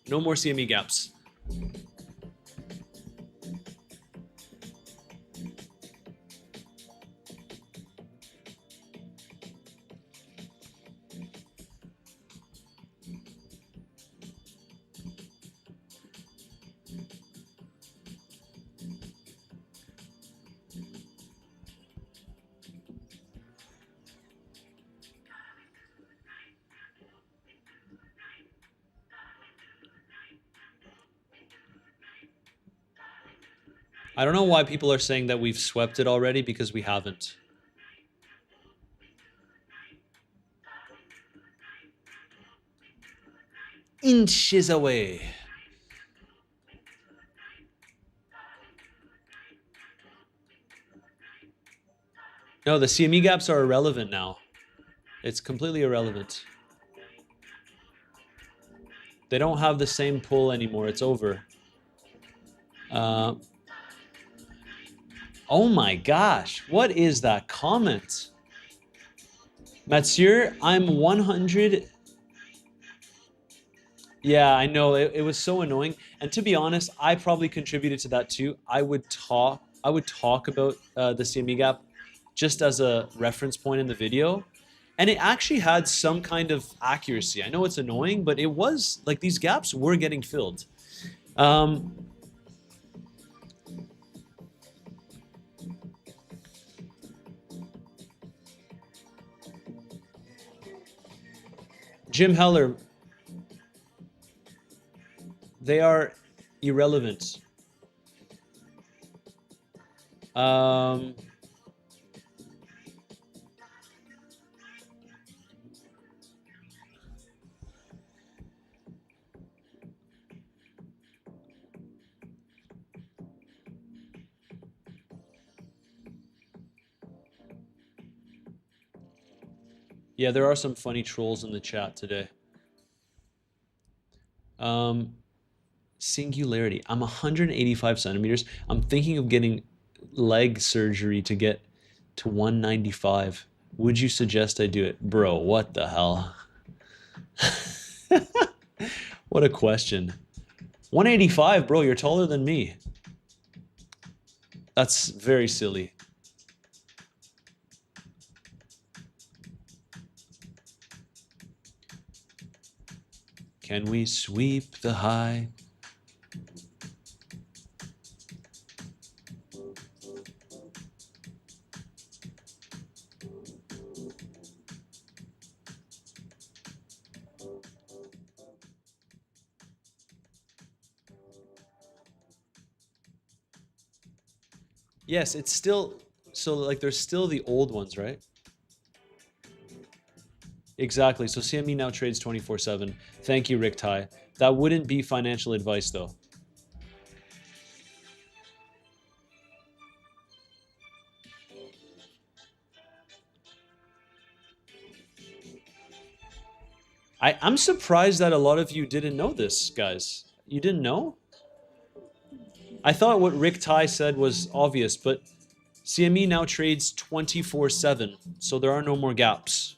No more CME gaps. I don't know why people are saying that we've swept it already, because we haven't. Inches away. No, the CME gaps are irrelevant now. It's completely irrelevant. They don't have the same pull anymore. It's over. Oh my gosh. What is that comment? Mathieu, I'm 100. Yeah, I know. It was so annoying. And to be honest, I probably contributed to that too. I would talk about the CME gap just as a reference point in the video. And it actually had some kind of accuracy. I know it's annoying, but it was like these gaps were getting filled. Jim Heller, they are irrelevant. Yeah, there are some funny trolls in the chat today. Singularity. I'm 185 centimeters. I'm thinking of getting leg surgery to get to 195. Would you suggest I do it? Bro, what the hell? What a question. 185, bro, you're taller than me. That's very silly. Can we sweep the high? Yes, it's still, so like there's still the old ones, right? Exactly. So CME now trades 24/7. Thank you, Rick Tai. That wouldn't be financial advice though. I'm surprised that a lot of you didn't know this, guys. You didn't know? I thought what Rick Ty said was obvious, but CME now trades 24/7, so there are no more gaps.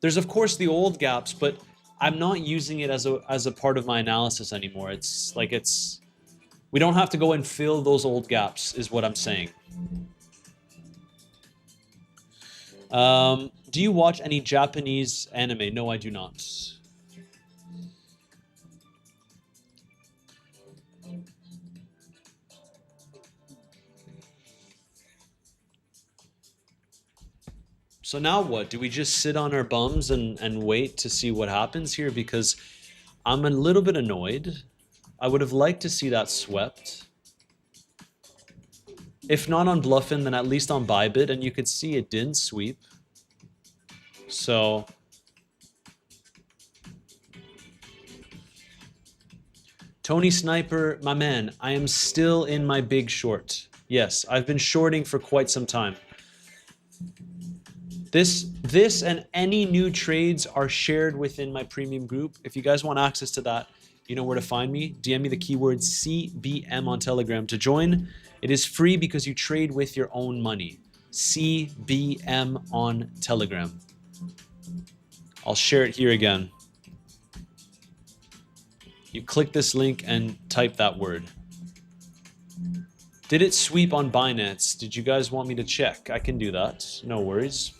There's of course the old gaps, but I'm not using it as a part of my analysis anymore. It's like we don't have to go and fill those old gaps, is what I'm saying. Do you watch any Japanese anime? No, I do not. So now what? Do we just sit on our bums and wait to see what happens here? Because I'm a little bit annoyed. I would have liked to see that swept. If not on Bluffin, then at least on Bybit, and you could see it didn't sweep. So Tony Sniper, my man, I am still in my big short. Yes, I've been shorting for quite some time. This and any new trades are shared within my premium group. If you guys want access to that, you know where to find me. DM me the keyword CBM on Telegram to join. It is free because you trade with your own money. CBM on Telegram. I'll share it here again. You click this link and type that word. Did it sweep on Binance? Did you guys want me to check? I can do that. No worries.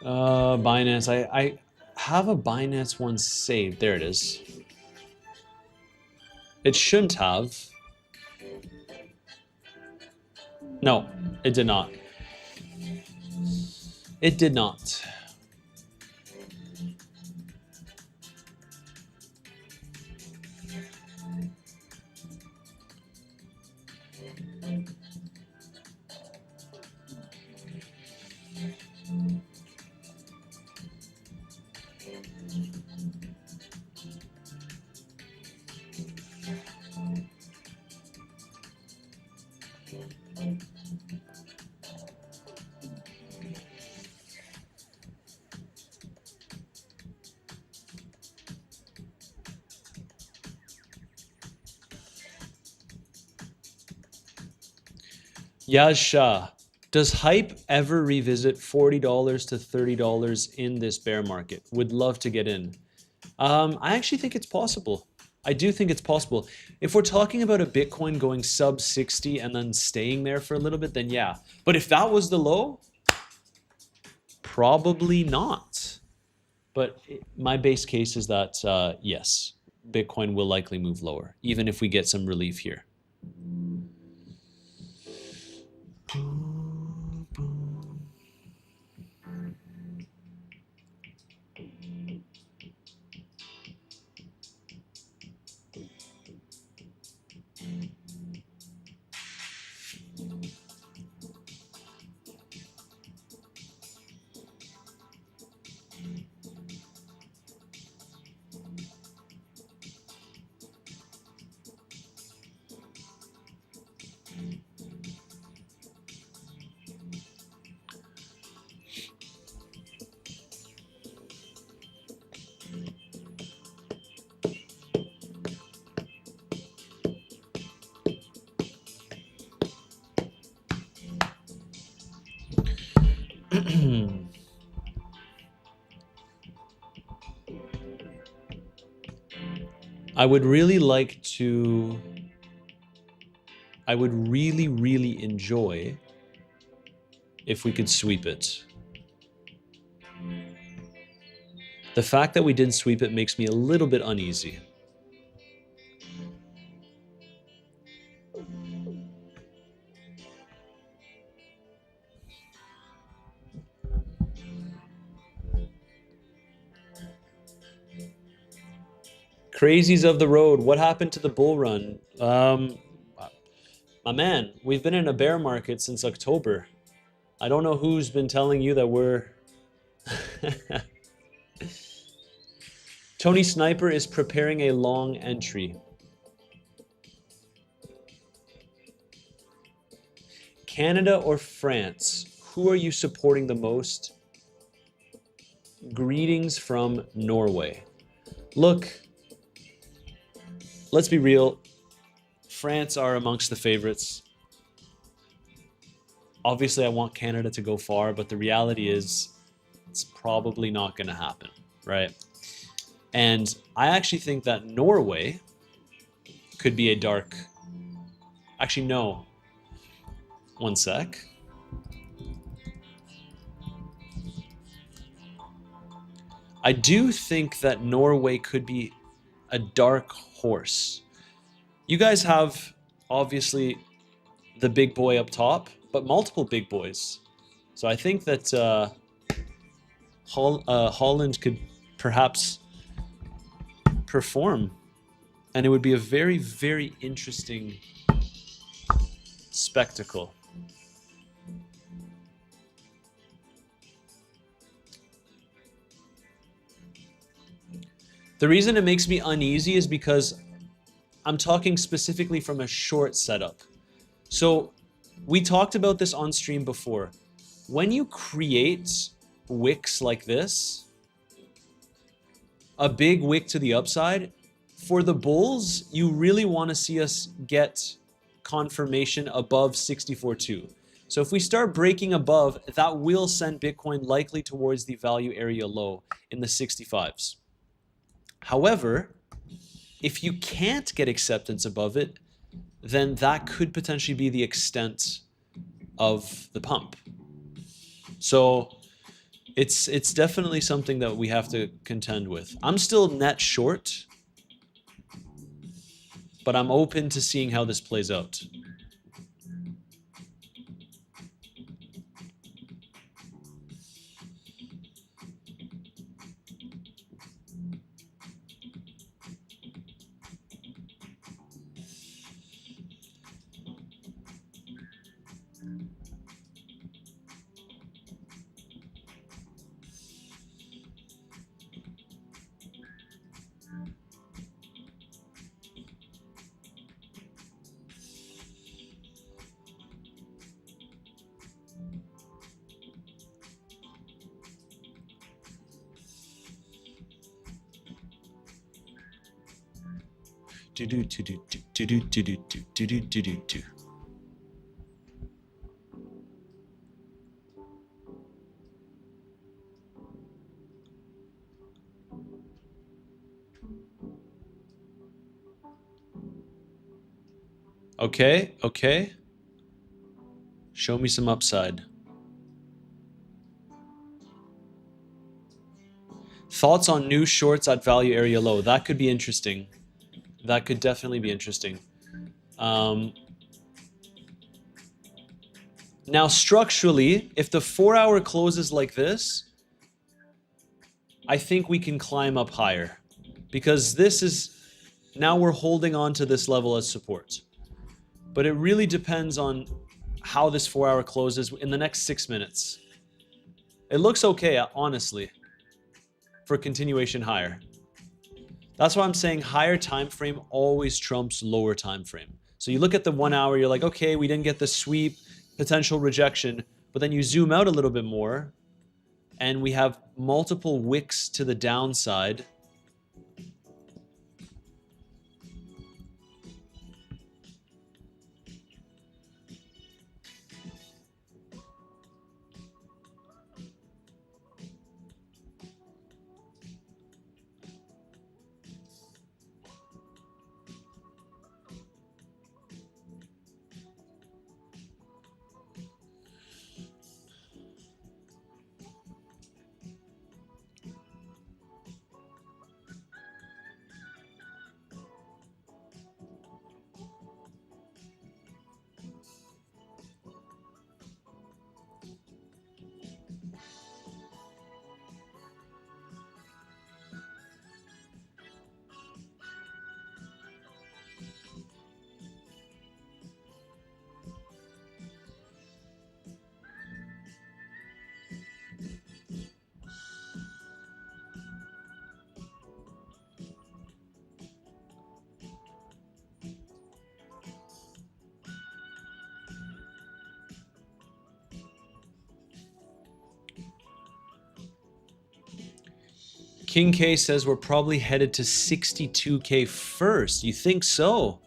Binance. I have a Binance one saved. There it is. It shouldn't have. No, it did not. It did not. Yaz Shah, does Hype ever revisit $40 to $30 in this bear market? Would love to get in. I actually think it's possible. I do think it's possible. If we're talking about a Bitcoin going sub 60 and then staying there for a little bit, then yeah. But if that was the low, probably not. But my base case is that, yes, Bitcoin will likely move lower, even if we get some relief here. I would really like to. I would really, really enjoy if we could sweep it. The fact that we didn't sweep it makes me a little bit uneasy. Crazies of the road. What happened to the bull run? My man, we've been in a bear market since October. I don't know who's been telling you that we're... Tony Sniper is preparing a long entry. Canada or France? Who are you supporting the most? greetings from Norway. Look, let's be real. France are amongst the favorites. Obviously, I want Canada to go far, but the reality is it's probably not going to happen, right? And I actually think that Norway could be a dark... Actually, no. One sec. I do think that Norway could be a dark horse. You guys have, obviously, the big boy up top, but multiple big boys. So I think that Holland could perhaps perform, and it would be a very, very interesting spectacle. The reason it makes me uneasy is because I'm talking specifically from a short setup. So we talked about this on stream before. When you create wicks like this, a big wick to the upside, for the bulls, you really want to see us get confirmation above 64.2. So if we start breaking above, that will send Bitcoin likely towards the value area low in the 65s. However, if you can't get acceptance above it, then that could potentially be the extent of the pump. So it's definitely something that we have to contend with. I'm still net short, but I'm open to seeing how this plays out. Okay, okay. Show me some upside. Thoughts on new shorts at value area low? That could be interesting. That could definitely be interesting. Now, structurally, if the 4-hour closes like this, I think we can climb up higher. Because this is... Now we're holding on to this level as support. But it really depends on how this 4-hour closes in the next 6 minutes. It looks okay, honestly, for continuation higher. That's why I'm saying higher time frame always trumps lower time frame. So you look at the 1 hour, you're like, okay, we didn't get the sweep, potential rejection, but then you zoom out a little bit more, and we have multiple wicks to the downside. King K says we're probably headed to 62K first. You think so?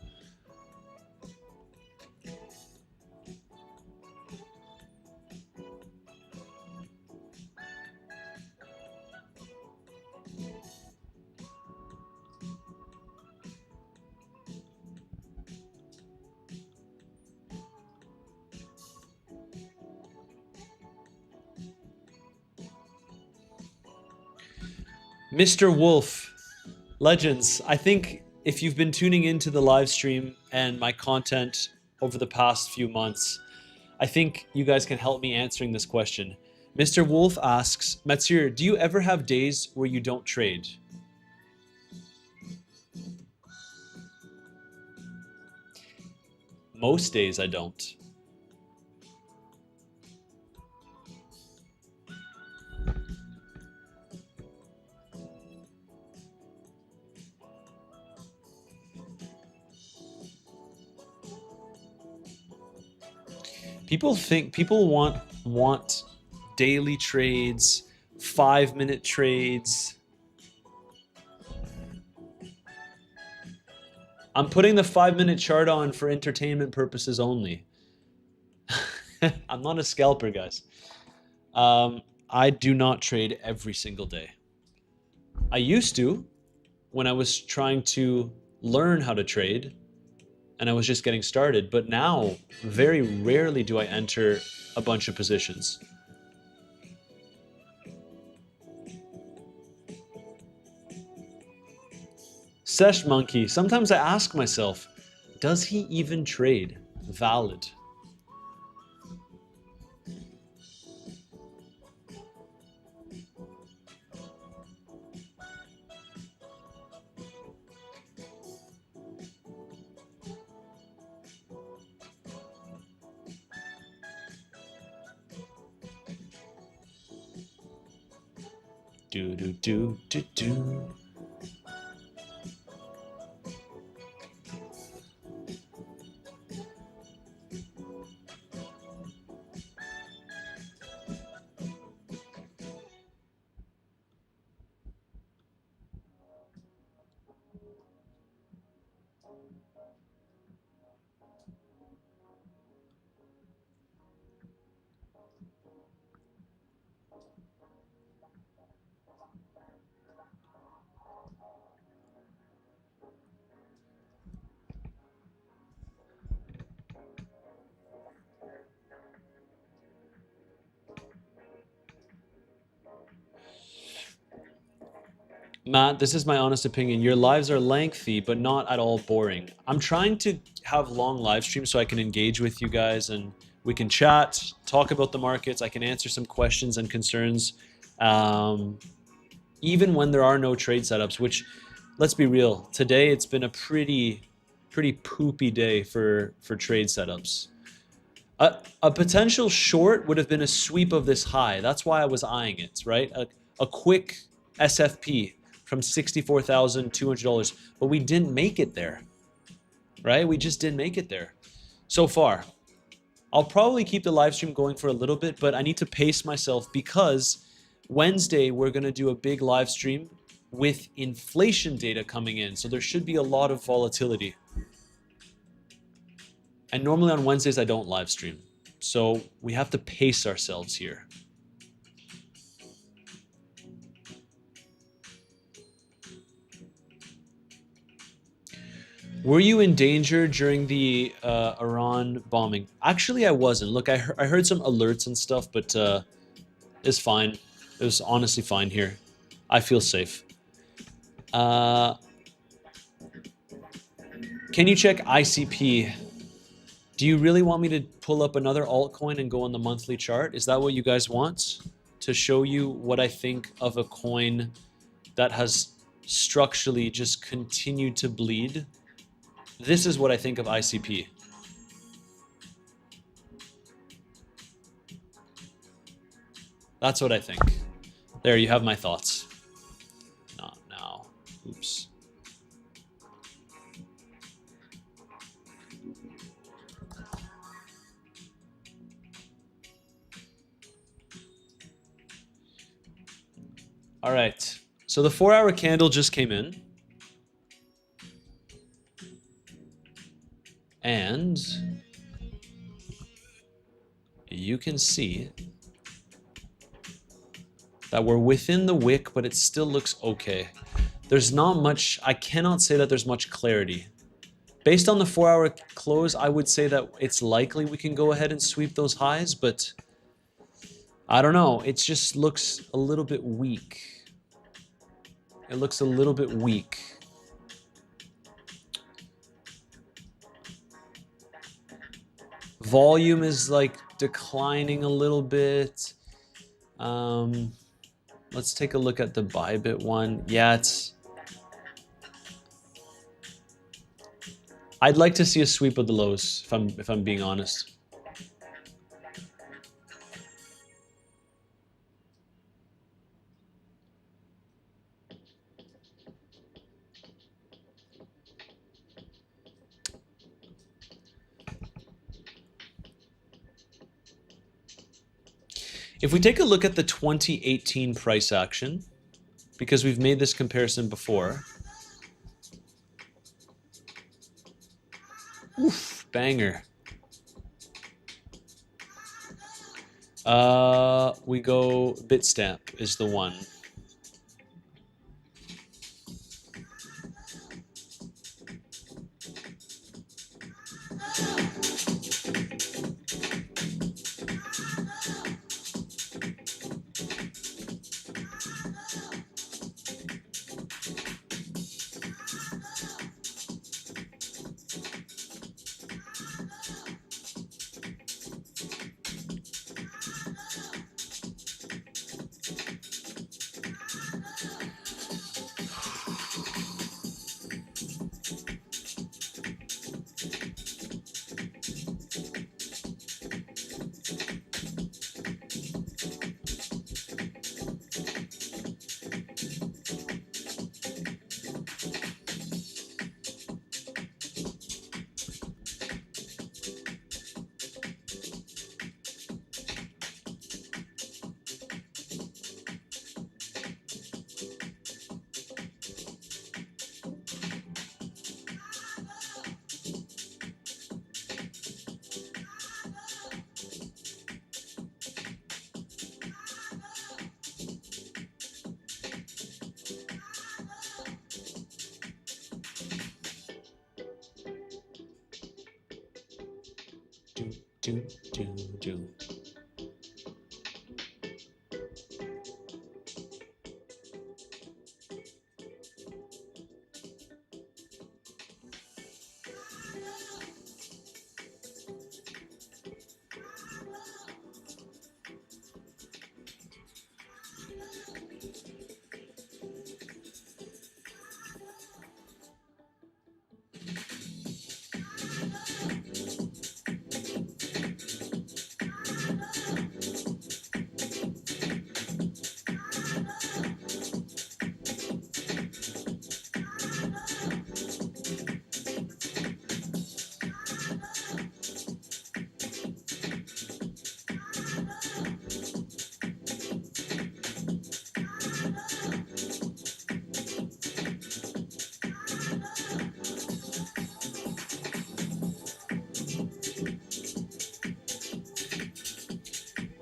Mr. Wolf, Legends, I think if you've been tuning into the live stream and my content over the past few months, I think you guys can help me answering this question. Mr. Wolf asks, Matsir, do you ever have days where you don't trade? Most days I don't. People want daily trades, 5-minute trades. I'm putting the 5-minute chart on for entertainment purposes only. I'm not a scalper, guys. I do not trade every single day. I used to when I was trying to learn how to trade and I was just getting started, but now very rarely do I enter a bunch of positions. Sesh Monkey, sometimes I ask myself, does he even trade? Valid. Do do do do do. Matt, this is my honest opinion. Your lives are lengthy, but not at all boring. I'm trying to have long live streams so I can engage with you guys and we can chat, talk about the markets. I can answer some questions and concerns, even when there are no trade setups. Which, let's be real, today it's been a pretty poopy day for trade setups. A potential short would have been a sweep of this high. That's why I was eyeing it, right? A quick SFP from $64,200, but we didn't make it there, right? We just didn't make it there so far. I'll probably keep the live stream going for a little bit, but I need to pace myself because Wednesday we're going to do a big live stream with inflation data coming in. So there should be a lot of volatility. And normally on Wednesdays, I don't live stream. So we have to pace ourselves here. Were you in danger during the Iran bombing? Actually, I wasn't. Look, I heard some alerts and stuff, but it's fine. It was honestly fine here. I feel safe. Can you check ICP? Do you really want me to pull up another altcoin and go on the monthly chart? Is that what you guys want? To show you what I think of a coin that has structurally just continued to bleed? This is what I think of ICP. That's what I think. There, you have my thoughts. Not now. Oops. All right. So the 4-hour candle just came in. And you can see that we're within the wick, but it still looks okay. There's not much, I cannot say that there's much clarity. Based on the 4-hour close, I would say that it's likely we can go ahead and sweep those highs, but I don't know. It just looks a little bit weak. It looks a little bit weak. Volume is like declining a little bit. Let's take a look at the Bybit one. Yeah, it's... I'd like to see a sweep of the lows, if I'm being honest. If we take a look at the 2018 price action, because we've made this comparison before. Oof, banger. We go Bitstamp is the one. Do.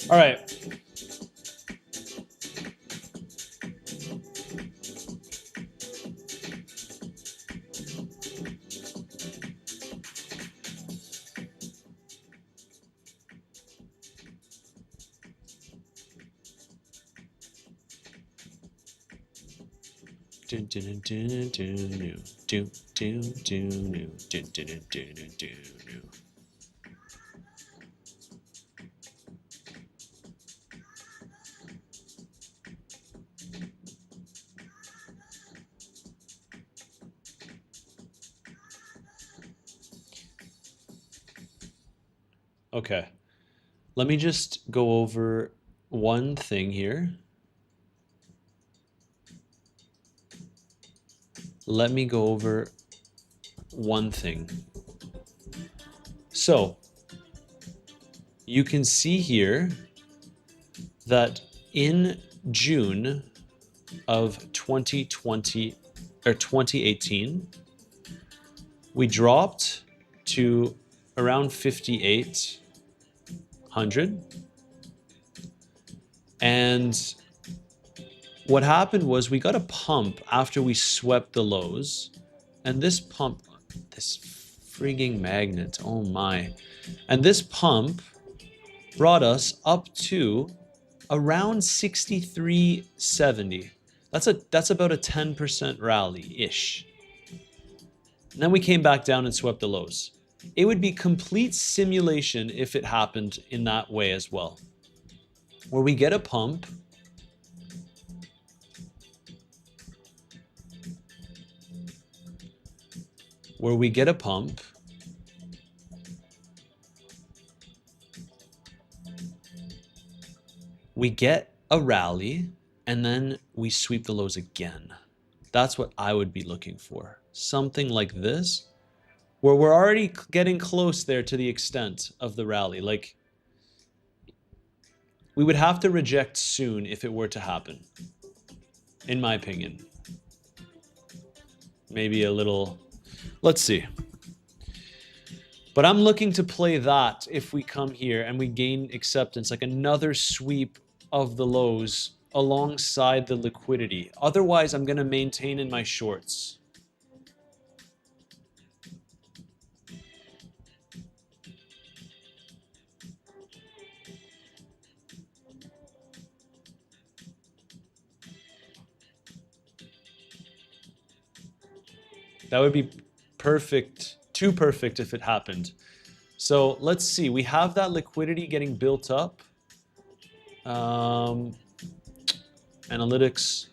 All right. Okay. Let me just go over one thing here. Let me go over one thing. So, you can see here that in June, of 2020 or 2018, we dropped to around 5,800. And what happened was we got a pump after we swept the lows. And this pump, this frigging magnet, oh my. And this pump brought us up to around 63.70. That's about a 10% rally-ish. And then we came back down and swept the lows. It would be complete simulation if it happened in that way as well. Where we get a pump, we get a rally, and then we sweep the lows again. That's what I would be looking for. Something like this, where we're already getting close there to the extent of the rally. Like, we would have to reject soon if it were to happen, in my opinion. Maybe a little, let's see. But I'm looking to play that if we come here and we gain acceptance, like another sweep of the lows alongside the liquidity. Otherwise, I'm going to maintain in my shorts. That would be perfect, too perfect if it happened. So let's see, we have that liquidity getting built up. Analytics.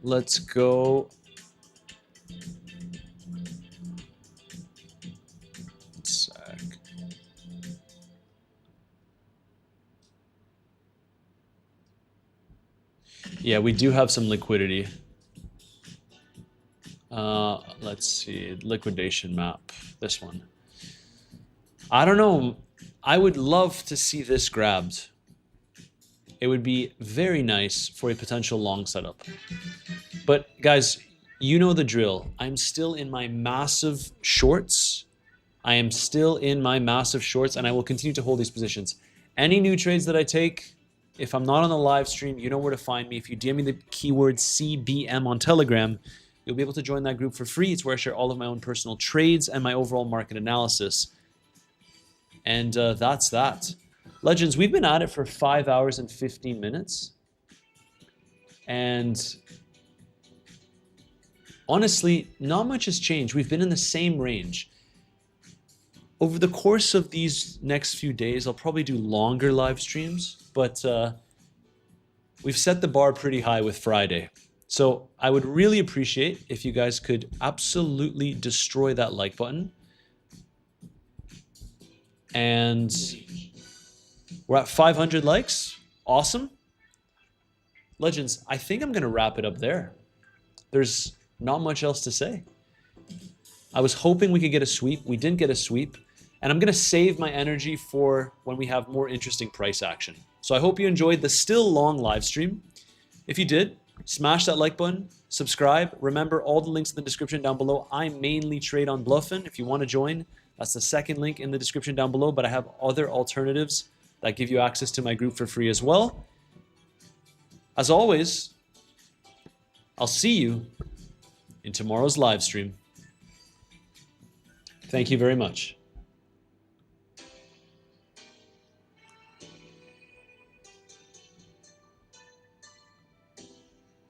Let's go. Yeah, we do have some liquidity. Let's see, liquidation map, this one. I don't know, I would love to see this grabbed. It would be very nice for a potential long setup. But guys, you know the drill. I'm still in my massive shorts. And I will continue to hold these positions. Any new trades that I take, if I'm not on the live stream, you know where to find me. If you DM me the keyword CBM on Telegram, you'll be able to join that group for free. It's where I share all of my own personal trades and my overall market analysis. And that's that. Legends, we've been at it for 5 hours and 15 minutes. And honestly, not much has changed. We've been in the same range. Over the course of these next few days, I'll probably do longer live streams, but we've set the bar pretty high with Friday. So I would really appreciate if you guys could absolutely destroy that like button. And we're at 500 likes. Awesome. Legends, I think I'm going to wrap it up there. There's not much else to say. I was hoping we could get a sweep. We didn't get a sweep. And I'm going to save my energy for when we have more interesting price action. So I hope you enjoyed the still long live stream. If you did, smash that like button, subscribe. Remember, all the links in the description down below. I mainly trade on Bluffin. If you want to join, that's the second link in the description down below. But I have other alternatives that give you access to my group for free as well. As always, I'll see you in tomorrow's live stream. Thank you very much.